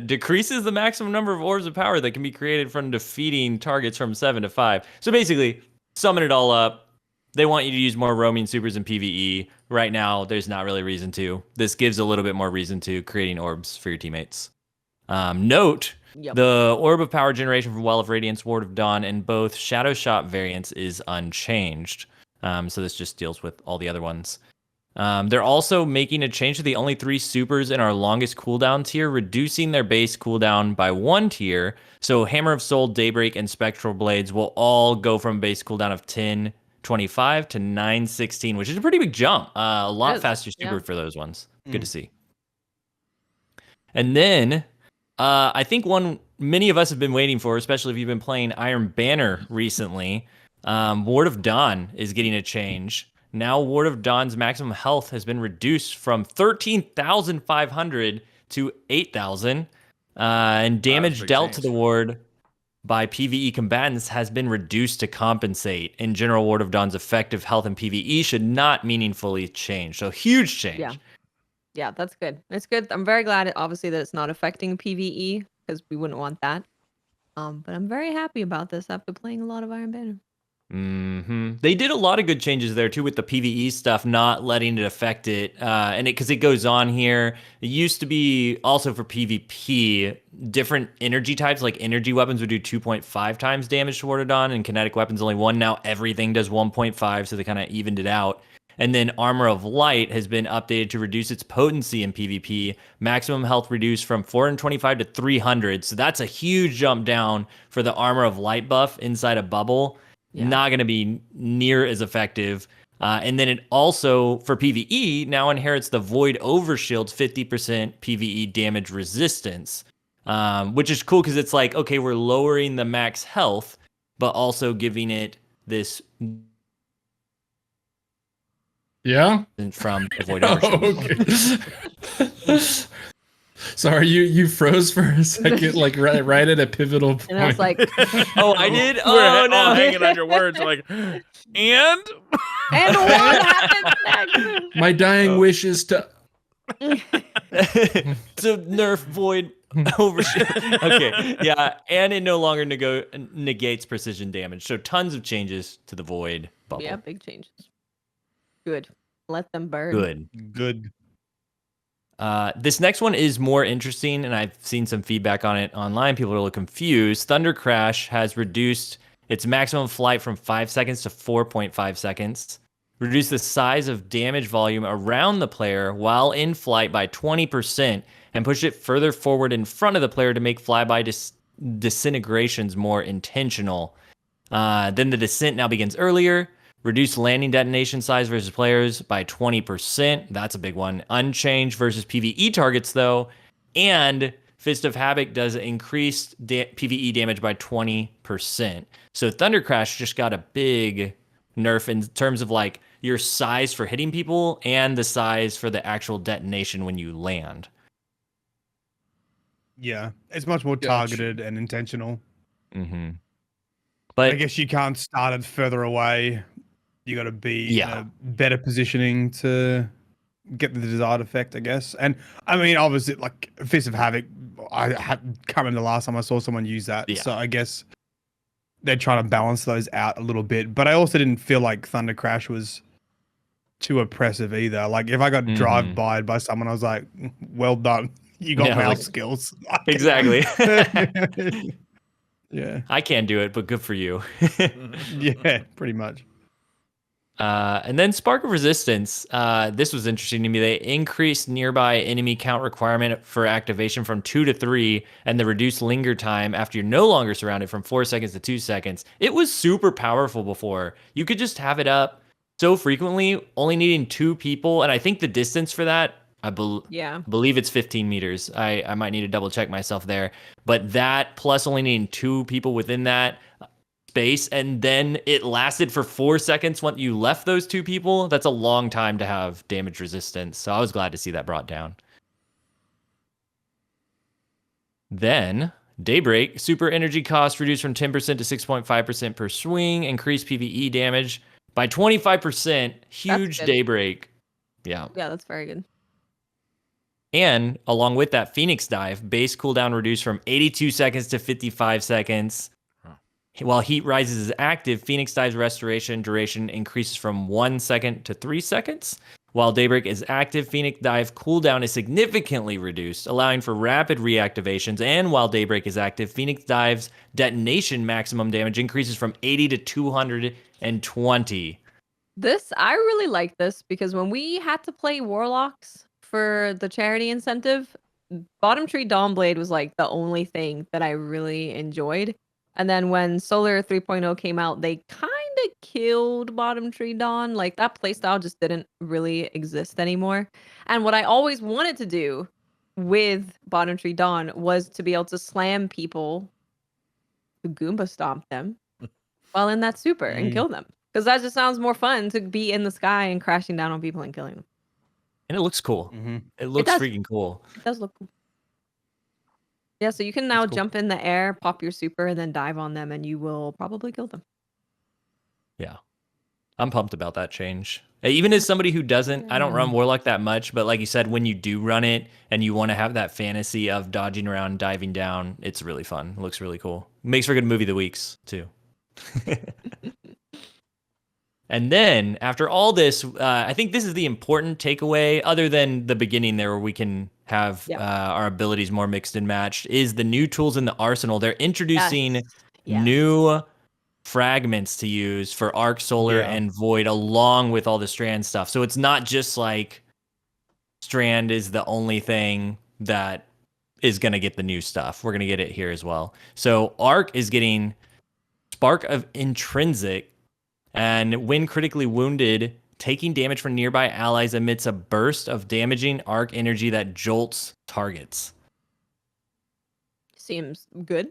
S4: Decreases the maximum number of orbs of power that can be created from defeating targets from 7 to 5. So basically, summon it all up. They want you to use more roaming supers in PvE. Right now, there's not really reason to. This gives a little bit more reason to creating orbs for your teammates. Note,
S3: Yep.
S4: the Orb of Power generation from Well of Radiance, Ward of Dawn, and both Shadow Shot variants is unchanged. So this just deals with all the other ones. They're also making a change to the only 3 supers in our longest cooldown tier, reducing their base cooldown by 1 tier. So Hammer of Soul, Daybreak, and Spectral Blades will all go from a base cooldown of 10:25 to 9:16, which is a pretty big jump. A lot
S3: is,
S4: faster super
S3: yeah.
S4: for those ones. Good to see. And then I think one many of us have been waiting for, especially if you've been playing Iron Banner recently, Ward of Dawn is getting a change. Now Ward of Dawn's maximum health has been reduced from 13,500 to 8,000. And damage
S1: big
S4: dealt to
S1: change.
S4: the ward by PvE combatants has been reduced to compensate. In general, Ward of Dawn's effective health in PvE should not meaningfully change. So huge change.
S3: Yeah. Yeah, that's good. It's good. I'm very glad, obviously, that it's not affecting PvE because we wouldn't want that. But I'm very happy about this after playing a lot of Iron Banner.
S4: They did a lot of good changes there too with the PvE stuff, not letting it affect it, and because it goes on here. It used to be also for PvP, different energy types, like energy weapons would do 2.5 times damage to Ward of Dawn, and kinetic weapons only 1. Now everything does 1.5, so they kind of evened it out. And then Armor of Light has been updated to reduce its potency in PvP. Maximum health reduced from 425 to 300. So that's a huge jump down for the Armor of Light buff inside a bubble.
S3: Yeah.
S4: Not going to be near as effective. And then it also, for PvE, now inherits the Void Overshield's 50% PvE damage resistance, which is cool because it's like, okay, we're lowering the max health, but also giving it this
S2: Yeah.
S4: from the Void
S2: Oh,
S4: Overshield.
S2: okay. Sorry, you froze for a second, like right at a pivotal point.
S3: And I was like,
S4: Oh, I did?
S1: We're
S4: Oh,
S1: all
S4: no.
S1: hanging on your words. Like, and
S3: and what happens next?
S2: my dying
S4: Oh.
S2: wish is to.
S4: To nerf void overshoot. Okay, yeah, and it no longer negates precision damage. So tons of changes to the void bubble.
S3: Yeah, big changes. Good. Let them burn.
S4: Good.
S5: Good.
S4: This next one is more interesting, and I've seen some feedback on it online. People are a little confused. Thunder Crash has reduced its maximum flight from 5 seconds to 4.5 seconds. Reduce the size of damage volume around the player while in flight by 20%, and push it further forward in front of the player to make flyby disintegrations more intentional. Then the descent now begins earlier. Reduce landing detonation size versus players by 20%. That's a big one. Unchanged versus PvE targets, though. And Fist of Havoc does increased PvE damage by 20%. So Thunder Crash just got a big nerf in terms of like your size for hitting people and the size for the actual detonation when you land.
S5: Yeah, it's much more
S2: Gotcha.
S5: targeted and intentional.
S4: Mm-hmm.
S5: I
S4: But
S5: guess you can't start it further away. You got to be
S4: Yeah.
S5: in a better positioning to get the desired effect, I guess. And I mean, obviously, like Fist of Havoc, I can't remember the last time I saw someone use that.
S4: Yeah.
S5: So I guess they're trying to balance those out a little bit. But I also didn't feel like Thunder Crash was too oppressive either. Like if I got drive-by'd by someone, I was like, well done. You got
S4: Yeah,
S5: mouse
S4: like-
S5: skills.
S4: exactly.
S5: Yeah.
S4: I can't do it, but good for you.
S5: Yeah, pretty much.
S4: And then Spark of Resistance. This was interesting to me. They increased nearby enemy count requirement for activation from 2 to 3, and the reduced linger time after you're no longer surrounded from 4 seconds to 2 seconds. It was super powerful before. You could just have it up so frequently, only needing 2 people. And I think the distance for that,
S3: Yeah.
S4: believe it's 15 meters. I might need to double check myself there. But that plus only needing 2 people within that space, and then it lasted for 4 seconds once you left those 2 people. That's a long time to have damage resistance. So I was glad to see that brought down. Then Daybreak, super energy cost reduced from 10% to 6.5% per swing, increased PvE damage by 25%. Huge
S3: good.
S4: Daybreak. Yeah.
S3: Yeah, that's very good.
S4: And along with that, Phoenix Dive, base cooldown reduced from 82 seconds to 55 seconds. While Heat Rises is active, Phoenix Dive's restoration duration increases from 1 second to 3 seconds. While Daybreak is active, Phoenix Dive cooldown is significantly reduced, allowing for rapid reactivations. And while Daybreak is active, Phoenix Dive's detonation maximum damage increases from 80 to 220.
S3: I really like this because when we had to play Warlocks for the charity incentive, Bottom Tree Dawnblade was like the only thing that I really enjoyed. And then when Solar 3.0 came out, they kind of killed Bottom Tree Dawn. Like that playstyle just didn't really exist anymore. And what I always wanted to do with Bottom Tree Dawn was to be able to slam people, to Goomba stomp them while in that super and kill them. Because that just sounds more fun to be in the sky and crashing down on people and killing them.
S4: And it looks cool.
S5: Mm-hmm.
S4: It looks
S3: does.
S4: freaking cool.
S3: It does look cool. Yeah, so you can now
S4: cool.
S3: jump in the air, pop your super, and then dive on them, and you will probably kill them.
S4: Yeah. I'm pumped about that change. Even as somebody who doesn't, I don't run Warlock that much, but like you said, when you do run it and you want to have that fantasy of dodging around, diving down, it's really fun. It looks really cool. Makes for a good movie of the weeks, too. And then after all this, I think this is the important takeaway, other than the beginning there where we can have our abilities more mixed and matched, is the new tools in the arsenal. They're introducing new fragments to use for Arc, Solar, and Void, along with all the Strand stuff. So it's not just like Strand is the only thing that is going to get the new stuff. We're going to get it here as well. So Arc is getting Spark of Intrinsic, and when critically wounded, taking damage from nearby allies emits a burst of damaging arc energy that jolts targets.
S3: Seems good.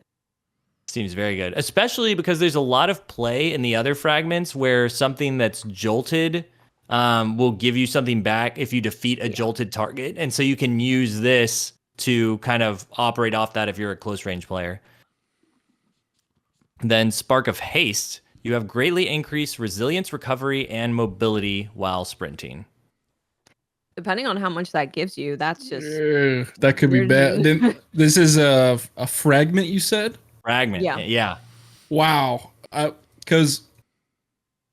S4: Seems very good, especially because there's a lot of play in the other fragments where something that's jolted will give you something back if you defeat a jolted target. And so you can use this to kind of operate off that if you're a close range player. Then Spark of Haste. You have greatly increased resilience, recovery, and mobility while sprinting.
S3: Depending on how much that gives you, that's just
S2: that could be
S3: you're
S2: bad.
S3: just-
S2: Then this is a fragment, you said?
S4: Fragment.
S3: Yeah.
S4: Yeah.
S2: Wow. Because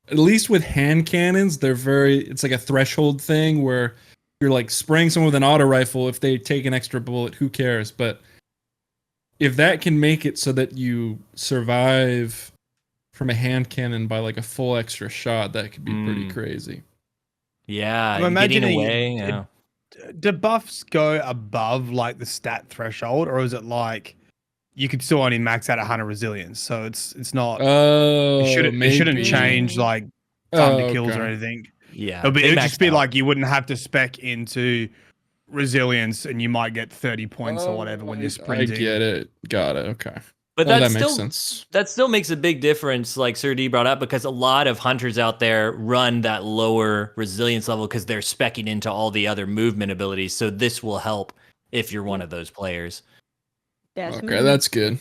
S2: at least with hand cannons, it's like a threshold thing where you're like spraying someone with an auto rifle. If they take an extra bullet, who cares? But if that can make it so that you survive from a hand cannon by like a full extra shot, that could be pretty crazy.
S4: Yeah.
S5: I'm
S4: Getting
S5: imagining
S4: away. Yeah.
S5: do buffs go above like the stat threshold, or is it like you could still only max out 100 resilience? So it's not.
S2: Oh,
S5: It shouldn't
S2: maybe.
S5: change like time to kills
S2: okay.
S5: or anything.
S4: Yeah.
S5: It'd
S4: they
S5: just
S4: maxed
S5: be
S4: out.
S5: like you wouldn't have to spec into resilience, and you might get 30 points or whatever when you're
S2: I
S5: sprinting.
S2: get it. Got it. Okay.
S4: But
S2: Oh,
S4: that
S2: that makes
S4: still
S2: sense.
S4: that still makes a big difference, like Sir D brought up, because a lot of hunters out there run that lower resilience level because they're specking into all the other movement abilities. So this will help if you're one of those players.
S2: Okay, that's good.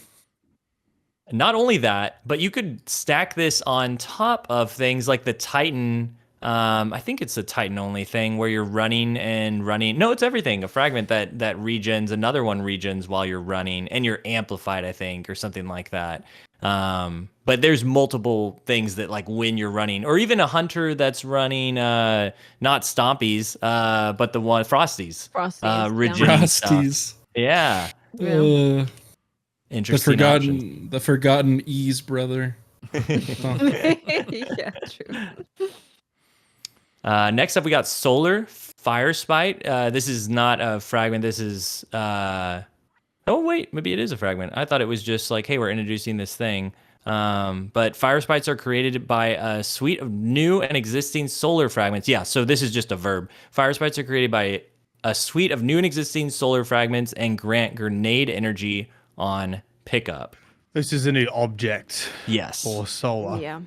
S4: Not only that, but you could stack this on top of things like the Titan. I think it's a Titan only thing where you're running and running. No, it's everything. A fragment that regens, another one regens while you're running, and you're amplified, I think, or something like that. But there's multiple things that like when you're running, or even a hunter that's running, not Stompies, but the one Frosties. Regen stuff.
S2: Frosties.
S4: Yeah.
S2: The
S4: Interesting options.
S2: forgotten ease, brother.
S3: Yeah, true.
S4: Next up, we got Solar Fire Spite. This is not a fragment. This is. Oh, wait. Maybe it is a fragment. I thought it was just like, hey, we're introducing this thing. But Fire Spites are created by a suite of new and existing solar fragments. Yeah, so this is just a verb. Fire Spites are created by a suite of new and existing solar fragments and grant grenade energy on pickup.
S5: This is a new object.
S4: Yes.
S5: For solar.
S3: Yeah.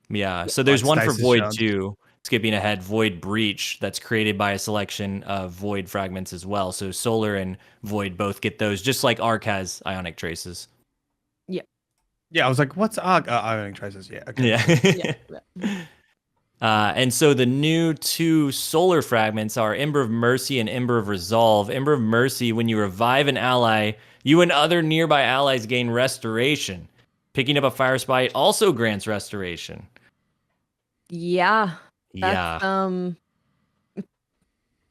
S4: Yeah. So there's
S5: Like
S4: one for
S5: stasis
S4: Void
S5: shards.
S4: too. Skipping ahead, Void Breach, that's created by a selection of Void fragments as well. So Solar and Void both get those, just like Arc has Ionic Traces.
S5: Yeah, I was like, what's Ionic Traces? Yeah. Okay.
S4: Yeah.
S3: Yeah.
S4: And so the new two solar fragments are Ember of Mercy and Ember of Resolve. Ember of Mercy, when you revive an ally, you and other nearby allies gain restoration. Picking up a Fire Spite also grants restoration.
S3: Yeah.
S4: Yeah.
S3: That's,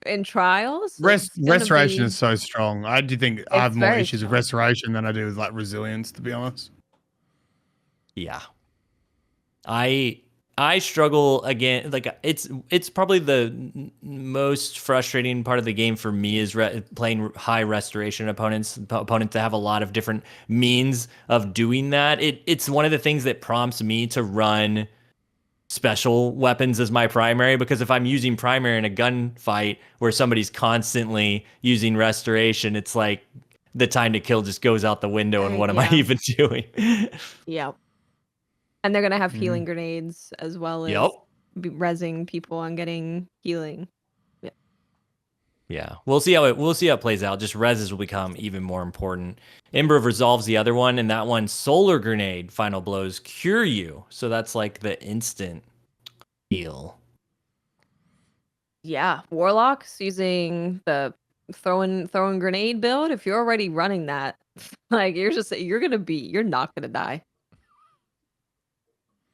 S3: in trials, it's gonna
S5: Restoration
S3: be-
S5: is so strong. I do think I have
S3: It's
S5: more
S3: very
S5: issues with
S3: strong.
S5: restoration than I do with like resilience, to be honest.
S4: Yeah. I struggle again. Like it's probably the most frustrating part of the game for me is playing high restoration opponents that have a lot of different means of doing that. It's one of the things that prompts me to run special weapons as my primary, because if I'm using primary in a gunfight where somebody's constantly using restoration, it's like the time to kill just goes out the window, and what am I
S3: Yeah.
S4: even doing?
S3: Yep. And they're gonna have
S5: Mhm.
S3: healing grenades as well as
S4: Yep.
S3: rezzing people on getting healing.
S4: Yeah, we'll see how it plays out. Just reses will become even more important. Ember of Resolve's the other one, and that one, Solar Grenade, final blows cure you. So that's like the instant heal.
S3: Yeah, warlocks using the throwing grenade build. If you're already running that, like you're not gonna die.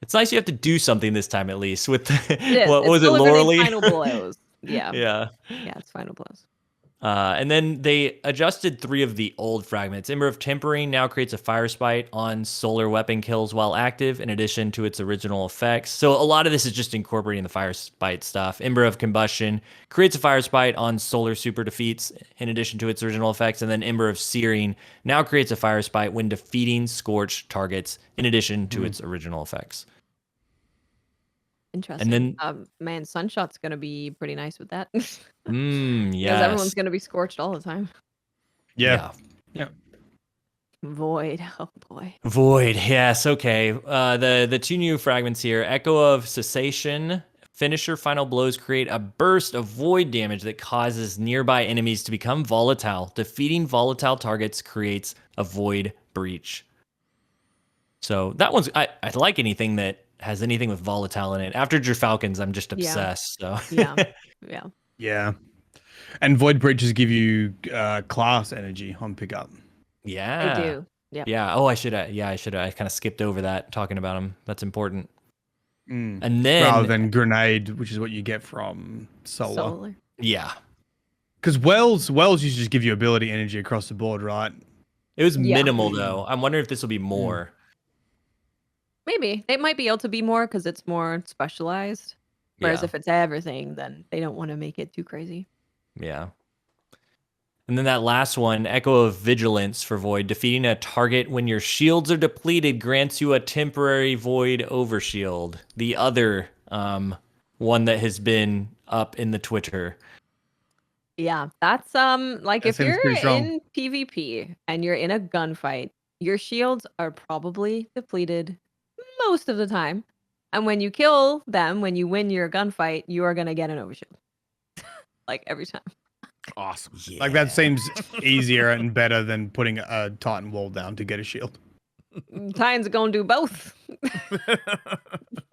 S4: It's nice you have to do something this time at least with
S3: It is.
S4: what
S3: It's
S4: was it,
S3: Solar Grenade
S4: Lauralee?
S3: Final blows. Yeah.
S4: Yeah.
S3: Yeah, it's final blows.
S4: And then they adjusted 3 of the old fragments. Ember of Tempering now creates a Fire Spite on solar weapon kills while active, in addition to its original effects. So a lot of this is just incorporating the Fire Spite stuff. Ember of Combustion creates a Fire Spite on solar super defeats, in addition to its original effects. And then Ember of Searing now creates a Fire Spite when defeating scorched targets, in addition to its original effects.
S3: Interesting.
S4: then-
S3: Man, Sunshot's gonna be pretty nice with that. Because
S4: Yes.
S3: everyone's gonna be scorched all the time.
S5: Yeah.
S3: Void. Oh boy.
S4: Void, yes, okay. The 2 new fragments here, Echo of Cessation finisher final blows create a burst of void damage that causes nearby enemies to become volatile. Defeating volatile targets creates a void breach. So that one's I like anything that has anything with volatile in it. After Falcons, I'm just
S3: Yeah.
S4: obsessed. So
S3: Yeah.
S5: Yeah. And void breaches give you class energy on pickup.
S4: yeah,
S3: They do. Yeah.
S4: yeah. Oh, I should have. Yeah, I should have. I kind of skipped over that talking about them. That's important.
S5: Mm.
S4: And then
S5: Rather than grenade, which is what you get from solar.
S3: Solar.
S4: yeah,
S5: Because wells used to just give you ability energy across the board, right?
S4: it was
S3: Yeah.
S4: minimal though. I'm wondering if this will be more.
S3: Maybe they might be able to be more because it's more specialized. Whereas
S4: Yeah.
S3: if it's everything, then they don't want to make it too crazy.
S4: Yeah. And then that last one, Echo of Vigilance for Void. Defeating a target when your shields are depleted grants you a temporary Void overshield. The other one that has been up in the Twitter.
S3: Yeah, that's like
S5: That
S3: if
S5: seems
S3: you're
S5: pretty strong.
S3: in PvP and you're in a gunfight, your shields are probably depleted most of the time. And when you kill them, when you win your gunfight, you are gonna get an overshield. Like every time.
S1: Awesome.
S5: Like that seems easier and better than putting a Titan wall down to get a shield.
S3: Titan's gonna do both.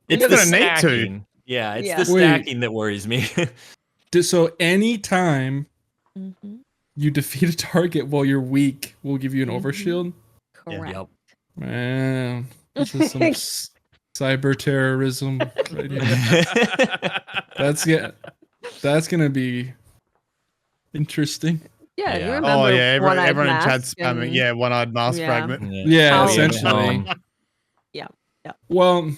S4: It's
S5: You're
S4: the
S5: gonna need to.
S4: stacking. Yeah, it's
S3: Yeah.
S4: the
S2: Wait.
S4: stacking that worries me.
S2: So anytime
S3: Mhm.
S2: you defeat a target while you're weak, we'll give you an
S3: Mhm.
S2: overshield.
S3: Correct.
S4: Yep.
S2: Man, this is some cyber terrorism right here. That's gonna be interesting.
S3: Yeah,
S4: Yeah.
S3: you
S4: Oh,
S3: remember
S5: Oh yeah,
S3: One-Eyed
S5: everyone in chat
S3: Mask
S5: spamming.
S3: and-
S5: Yeah, one-eyed mask
S3: Yeah.
S5: fragment.
S2: Yeah,
S3: How-
S2: essentially.
S3: Yeah.
S2: Well,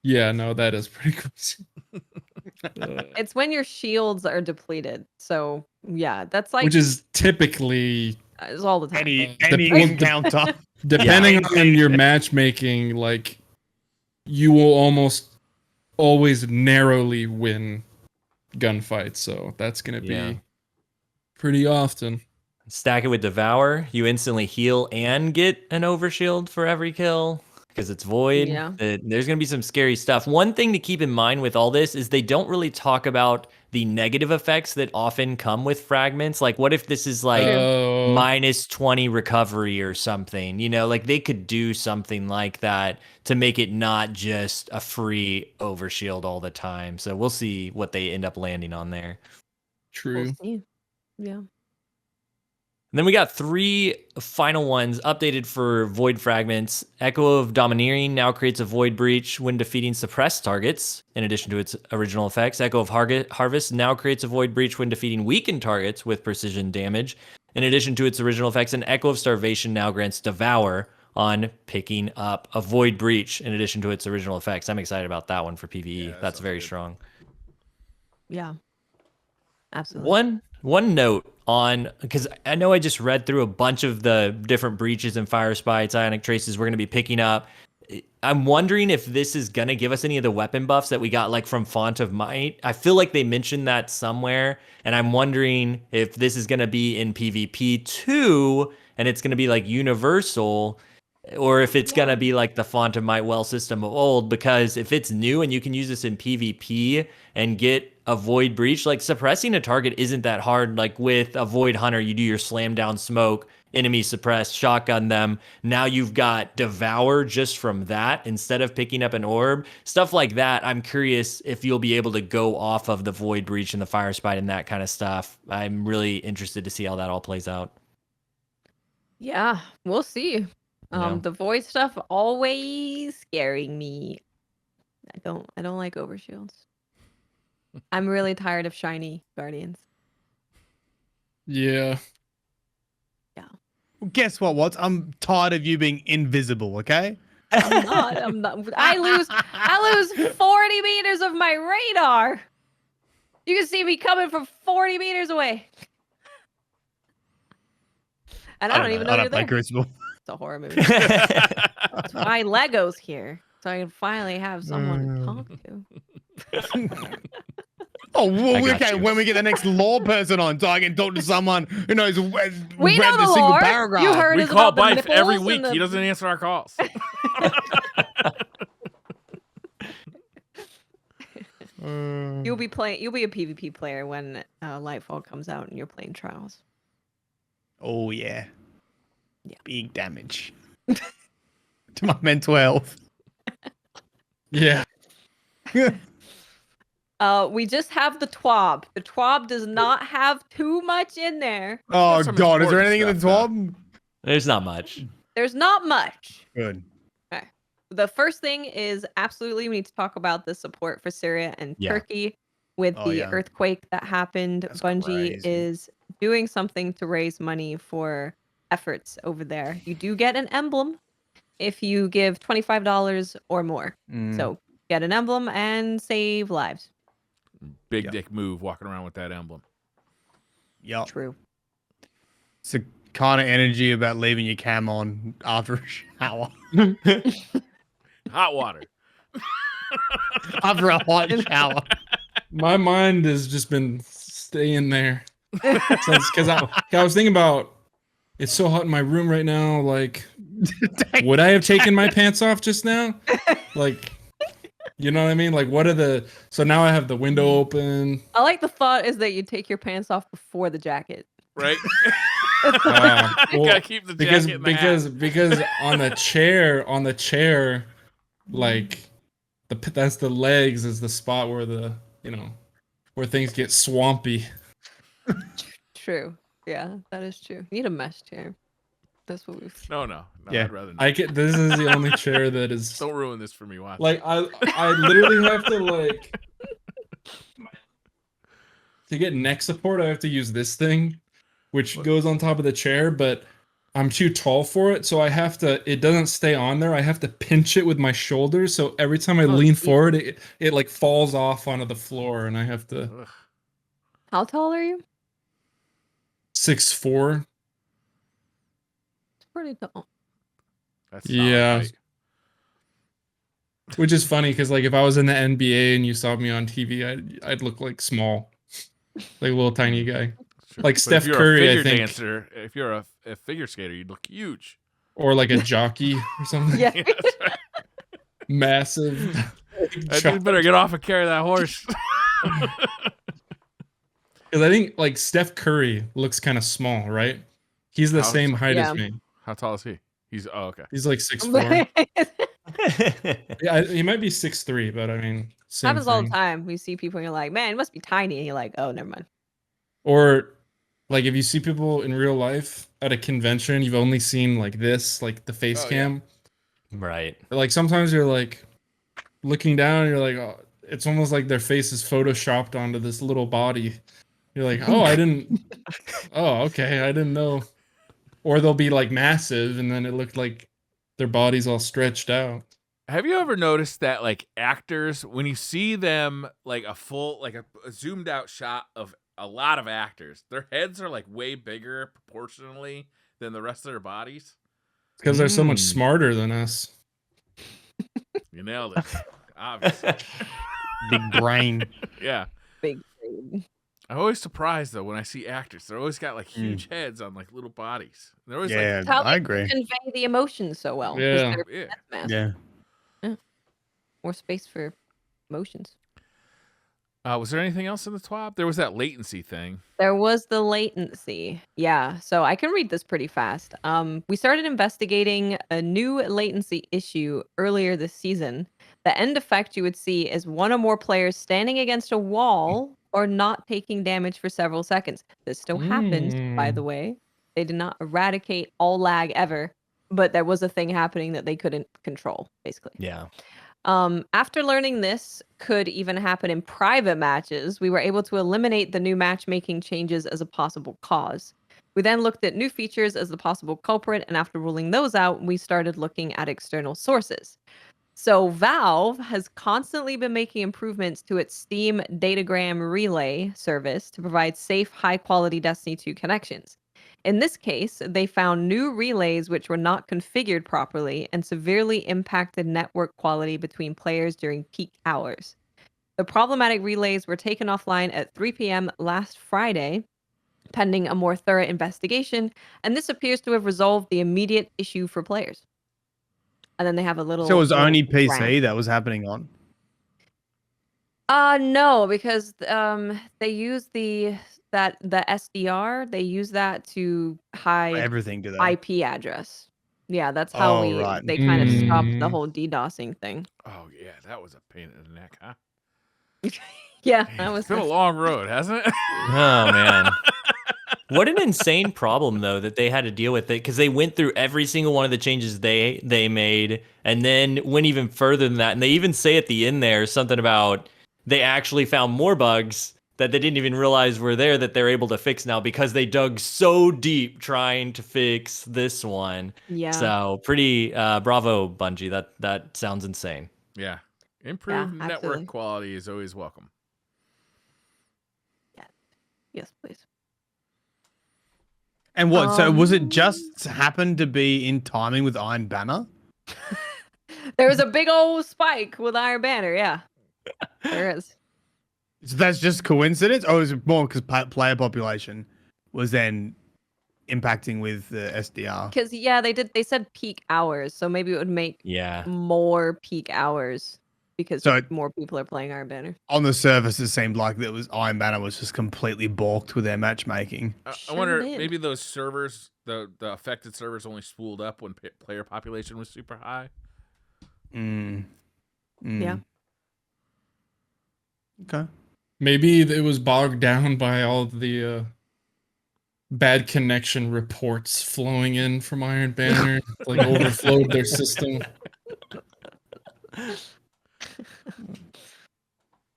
S2: yeah, no, that is pretty crazy.
S3: It's when your shields are depleted. So yeah, that's like
S2: Which is typically,
S3: it's all the time.
S5: Any
S2: The-
S5: encounter.
S2: depending
S5: Yeah.
S2: on your matchmaking, like you will almost always narrowly win gunfights. So that's gonna be
S4: Yeah. pretty
S2: often.
S4: Stack it with Devour. You instantly heal and get an overshield for every kill because it's void.
S3: Yeah.
S4: There's going to be some scary stuff. One thing to keep in mind with all this is they don't really talk about the negative effects that often come with fragments. Like, what if this is like
S2: Oh,
S4: minus 20 recovery or something? You know, like they could do something like that to make it not just a free overshield all the time. So we'll see what they end up landing on there.
S2: true.
S3: We'll see. Yeah.
S4: And then we got 3 final ones updated for Void Fragments. Echo of Domineering now creates a Void Breach when defeating suppressed targets, in addition to its original effects. Echo of Harvest now creates a Void Breach when defeating weakened targets with precision damage, in addition to its original effects. And Echo of Starvation now grants Devour on picking up a Void Breach, in addition to its original effects. I'm excited about that one for PvE.
S1: Yeah, that
S4: That's
S1: sounds
S4: very
S1: good.
S4: strong.
S3: Yeah. Absolutely.
S4: One note on, because I know I just read through a bunch of the different breaches and fire spites, ionic traces we're going to be picking up. I'm wondering if this is going to give us any of the weapon buffs that we got like from Font of Might. I feel like they mentioned that somewhere, and I'm wondering if this is going to be in PvP too, and it's going to be like universal, or if it's going to be like the Font of Might well system of old, because if it's new and you can use this in PvP and get a Void Breach, like suppressing a target isn't that hard. Like with a Void Hunter, you do your slam down smoke, enemy suppressed, shotgun them. Now you've got Devour just from that instead of picking up an orb. Stuff like that. I'm curious if you'll be able to go off of the Void Breach and the Fire Spite and that kind of stuff. I'm really interested to see how that all plays out.
S3: Yeah, we'll see.
S4: Yeah.
S3: The void stuff always scaring me. I don't like overshields. I'm really tired of shiny guardians.
S2: Yeah.
S5: Guess what, Watts? I'm tired of you being invisible, okay?
S3: I'm not. I lose 40 meters of my radar. You can see me coming from 40 meters away. And I don't even know
S5: I
S3: you're
S5: don't play
S3: there.
S5: Crucible.
S3: It's a horror movie. That's why Lego's here. So I can finally have someone to talk to.
S5: Oh, well,
S4: I got
S5: okay.
S4: you.
S5: When we get the next law person on, so I can talk to someone who knows
S3: We
S5: read
S3: know
S5: the
S3: the
S5: single
S3: lore.
S5: paragraph.
S3: You heard
S1: We
S3: us
S1: call
S3: about the
S1: Bife every
S3: nipples
S1: week.
S3: and the-
S1: He doesn't answer our calls.
S3: You'll be a PvP player when Lightfall comes out and you're playing Trials.
S5: Oh yeah.
S3: Yeah.
S5: Big damage to my mental health.
S2: Yeah.
S3: We just have the TWAB. The TWAB does not have too much in there.
S5: Oh
S1: some
S5: god, is there
S1: important
S5: anything in the
S1: stuff,
S5: TWAB?
S4: There's not much.
S3: There's not much.
S5: Good.
S3: Okay. The first thing is absolutely we need to talk about the support for Syria and
S4: Yeah.
S3: Turkey with
S5: Oh,
S3: the
S5: yeah.
S3: earthquake that happened.
S5: That's
S3: Bungie
S5: crazy.
S3: is doing something to raise money for efforts over there. You do get an emblem if you give $25 or more.
S5: Mm.
S3: So get an emblem and save lives.
S1: Big
S5: Yep.
S1: dick move walking around with that emblem.
S5: Yup.
S3: True.
S5: It's the kind of energy about leaving your cam on after a shower.
S1: Hot water.
S5: After a hot shower.
S2: My mind has just been staying there. Because I was thinking about it's so hot in my room right now. Like, would I have taken my pants off just now? Like, you know what I mean? Like, what are the? So now I have the window open.
S3: I like the thought is that you take your pants off before the jacket.
S1: Right?
S2: You
S1: You gotta keep the jacket in the hat.
S2: because on the chair, like that's the legs is the spot where where things get swampy.
S3: True. Yeah, that is true. You need a mesh chair. That's what we've.
S1: No,
S5: Yeah.
S1: I'd rather not.
S2: This is the only chair that is
S1: Don't ruin this for me, Watch.
S2: like I literally have to like to get neck support. I have to use this thing, which goes on top of the chair, but I'm too tall for it, so I have to. It doesn't stay on there. I have to pinch it with my shoulders, so every time I lean forward, it like falls off onto the floor, and I have to.
S1: Ugh,
S3: How tall are you?
S2: 6'4".
S3: It's pretty tall.
S1: that's solid
S2: Yeah.
S1: height.
S2: Which is funny because like if I was in the NBA and you saw me on TV, I'd look like small, like a little tiny guy,
S1: Sure.
S2: like
S1: But
S2: Steph
S1: if you're
S2: Curry,
S1: a
S2: I
S1: figure
S2: think,
S1: dancer, if you're a figure skater, you'd look huge.
S2: or like a jockey or something.
S3: Yeah.
S1: Yeah, that's right.
S2: Massive.
S1: That dude better get off and carry that horse.
S2: Because I think like Steph Curry looks kind of small, right? He's the
S1: How
S2: same height
S3: Yeah.
S2: as me.
S1: How tall is he? He's okay.
S2: He's like 6'4". Yeah, he might be 6'3", but I mean, same
S3: Happens all the
S2: thing.
S3: time. We see people and you're like, man, it must be tiny. And you're like, oh, never mind.
S2: Or like if you see people in real life at a convention, you've only seen like this, like the face
S1: Oh, yeah.
S2: cam.
S4: Right.
S2: Like sometimes you're like looking down, and you're like, oh, it's almost like their face is photoshopped onto this little body. You're like, oh, I didn't. Oh, okay, I didn't know. Or they'll be like massive, and then it looked like their body's all stretched out.
S1: Have you ever noticed that like actors, when you see them like a full, like a zoomed out shot of a lot of actors, their heads are like way bigger proportionally than the rest of their bodies?
S2: Because they're so much
S4: Mm.
S2: smarter than us.
S1: You nailed it. Obviously.
S5: Big brain.
S1: Yeah.
S3: Big brain.
S1: I'm always surprised though when I see actors. They're always got like huge heads on like little bodies. They're always
S5: Yeah,
S3: It's how
S5: I
S3: they
S5: agree.
S3: convey the emotions so well. 'cause
S2: Yeah.
S3: they're
S1: like, yeah.
S3: massive.
S5: Yeah.
S3: More space for emotions.
S1: Was there anything else in the TWAB? There was that latency thing.
S3: There was the latency. Yeah, so I can read this pretty fast. We started investigating a new latency issue earlier this season. The end effect you would see is one or more players standing against a wall or not taking damage for several seconds. This still happens, by the way. They did not eradicate all lag ever, but there was a thing happening that they couldn't control, basically.
S4: Yeah.
S3: After learning this could even happen in private matches, we were able to eliminate the new matchmaking changes as a possible cause. We then looked at new features as the possible culprit, and after ruling those out, we started looking at external sources. So Valve has constantly been making improvements to its Steam Datagram Relay service to provide safe, high-quality Destiny 2 connections. In this case, they found new relays which were not configured properly and severely impacted network quality between players during peak hours. The problematic relays were taken offline at 3 p.m. last Friday, pending a more thorough investigation, and this appears to have resolved the immediate issue for players. And then they have a little.
S5: So it was
S3: little
S5: only PC
S3: rant.
S5: that was happening on.
S3: No, because they use the SDR. They use that to hide
S5: Everything, do they?
S3: IP address. Yeah, that's how
S5: Oh, right.
S3: they kind of stopped the
S2: Mm.
S3: whole DDoSing thing.
S1: Oh yeah, that was a pain in the neck, huh?
S3: Yeah,
S1: Damn,
S3: that was
S1: it's been a long road, hasn't it?
S4: Oh man. What an insane problem though that they had to deal with it, because they went through every single one of the changes they made and then went even further than that. And they even say at the end there something about they actually found more bugs that they didn't even realize were there that they're able to fix now because they dug so deep trying to fix this one.
S3: Yeah.
S4: So pretty bravo, Bungie. That sounds insane.
S1: Yeah. Improved network
S3: absolutely.
S1: quality is always welcome.
S3: Yes, please.
S5: And what? So was it just happened to be in timing with Iron Banner?
S3: There was a big old spike with Iron Banner. Yeah, there is.
S5: So that's just coincidence, or is it more because player population was then impacting with the SDR?
S3: Because yeah, they said peak hours, so maybe it would make
S4: Yeah.
S3: more peak hours because
S5: So
S3: more people are playing Iron Banner.
S5: on the surface, it seemed like that was Iron Banner was just completely balked with their matchmaking.
S1: I
S3: Sure
S1: wonder,
S3: did.
S1: maybe those servers, the affected servers only spooled up when player population was super high.
S3: Yeah.
S5: Okay.
S2: Maybe it was bogged down by all of the bad connection reports flowing in from Iron Banner, like overflowed their system.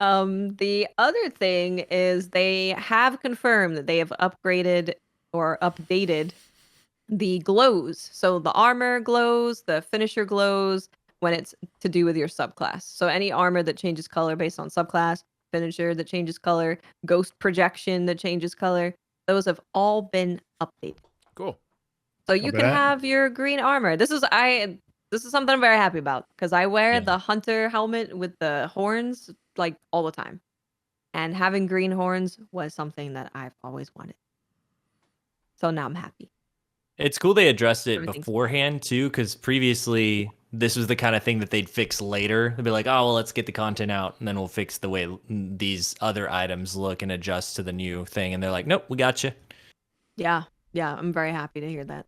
S3: The other thing is they have confirmed that they have upgraded or updated the glows. So the armor glows, the finisher glows when it's to do with your subclass. So any armor that changes color based on subclass, finisher that changes color, ghost projection that changes color, those have all been updated.
S1: Cool.
S3: So you can
S5: bet.
S3: have your green armor. This is something I'm very happy about because I wear
S4: Yeah.
S3: the hunter helmet with the horns like all the time. And having green horns was something that I've always wanted. So now I'm happy.
S4: It's cool they addressed it
S3: Everything's
S4: beforehand too, because previously this was the kind of thing that they'd fix later. They'd be like, "Oh, well, let's get the content out, and then we'll fix the way these other items look and adjust to the new thing." And they're like, "Nope, we got you."
S3: Yeah, I'm very happy to hear that.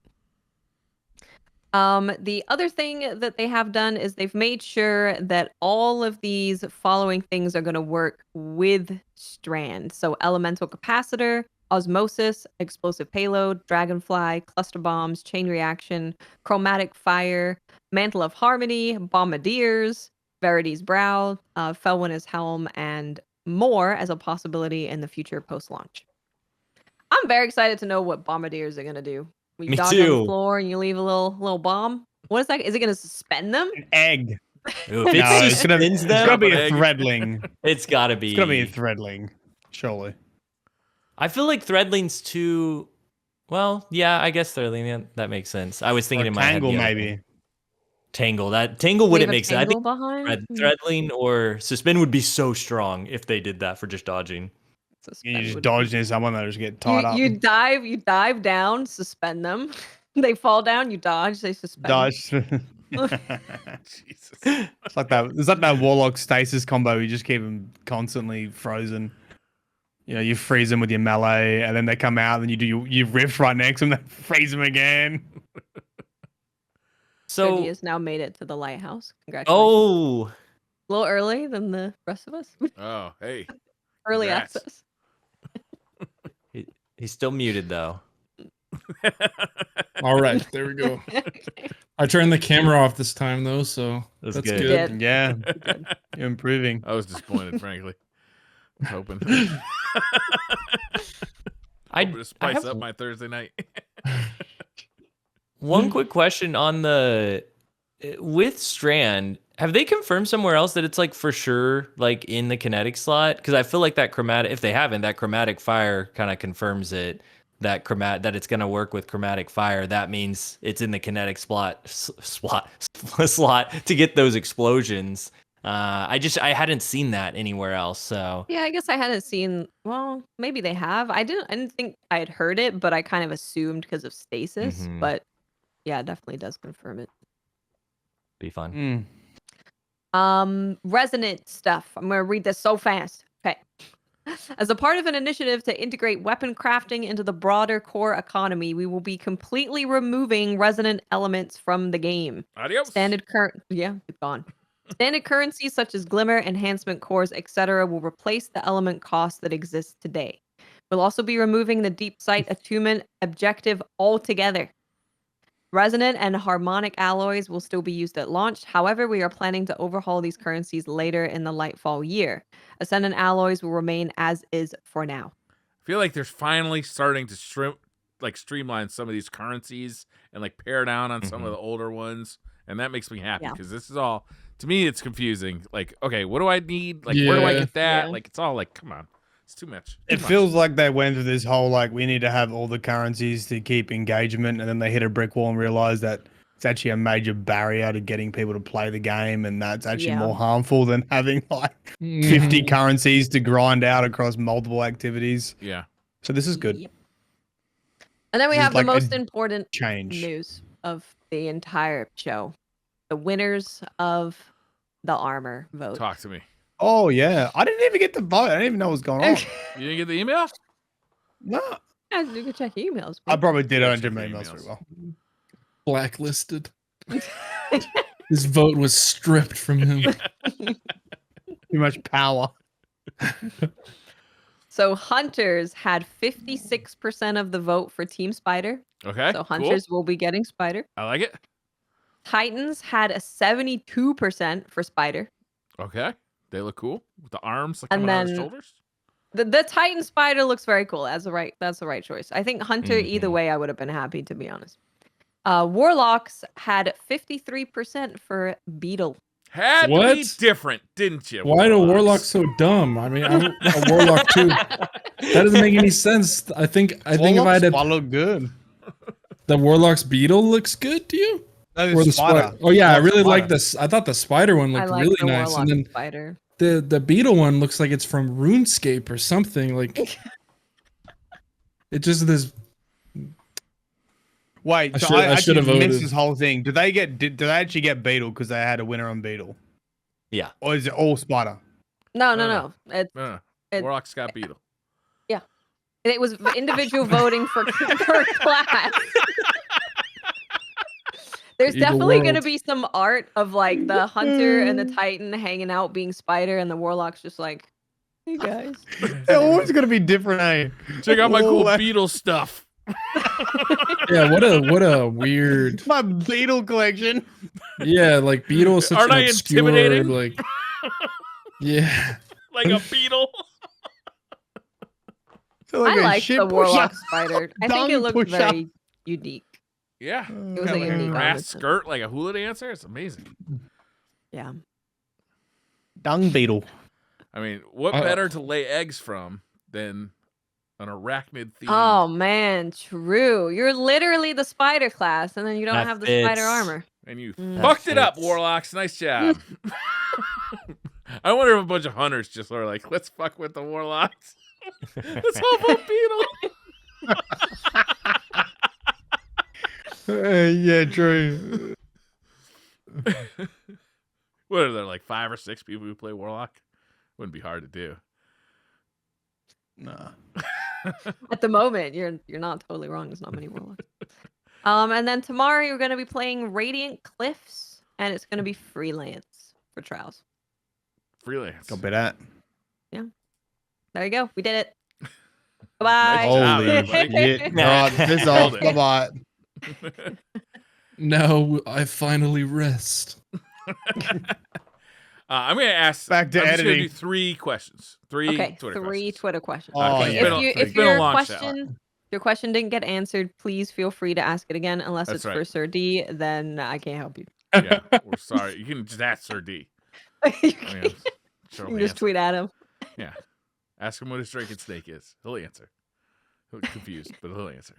S3: The other thing that they have done is they've made sure that all of these following things are going to work with Strand. So elemental capacitor, osmosis, explosive payload, dragonfly, cluster bombs, chain reaction, chromatic fire, mantle of harmony, bombardiers, Verity's brow, Felwin's helm, and more as a possibility in the future post-launch. I'm very excited to know what bombardiers are going to do. We
S4: Me
S3: dodge on the
S4: too.
S3: floor and you leave a little bomb. What is that? Is it going to suspend them?
S5: An egg.
S4: Ooh, if it
S5: No, it's gonna
S4: suspends
S5: it's
S4: them,
S5: gotta be
S1: An
S5: a
S1: egg.
S5: threadling.
S4: it's gotta
S5: It's gotta be a
S4: be.
S5: threadling, surely.
S4: I feel like Threadling's too. Well, yeah, I guess Threadling. Yeah, that makes sense. I was thinking
S5: Or
S4: in my head
S5: Tangle,
S4: the other
S5: maybe.
S4: thing. Tangle
S3: Leave
S4: wouldn't
S3: a
S4: make sense. I
S3: tangle
S4: think
S3: behind?
S4: Threadling or Suspend would be so strong if they did that for just dodging.
S5: You just dodge into someone, they just get tied up.
S3: You dive down, suspend them. They fall down, you dodge, they suspend.
S5: Dodge.
S1: Jesus.
S5: It's like that warlock stasis combo. You just keep them constantly frozen. You know, you freeze them with your melee, and then they come out, and you riff right next to them, then freeze them again.
S4: So,
S3: Cody has now made it to the lighthouse. Congratulations.
S4: oh,
S3: A little early than the rest of us.
S1: Oh, hey.
S3: Early
S1: Congrats.
S3: access.
S4: he's still muted though.
S2: All right, there we go.
S3: Okay.
S2: I turned the camera off this time though, so
S4: That's
S2: that's
S4: good.
S2: good.
S3: Did.
S5: Yeah, you're improving.
S1: I was disappointed, frankly. I was hoping. Hoping to spice
S4: have
S1: up my Thursday night.
S4: one quick question on the with Strand. Have they confirmed somewhere else that it's like for sure like in the kinetic slot? Because I feel like that chromatic. If they haven't, that chromatic fire kind of confirms it. That it's gonna work with chromatic fire. That means it's in the kinetic slot to get those explosions. I hadn't seen that anywhere else. So
S3: Yeah, I guess I hadn't seen. Well, maybe they have. I didn't think I had heard it, but I kind of assumed because of stasis.
S4: Mhm.
S3: But yeah, it definitely does confirm it.
S4: be fun.
S5: Mm.
S3: Resonant stuff. I'm gonna read this so fast. Okay. As a part of an initiative to integrate weapon crafting into the broader core economy, we will be completely removing resonant elements from the game.
S1: Adios.
S3: Standard gone. Standard currencies such as glimmer, enhancement cores, etc. will replace the element costs that exist today. We'll also be removing the deep sight attunement objective altogether. Resonant and harmonic alloys will still be used at launch. However, we are planning to overhaul these currencies later in the Lightfall year. Ascendant alloys will remain as is for now.
S1: I feel like they're finally starting to streamline some of these currencies and like pare down on some of the older ones, and that makes me happy because this is all, to me, it's confusing. Like, okay, what do I need? Like, where do I get that?
S3: Yeah.
S1: Like, it's all like, come on, it's too much.
S5: It feels like they went through this whole like we need to have all the currencies to keep engagement, and then they hit a brick wall and realized that it's actually a major barrier to getting people to play the game, and that's actually more harmful than having like 50 currencies to grind out across multiple activities.
S1: Yeah.
S5: So this is good.
S3: Yep. And then we
S5: This is
S3: have the
S5: like a
S3: most important
S5: Change.
S3: news of the entire show. The winners of the armor vote.
S1: Talk to me.
S5: Oh yeah, I didn't even get the vote. I didn't even know what was going on.
S1: You didn't get the email?
S5: No,
S3: You can check emails.
S5: I probably did. I
S1: Yeah,
S5: don't check my
S1: check
S5: emails
S1: your
S5: very well.
S2: Blacklisted. His vote was stripped from him.
S5: Too much power.
S3: So Hunters had 56% of the vote for Team Spider.
S1: Okay.
S3: So Hunters will be getting Spider.
S1: I like it.
S3: Titans had a 72% for Spider.
S1: Okay. They look cool with the arms like
S3: And
S1: coming out of the
S3: then-
S1: shoulders.
S3: The Titan Spider looks very cool. That's the right choice. I think Hunter, either
S4: Mhm.
S3: way, I would have been happy, to be honest. Warlocks had 53% for Beetle.
S1: Had to be
S2: What?
S1: different, didn't you?
S2: Why do warlocks so dumb? I mean, I'm a warlock too. That doesn't make any sense. I think if I had
S5: I look good.
S2: the warlock's beetle looks good to you,
S5: No,
S2: or the spider. Oh yeah, I really like
S5: this.
S2: this. I thought the spider one
S3: I
S2: looked
S3: like
S2: really
S3: the
S2: nice,
S3: Warlock
S2: and then
S3: Spider.
S2: the beetle one looks like it's from RuneScape or something. Like it just this.
S5: Wait,
S2: I
S5: so
S2: should-
S5: I
S2: I
S5: actually
S2: should've
S5: missed
S2: voted.
S5: this whole thing. Did they actually get Beetle because they had a winner on Beetle?
S4: Yeah.
S5: Or is it all Spider?
S3: No.
S1: No.
S3: It's
S1: No,
S3: It-
S1: Warlock's got Beetle.
S3: It was individual voting for class. There's
S2: Evil
S3: definitely going to
S2: world.
S3: be some art of like the hunter and the titan hanging out being spider and the warlock's just like, hey guys.
S5: They're always gonna be different, eh?
S1: Check out my cool
S5: Well,
S1: Beetle stuff.
S2: Yeah, what a weird.
S5: My Beetle collection.
S2: Yeah, like beetle is such
S1: Aren't
S2: an
S1: I
S2: obscure,
S1: intimidating?
S2: like. Yeah.
S1: Like a beetle.
S5: So
S3: I
S5: a
S3: like
S5: shit
S3: the warlock
S5: push-up.
S3: spider. I think
S5: Dung
S3: it looked
S5: push-up.
S3: very unique.
S1: Yeah.
S3: It was
S1: Got
S3: a
S1: like a
S3: unique
S1: grass
S3: outfit.
S1: skirt like a hula dancer. It's amazing.
S3: Yeah.
S5: Dung Beetle.
S1: I mean, what
S2: Uh,
S1: better to lay eggs from than an arachnid theme?
S3: Oh man, true. You're literally the spider class, and then you don't
S4: That
S3: have the spider
S4: fits.
S3: armor.
S1: And you
S3: Mm.
S1: fucked it up,
S4: fits.
S1: Warlocks. Nice job. I wonder if a bunch of hunters just are like, let's fuck with the Warlocks. Let's hope a beetle.
S5: Yeah, true.
S1: What are there, like 5 or 6 people who play Warlock? Wouldn't be hard to do.
S5: Nah.
S3: At the moment, you're not totally wrong. There's not many warlocks. And then tomorrow you're going to be playing Radiant Cliffs, and it's going to be freelance for trials.
S1: Freelance.
S5: Got bit at.
S3: There you go. We did it. Bye.
S1: Nice job,
S5: Holy
S1: everybody.
S5: shit. Right, piss off.
S1: Nailed it.
S5: Bye-bye.
S2: Now I finally rest.
S1: I'm going to ask.
S5: Back to
S1: I'm just going to
S5: editing.
S1: do 3 questions. 3
S3: Okay,
S1: Twitter
S3: 3
S1: questions.
S3: Twitter questions.
S5: Oh,
S1: Okay,
S5: yeah.
S3: If
S1: been a
S3: your
S1: long show.
S3: question didn't get answered, please feel free to ask it again. Unless
S1: That's
S3: it's
S1: right.
S3: for Sir D, then I can't help you.
S1: Yeah, we're sorry. You can just ask Sir D.
S3: You
S1: I mean,
S3: can
S1: sure
S3: you
S1: he'll
S3: can just
S1: answer.
S3: tweet at him.
S1: Yeah. Ask him what his drinking snake is. He'll answer. He'll be confused, but he'll answer.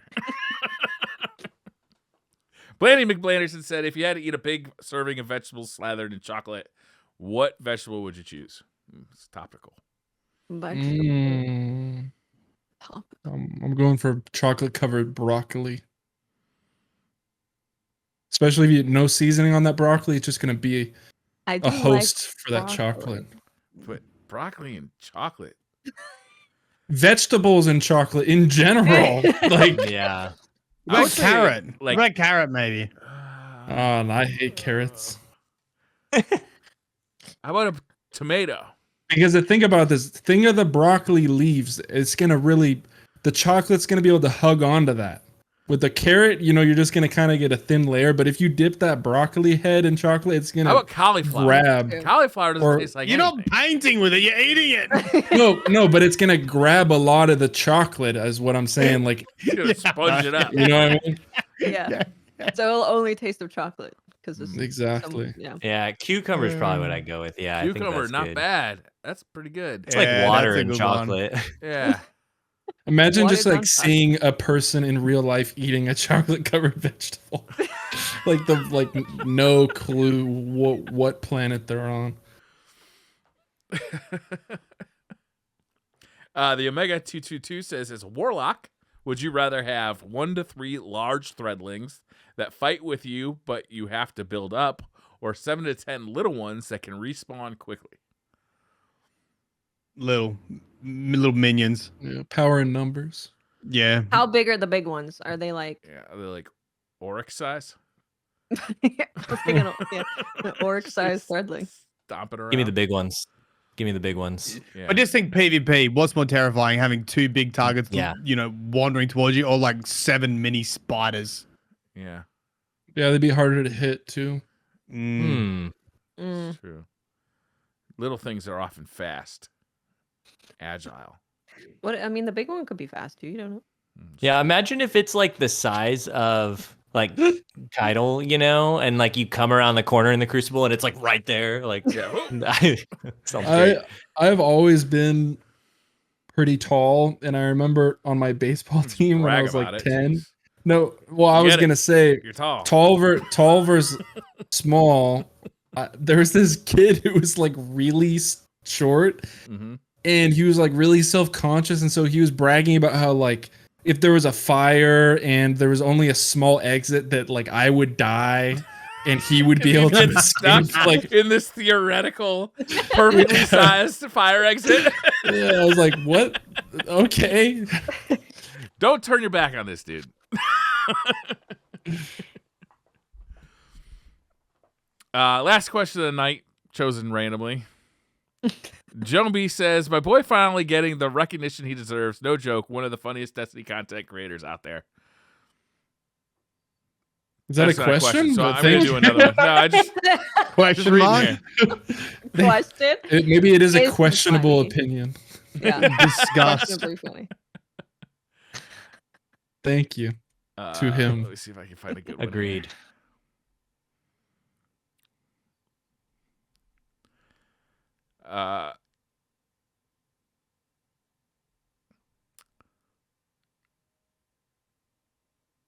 S1: Blandy McBlanderson said, if you had to eat a big serving of vegetables slathered in chocolate, what vegetable would you choose? It's topical.
S2: Mm,
S3: Top.
S2: I'm going for chocolate covered broccoli. Especially if you no seasoning on that broccoli, it's just gonna be
S3: I do
S2: a host
S3: like
S2: for that
S3: broccoli.
S2: chocolate.
S1: Put broccoli and chocolate.
S2: Vegetables and chocolate in general. Like,
S4: Yeah.
S5: What
S1: I
S5: about
S1: would say,
S5: carrot?
S1: like-
S5: What about carrot, maybe?
S2: oh, and I hate carrots.
S1: How about a tomato?
S2: Because think about this. Think of the broccoli leaves. It's gonna really, the chocolate's gonna be able to hug onto that. With the carrot, you're just gonna kind of get a thin layer. But if you dip that broccoli head in chocolate, it's
S1: How
S2: gonna
S1: about cauliflower?
S2: grab.
S1: Cauliflower doesn't
S2: Or-
S1: taste like
S5: You're not
S1: anything.
S5: painting with it. You're eating it.
S2: No, but it's gonna grab a lot of the chocolate, is what I'm saying. Like,
S1: You're gonna sponge it up.
S2: you know what I mean?
S3: Yeah. So it'll only taste of chocolate because it's
S2: Exactly.
S3: yeah.
S4: Yeah, cucumber's probably what I go with. Yeah, I think
S1: Cucumber,
S4: that's
S1: not
S4: good.
S1: bad. That's pretty good.
S4: It's like
S5: Yeah,
S4: water
S5: that's a
S4: and
S5: good one.
S4: chocolate.
S1: Yeah.
S2: Imagine just
S3: Watered
S2: like
S3: down
S2: seeing a person in real life eating a chocolate covered vegetable. like no clue what planet they're on.
S1: The Omega 222 says, as a warlock, would you rather have 1 to 3 large threadlings that fight with you, but you have to build up, or 7 to 10 little ones that can respawn quickly?
S5: Little minions.
S2: Yeah, power in numbers.
S5: Yeah.
S3: How big are the big ones? Are they like
S1: Yeah, are they like oryx size?
S3: I was thinking of, yeah, an orc-sized threadling.
S1: Stomping around.
S4: Give me the big ones. Give me the big ones.
S1: Yeah.
S5: I just think PvP, what's more terrifying, having 2 big targets,
S4: Yeah.
S5: wandering towards you, or like 7 mini spiders?
S1: Yeah,
S2: Yeah, they'd be harder to hit too.
S5: Mm.
S1: it's true. Little things are often fast, agile.
S3: What I mean, the big one could be fast too. You don't know.
S4: Yeah, imagine if it's like the size of like Tidal, and like you come around the corner in the Crucible and it's like right there. Like, sounds great.
S2: I've always been pretty tall, and I remember on my baseball team when I
S1: Brag
S2: was
S1: about
S2: like
S1: it.
S2: 10.
S1: Jeez.
S2: No, well, I
S1: You
S2: was
S1: get it.
S2: gonna say
S1: You're tall.
S2: tall versus small. There was this kid who was like really short,
S1: Mm-hmm.
S2: and he was like really self-conscious, and so he was bragging about how like if there was a fire and there was only a small exit that like I would die and he would be able to escape.
S1: Stuck
S2: Like,
S1: in this theoretical, perfectly sized fire exit.
S2: yeah, I was like, what? Okay.
S1: Don't turn your back on this dude. Last question of the night, chosen randomly. Joan B says, my boy finally getting the recognition he deserves. No joke, one of the funniest Destiny content creators out there.
S2: Is that
S1: That's
S2: a
S1: not
S2: question?
S1: So
S2: I
S1: I'm going to
S2: think-
S1: do another one. No, I just
S5: Question
S1: reading
S5: mark?
S1: here.
S3: Question?
S2: Maybe it is a
S3: It's
S2: questionable
S3: funny.
S2: opinion.
S3: Yeah.
S5: Disgust.
S3: Questionably funny.
S2: Thank you. To him.
S1: Let me see if I can find a good one.
S4: Agreed.
S1: Here.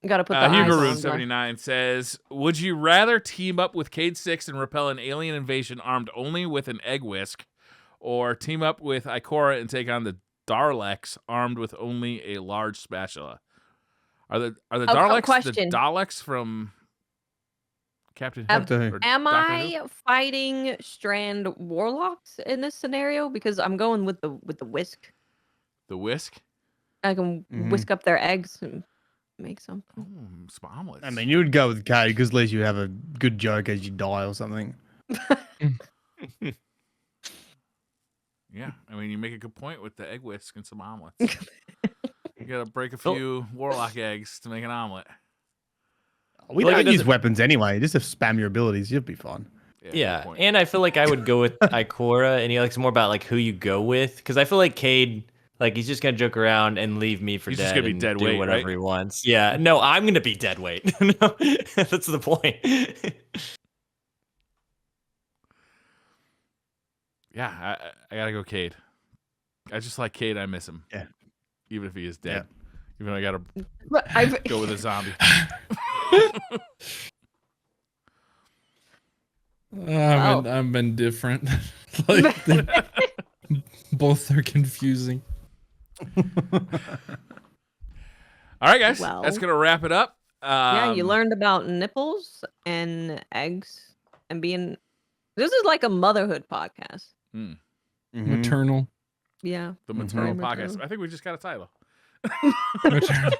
S3: Got to put the eyes
S1: Hugo
S3: on.
S1: Rune
S3: bro.
S1: 79 says, would you rather team up with Cade 6 and repel an alien invasion armed only with an egg whisk, or team up with Ikora and take on the Daleks armed with only a large spatula? Are the Daleks
S3: question.
S1: the Daleks from Captain
S3: Am-
S1: Hook? or
S3: Am
S1: Doctor
S3: I
S1: Who?
S3: fighting Strand warlocks in this scenario? Because I'm going with the whisk.
S1: The whisk?
S3: I can
S5: Mhm.
S3: whisk up their eggs and make something.
S1: Oh, some omelets.
S5: I mean, you would go with Cade because at least you have a good joke as you die or something.
S1: Yeah, I mean, you make a good point with the egg whisk and some omelets. You gotta break a few warlock eggs to make an omelet.
S5: We
S4: Like, it
S5: don't use
S4: doesn't-
S5: weapons anyway. Just to spam your abilities, you'll be fine.
S1: Good
S4: Yeah,
S1: point.
S4: and I feel like I would go with Ikora, and it's more about like who you go with, because I feel like Cade, like he's just gonna joke around and leave me for
S1: He's
S4: dead.
S1: just gonna be
S4: and
S1: dead
S4: do
S1: weight,
S4: whatever
S1: right?
S4: he wants. Yeah, no, I'm gonna be dead weight. No, that's the point.
S1: Yeah, I gotta go Cade. I just like Cade. I miss him.
S5: Yeah.
S1: Even if he is dead. Even though I gotta
S3: But I've
S1: go with a zombie.
S2: I've been different. Like, both are confusing.
S1: All right, guys.
S3: Well.
S1: That's gonna wrap it up.
S3: yeah, you learned about nipples and eggs and being This is like a motherhood podcast.
S1: Mm,
S5: Mhm.
S2: Maternal.
S3: Yeah.
S1: the
S4: Mhm.
S1: maternal
S3: Very
S1: podcast.
S3: maternal.
S1: I think we just got a title.
S2: Maternal.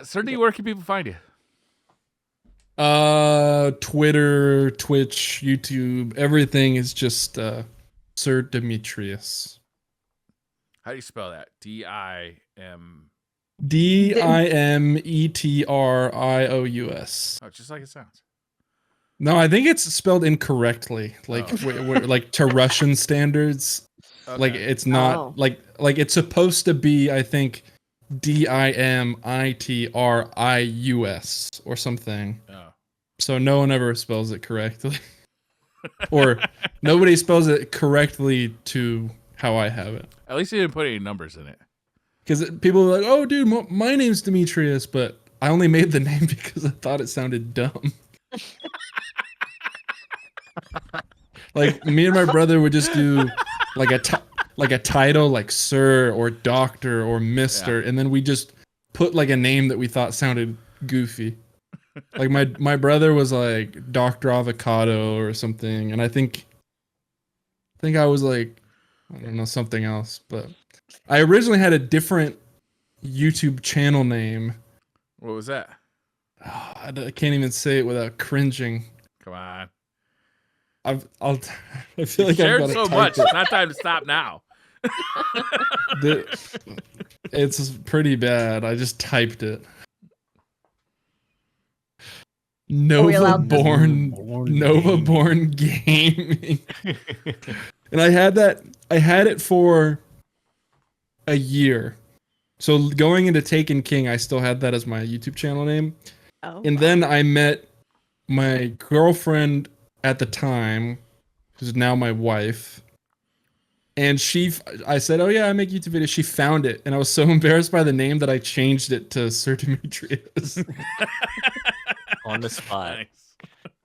S1: Certainly, where can people find you?
S2: Twitter, Twitch, YouTube, everything is just Sir Demetrius.
S1: How do you spell that? D-I-M.
S2: Dimetrious.
S1: Oh, just like it sounds.
S2: No, I think it's spelled incorrectly. Like
S1: Oh.
S2: like to Russian standards. Like
S1: Okay.
S2: it's not
S3: Oh.
S2: like it's supposed to be, I think, Dimetrius or something.
S1: Oh.
S2: So no one ever spells it correctly. Or nobody spells it correctly to how I have it.
S1: At least you didn't put any numbers in it.
S2: Because people are like, oh, dude, my name's Demetrius, but I only made the name because I thought it sounded dumb. Like, me and my brother would just do like a title like Sir or Doctor or Mister, and then we just put like a name that we thought sounded goofy. Like my brother was like Dr. Avocado or something, and I think I was like, I don't know, something else, but I originally had a different YouTube channel name.
S1: What was that?
S2: I can't even say it without cringing.
S1: Come on.
S2: I feel
S1: You
S2: like I've
S1: shared
S2: got to
S1: so
S2: type
S1: much.
S2: it.
S1: It's not time to stop now.
S2: It's pretty bad. I just typed it.
S3: we allowed this?
S2: Nova Born Gaming. And I had it for a year. So going into Taken King, I still had that as my YouTube channel name.
S3: Oh.
S2: And then I met my girlfriend at the time, who's now my wife. And I said, oh yeah, I make YouTube videos. She found it. And I was so embarrassed by the name that I changed it to Sir Demetrius.
S4: On the spot.
S1: Nice.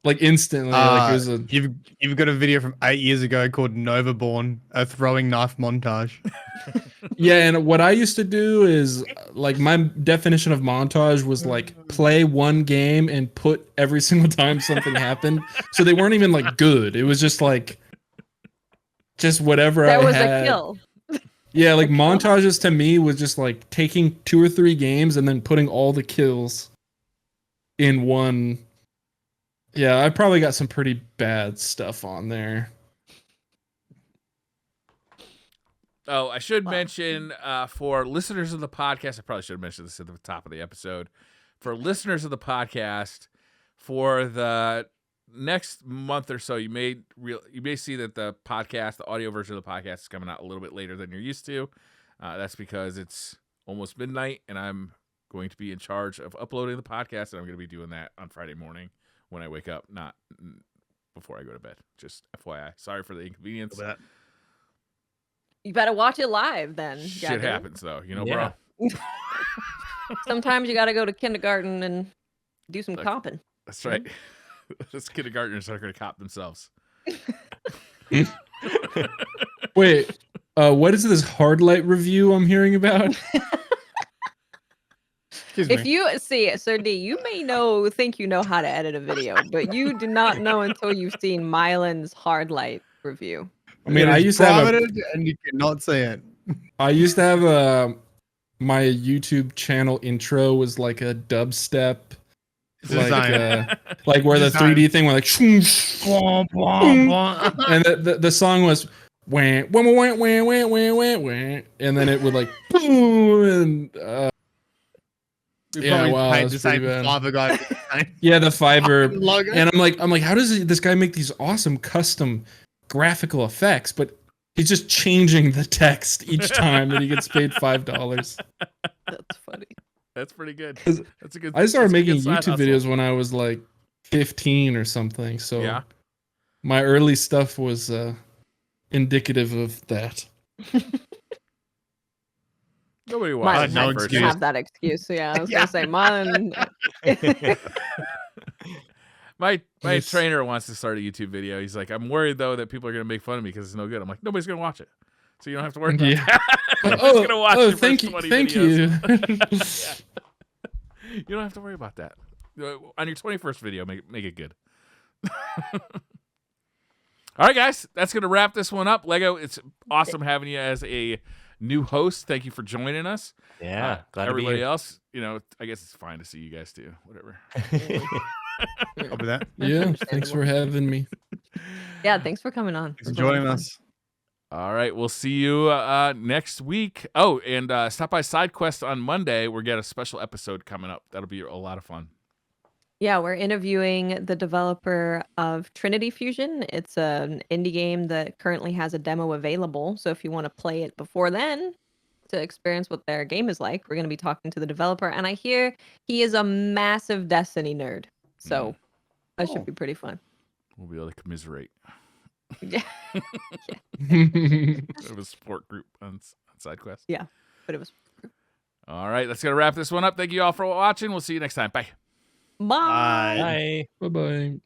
S2: Like instantly. Like it was a
S5: You've got a video from 8 years ago called Novaborn, a throwing knife montage.
S2: Yeah, and what I used to do is like my definition of montage was like play one game and put every single time something happened. So they weren't even like good. It was just like whatever
S3: There
S2: I
S3: was
S2: had.
S3: a kill.
S2: Yeah, like montages to me was just like taking 2 or 3 games and then putting all the kills in one. Yeah, I probably got some pretty bad stuff on there.
S1: Oh, I should mention for listeners of the podcast, I probably should have mentioned this at the top of the episode. For listeners of the podcast, for the next month or so, you may see that the audio version of the podcast is coming out a little bit later than you're used to. That's because it's almost midnight, and I'm going to be in charge of uploading the podcast, and I'm going to be doing that on Friday morning when I wake up, not before I go to bed. Just FYI. Sorry for the inconvenience.
S3: You better watch it live then.
S1: Shit
S3: goddamn.
S1: happens, though. You know,
S4: Yeah.
S1: bro.
S3: Sometimes you got to go to kindergarten and do some
S1: Look.
S3: copping.
S1: That's right. Those kindergartners are going to cop themselves.
S2: Wait, what is this hard light review I'm hearing about?
S5: Excuse
S3: If
S5: me.
S3: you see it, Sir D, you may think you know how to edit a video, but you do not know until you've seen Mylan's hard light review.
S2: I mean,
S5: It
S2: I
S5: is
S2: used to have
S5: private and you cannot see it.
S2: my YouTube channel intro was like a dubstep, like where the 3D thing went like, and the song was wah, wah, wah, wah, wah, wah, wah, wah, and then it would like boom, and
S5: We
S2: yeah,
S5: probably
S2: wow,
S5: paid
S2: that's
S5: the same
S2: pretty bad.
S5: Fiverr guy.
S2: yeah, the Fiverr.
S5: Logo.
S2: And I'm like, how does this guy make these awesome custom graphical effects? But he's just changing the text each time, and he gets paid $5.
S3: That's funny.
S1: That's pretty good.
S2: 'Cause
S1: That's a good.
S2: I started
S1: that's a
S2: making
S1: good side
S2: YouTube
S1: hustle.
S2: videos when I was like 15 or something. So
S1: Yeah.
S2: my early stuff was
S3: indicative
S2: of that.
S1: Nobody
S3: Mine
S1: watches
S5: no
S1: my first.
S5: excuse.
S3: have that excuse. So yeah, I was
S5: Yeah.
S3: gonna say mine.
S1: My
S2: Yes.
S1: trainer wants to start a YouTube video. He's like, I'm worried though that people are gonna make fun of me because it's no good. I'm like, nobody's gonna watch it, so you don't have to worry about
S2: Yeah.
S1: that. Nobody's gonna watch your
S2: thank
S1: first
S2: you,
S1: 20
S2: thank
S1: videos.
S2: you.
S1: You don't have to worry about that. On your 21st video, make it good. All right, guys, that's going to wrap this one up. Lego, it's awesome having you as a new host. Thank you for joining us.
S4: Yeah, glad to be
S1: everybody
S4: here.
S1: else, I guess it's fine to see you guys too. Whatever.
S5: Copy that.
S2: Yeah, thanks for having me.
S3: Yeah, thanks for coming on.
S5: Thanks for joining us.
S1: All right, we'll see you next week. Oh, and stop by SideQuest on Monday. We've got a special episode coming up. That'll be a lot of fun.
S3: Yeah, we're interviewing the developer of Trinity Fusion. It's an indie game that currently has a demo available. So if you want to play it before then to experience what their game is like, we're going to be talking to the developer. And I hear he is a massive Destiny nerd. So that should be pretty fun.
S1: We'll be able to commiserate.
S3: Yeah.
S1: It was a support group on SideQuest.
S3: Yeah, but it was.
S1: All right, that's going to wrap this one up. Thank you all for watching. We'll see you next time. Bye.
S3: Bye.
S4: Bye.
S2: Bye-bye.